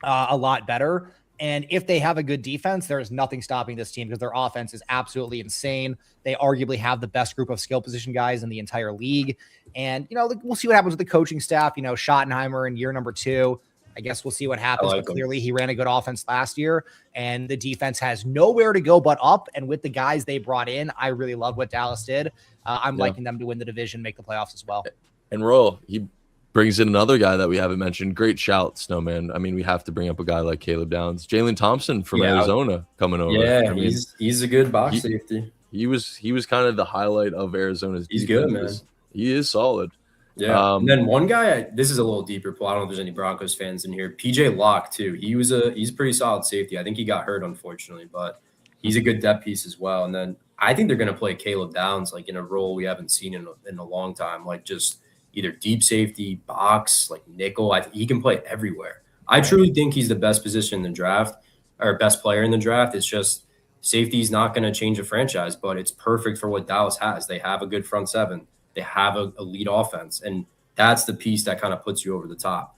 a lot better. And if they have a good defense, there is nothing stopping this team because their offense is absolutely insane. They arguably have the best group of skill position guys in the entire league. And, we'll see what happens with the coaching staff. Schottenheimer in year number 2. I guess we'll see what happens. But clearly he ran a good offense last year and the defense has nowhere to go but up. And with the guys they brought in, I really love what Dallas did. I'm liking them to win the division, make the playoffs as well. And Royal, he brings in another guy that we haven't mentioned. Great shout, Snowman. I mean, we have to bring up a guy like Caleb Downs. Jalen Thompson from Arizona coming over. Yeah, I mean, he's a good box safety. He was kind of the highlight of Arizona's defense. He's good, man. He is solid. Yeah. And then one guy, this is a little deeper pool. I don't know if there's any Broncos fans in here. PJ Locke, too. He's a pretty solid safety. I think he got hurt, unfortunately, but he's a good depth piece as well. And then I think they're going to play Caleb Downs like in a role we haven't seen in a long time, like just either deep safety, box, like nickel. He can play everywhere. I truly think he's the best position in the draft or best player in the draft. It's just safety is not going to change a franchise, but it's perfect for what Dallas has. They have a good front seven. They have a elite offense, and that's the piece that kind of puts you over the top.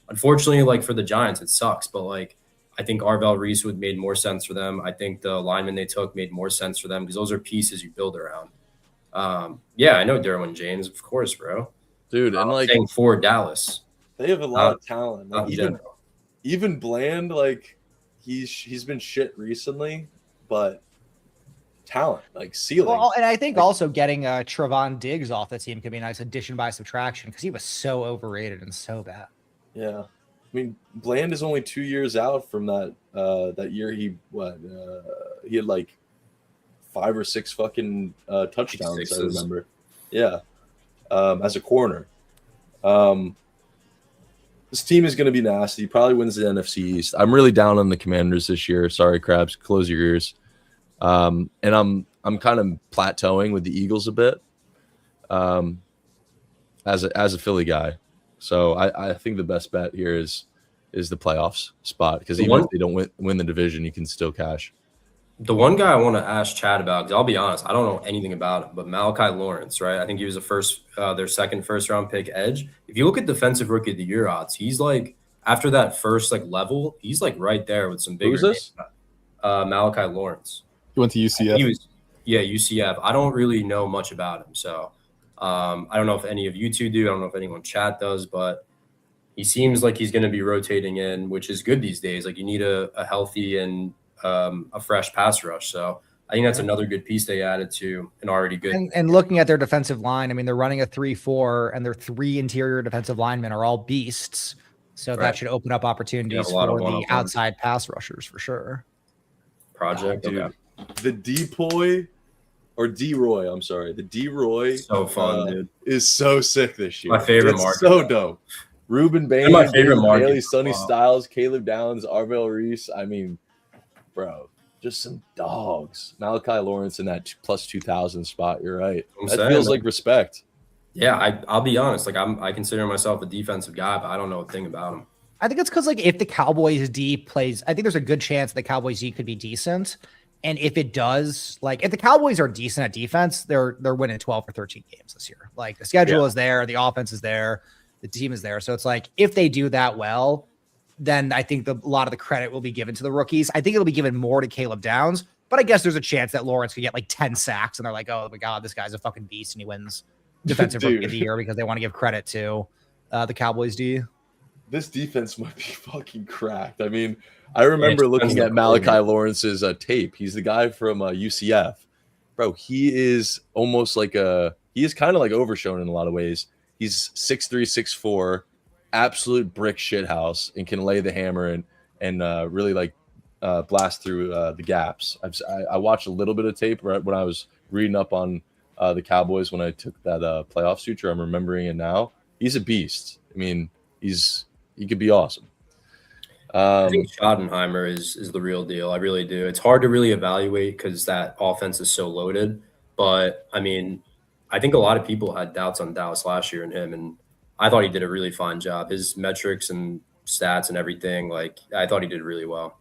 Unfortunately, like for the Giants, it sucks. But like I think Arvell Reese would made more sense for them. I think the lineman they took made more sense for them because those are pieces you build around. Yeah, I know Derwin James, of course, bro. Dude, and like saying for Dallas, they have a lot of talent. Like, even Bland, like he's been shit recently, but talent, like ceiling. Well, and I think also getting Trevon Diggs off the team could be a nice addition by subtraction because he was so overrated and so bad. Yeah, I mean Bland is only 2 years out from that year. He had like 5 or 6 fucking touchdowns. I remember. Yeah, as a corner. This team is going to be nasty. He probably wins the NFC East. I'm really down on the Commanders this year. Sorry, Krabs. Close your ears. And I'm kind of plateauing with the Eagles a bit. As a Philly guy, so I think the best bet here is the playoffs spot because even if they don't win the division, you can still cash. The one guy I want to ask Chad about, because I'll be honest, I don't know anything about him, but Malachi Lawrence, right? I think he was their second first-round pick edge. If you look at defensive rookie of the year odds, he's like after that first like level, he's like right there with some bigger. Who's this? Malachi Lawrence. He went to UCF. UCF. I don't really know much about him, so I don't know if any of you two do. I don't know if anyone in chat does, but he seems like he's going to be rotating in, which is good these days. Like you need a healthy and a fresh pass rush. So I think that's another good piece they added to an already good. And looking at their defensive line, I mean, they're running a 3-4 and their 3 interior defensive linemen are all beasts. So that should open up opportunities for the outside pass rushers for sure. Project. Dude, okay. The D-Roy, I'm sorry. The D-Roy so fun, dude. Is so sick this year. My favorite market. So dope. Ruben Bain, my favorite market. Bailey, Sonny Styles, Caleb Downs, Arvell Reese. I mean, bro, just some dogs. Malachi Lawrence in that plus 2,000 spot. You're right. That feels like respect. Yeah, I'll be honest. Like I consider myself a defensive guy, but I don't know a thing about him. I think it's because like if the Cowboys D plays, I think there's a good chance the Cowboys D could be decent. And if it does, like if the Cowboys are decent at defense, they're winning 12 or 13 games this year. Like the schedule is there, the offense is there, the team is there. So it's like if they do that well, then I think a lot of the credit will be given to the rookies. I think it'll be given more to Caleb Downs, but I guess there's a chance that Lawrence could get like 10 sacks and they're like, oh my God, this guy's a fucking beast and he wins defensive rookie of the year because they want to give credit to the Cowboys D. This defense might be fucking cracked. I mean, I remember looking at Malachi Lawrence's tape. He's the guy from UCF. Bro, he is almost like he is kind of like overshown in a lot of ways. He's 6'3", 6'4", absolute brick shit house and can lay the hammer and really like blast through the gaps. I watched a little bit of tape right when I was reading up on the Cowboys when I took that playoff suture. I'm remembering it now. He's a beast. I mean, he could be awesome. I think Schottenheimer is the real deal. I really do. It's hard to really evaluate because that offense is so loaded. But, I mean, I think a lot of people had doubts on Dallas last year and him, and I thought he did a really fine job. His metrics and stats and everything, like, I thought he did really well.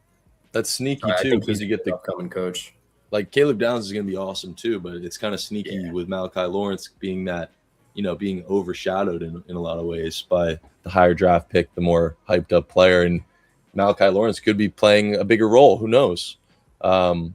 That's sneaky, too, because you get the upcoming coach. Like, Caleb Downs is going to be awesome, too, but it's kind of sneaky with Malachi Lawrence being that, being overshadowed in a lot of ways by the higher draft pick, the more hyped up player. And Malachi Lawrence could be playing a bigger role. Who knows? And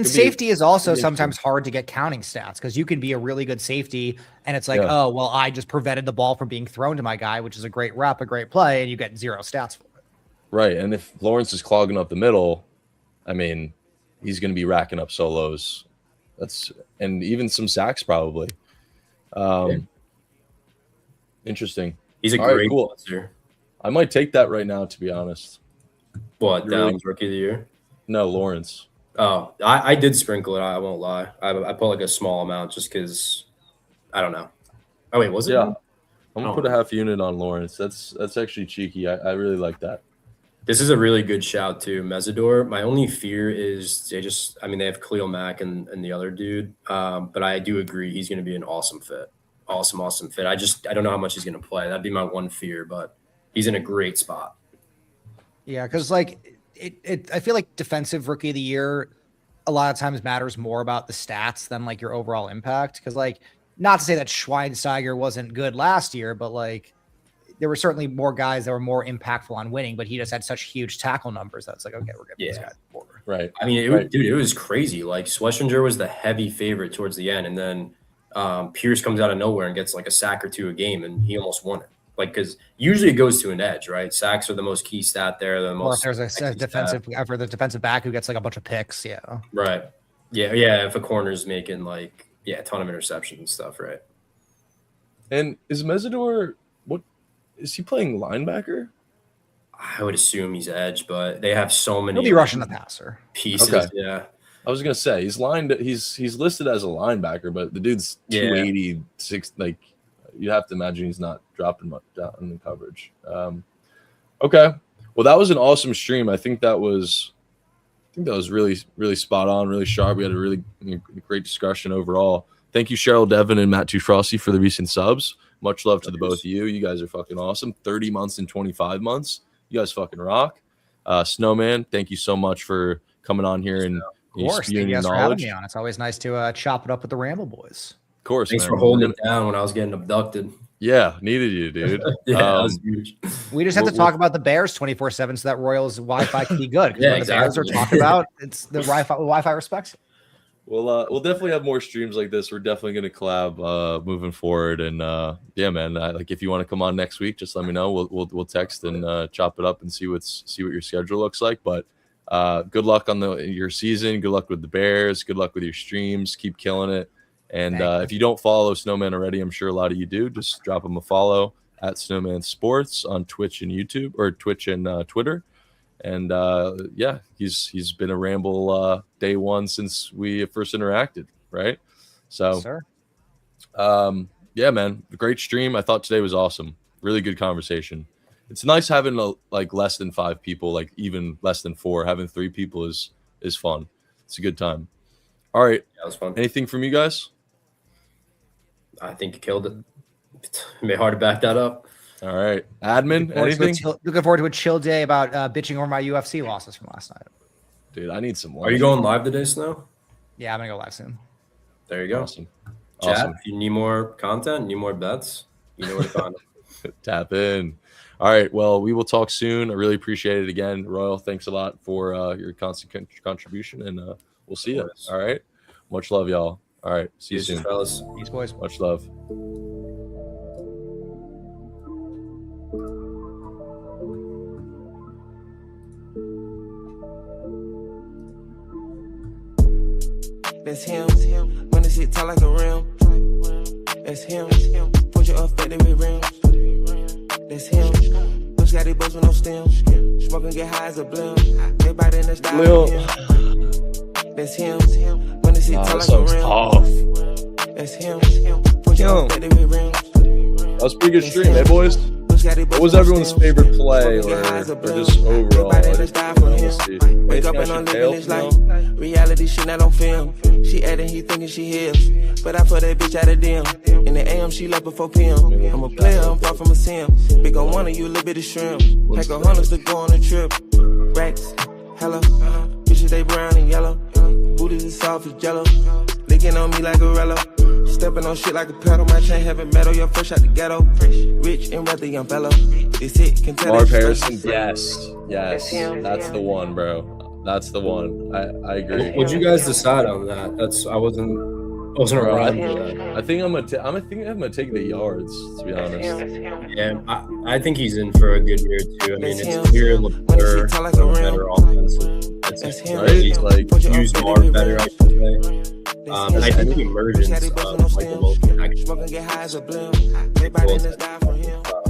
safety is also sometimes hard to get counting stats because you can be a really good safety and it's like, oh, well, I just prevented the ball from being thrown to my guy, which is a great rep, a great play, and you get 0 stats for it. Right. And if Lawrence is clogging up the middle, I mean, he's going to be racking up solos. And even some sacks probably. Interesting. He's a great blitzer. I might take that right now, to be honest. What, Downs rookie of the year? No, Lawrence. Oh, I did sprinkle it. I won't lie. I put like a small amount just because I don't know. Oh wait, was it? Yeah, I'm gonna put a half unit on Lawrence. That's actually cheeky. I really like that. This is a really good shout too, Mesidor. My only fear is they have Khalil Mack and the other dude. But I do agree he's going to be an awesome fit. Awesome fit. I don't know how much he's going to play. That'd be my one fear, but he's in a great spot. Yeah, because like I feel like defensive rookie of the year a lot of times matters more about the stats than like your overall impact. Because like, not to say that Schweinsteiger wasn't good last year, but like there were certainly more guys that were more impactful on winning, but he just had such huge tackle numbers. That's like, okay, we're getting this guy forward. Right. I mean, it was crazy. Like Schlesinger was the heavy favorite towards the end, and then Pierce comes out of nowhere and gets like a sack or two a game, and he almost won it. Like, because usually it goes to an edge, right? Sacks are the most key stat there. Or if there's a defensive for the defensive back who gets like a bunch of picks, yeah. Right. Yeah. If a corner's making like a ton of interceptions and stuff, right? And is Mesidor, what is he playing linebacker? I would assume he's edge, but they have so many. He'll be rushing the passer pieces. Okay. Yeah. I was gonna say he's listed as a linebacker, but the dude's 286. Like, you have to imagine he's not dropping much down in coverage. Okay. Well, that was an awesome stream. I think that was really, really spot on, really sharp. We had a really great discussion overall. Thank you, Cheryl Devon and Matt Frosty, for the recent subs. Much love to the both of you. You guys are fucking awesome. 30 months and 25 months. You guys fucking rock. Snowman, thank you so much for coming on here and spewing your knowledge. For having me on. It's always nice to chop it up with the Ramble boys. Of course. Thanks for holding it down when I was getting abducted. Yeah, needed you, dude. That was huge. We just have to talk about the Bears 24/7 so that Royals Wi-Fi can be good. Yeah, the Bears are talking about it's the Wi-Fi respects it. We'll definitely have more streams like this. We're definitely going to collab moving forward. And yeah, man, like if you want to come on next week, just let me know. We'll text and chop it up and see what your schedule looks like. But good luck on your season. Good luck with the Bears. Good luck with your streams. Keep killing it. And if you don't follow Snowman already, I'm sure a lot of you do. Just drop him a follow at Snowman Sports on Twitch and YouTube, or Twitch and Twitter. And yeah, he's been a Ramble day one since we first interacted, right? So, yeah, man, great stream. I thought today was awesome. Really good conversation. It's nice having like less than 5 people, like even less than 4. Having 3 people is fun. It's a good time. All right, that was fun. Anything from you guys? I think you killed it. It made it hard to back that up. All right. Admin, anything? Looking forward to a chill day about bitching over my UFC losses from last night. Dude, I need some more. Are you going live today, Snow? Yeah, I'm going to go live soon. There you go. Awesome. Chat, if you need more content, need more bets, you know where to find them. Tap in. All right. Well, we will talk soon. I really appreciate it again. Royal, thanks a lot for your constant contribution, and we'll see you. All right. Much love, y'all. All right. See you soon. Fellas. Peace, boys. Much love. That's him. When the shit talk like a rim. That's him. Put your effective with rims. That's him. Those got these bugs with no stem. Smoking get high as a blim. Everybody in the style. That's him. When the shit talk like a rim. Tough. That's him. Put your effective with rims. That was a pretty good stream, hey boys. What was everyone's favorite play or just overall? Wake up and I'm living this life. Reality shit not on film. She adding, he thinking she heals. But I put that bitch out of them. In the AM, she left before PM. I'm a player, I'm far from a sim. Big on one of you, a little bit of shrimp. Pack of hunters to go on a trip. Racks, hello. Bitches, they brown and yellow. Booties is soft as jello. Licking on me like a rello. Stepping on shit like a pedal. My chain having metal. You're fresh out the ghetto. Rich and wealthy, young fellow. This hit can tell. Marv Harrison, yes. That's the one, bro. That's the one. I agree. What'd you guys decide on that? I wasn't around for that. I think I'm gonna take the yards, to be honest. Yeah, I think he's in for a good year too. I mean, it's clear LeFleur better offensive. Right? He's like used more better, I should say. And I think the emergence of Michael Wilson actually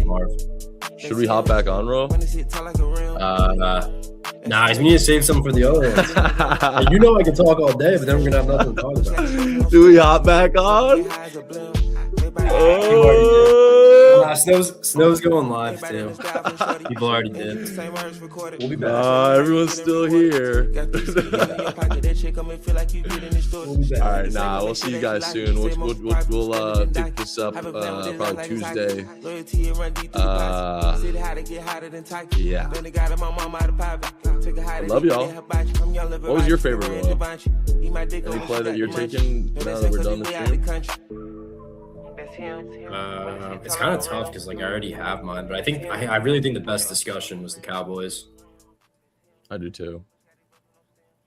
Marv. Should we hop back on, Ro? Nah, we need to save some for the other ones. You know I can talk all day, but then we're gonna have nothing to talk about. Do we hop back on? Snow's going live too. People already did. We'll be back. Everyone's still here. All right, we'll see you guys soon. We'll pick this up probably Tuesday. Yeah. I love y'all. What was your favorite one? Any play that you're taking now that we're done the stream? It's kind of tough because like I already have mine, but I really think the best discussion was the Cowboys. I do too.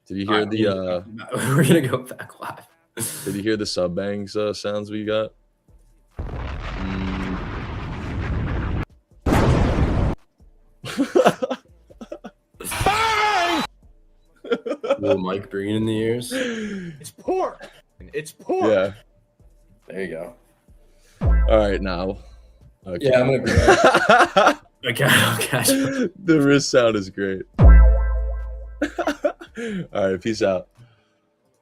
Did you hear the? We're gonna go back live. Did you hear the sub bangs sounds we got? Little Mike Breen in the ears. It's pork. It's pork. Yeah. There you go. All right, now. Okay. Yeah, I'm gonna be right. Okay, I'll catch you. The wrist sound is great. All right, peace out.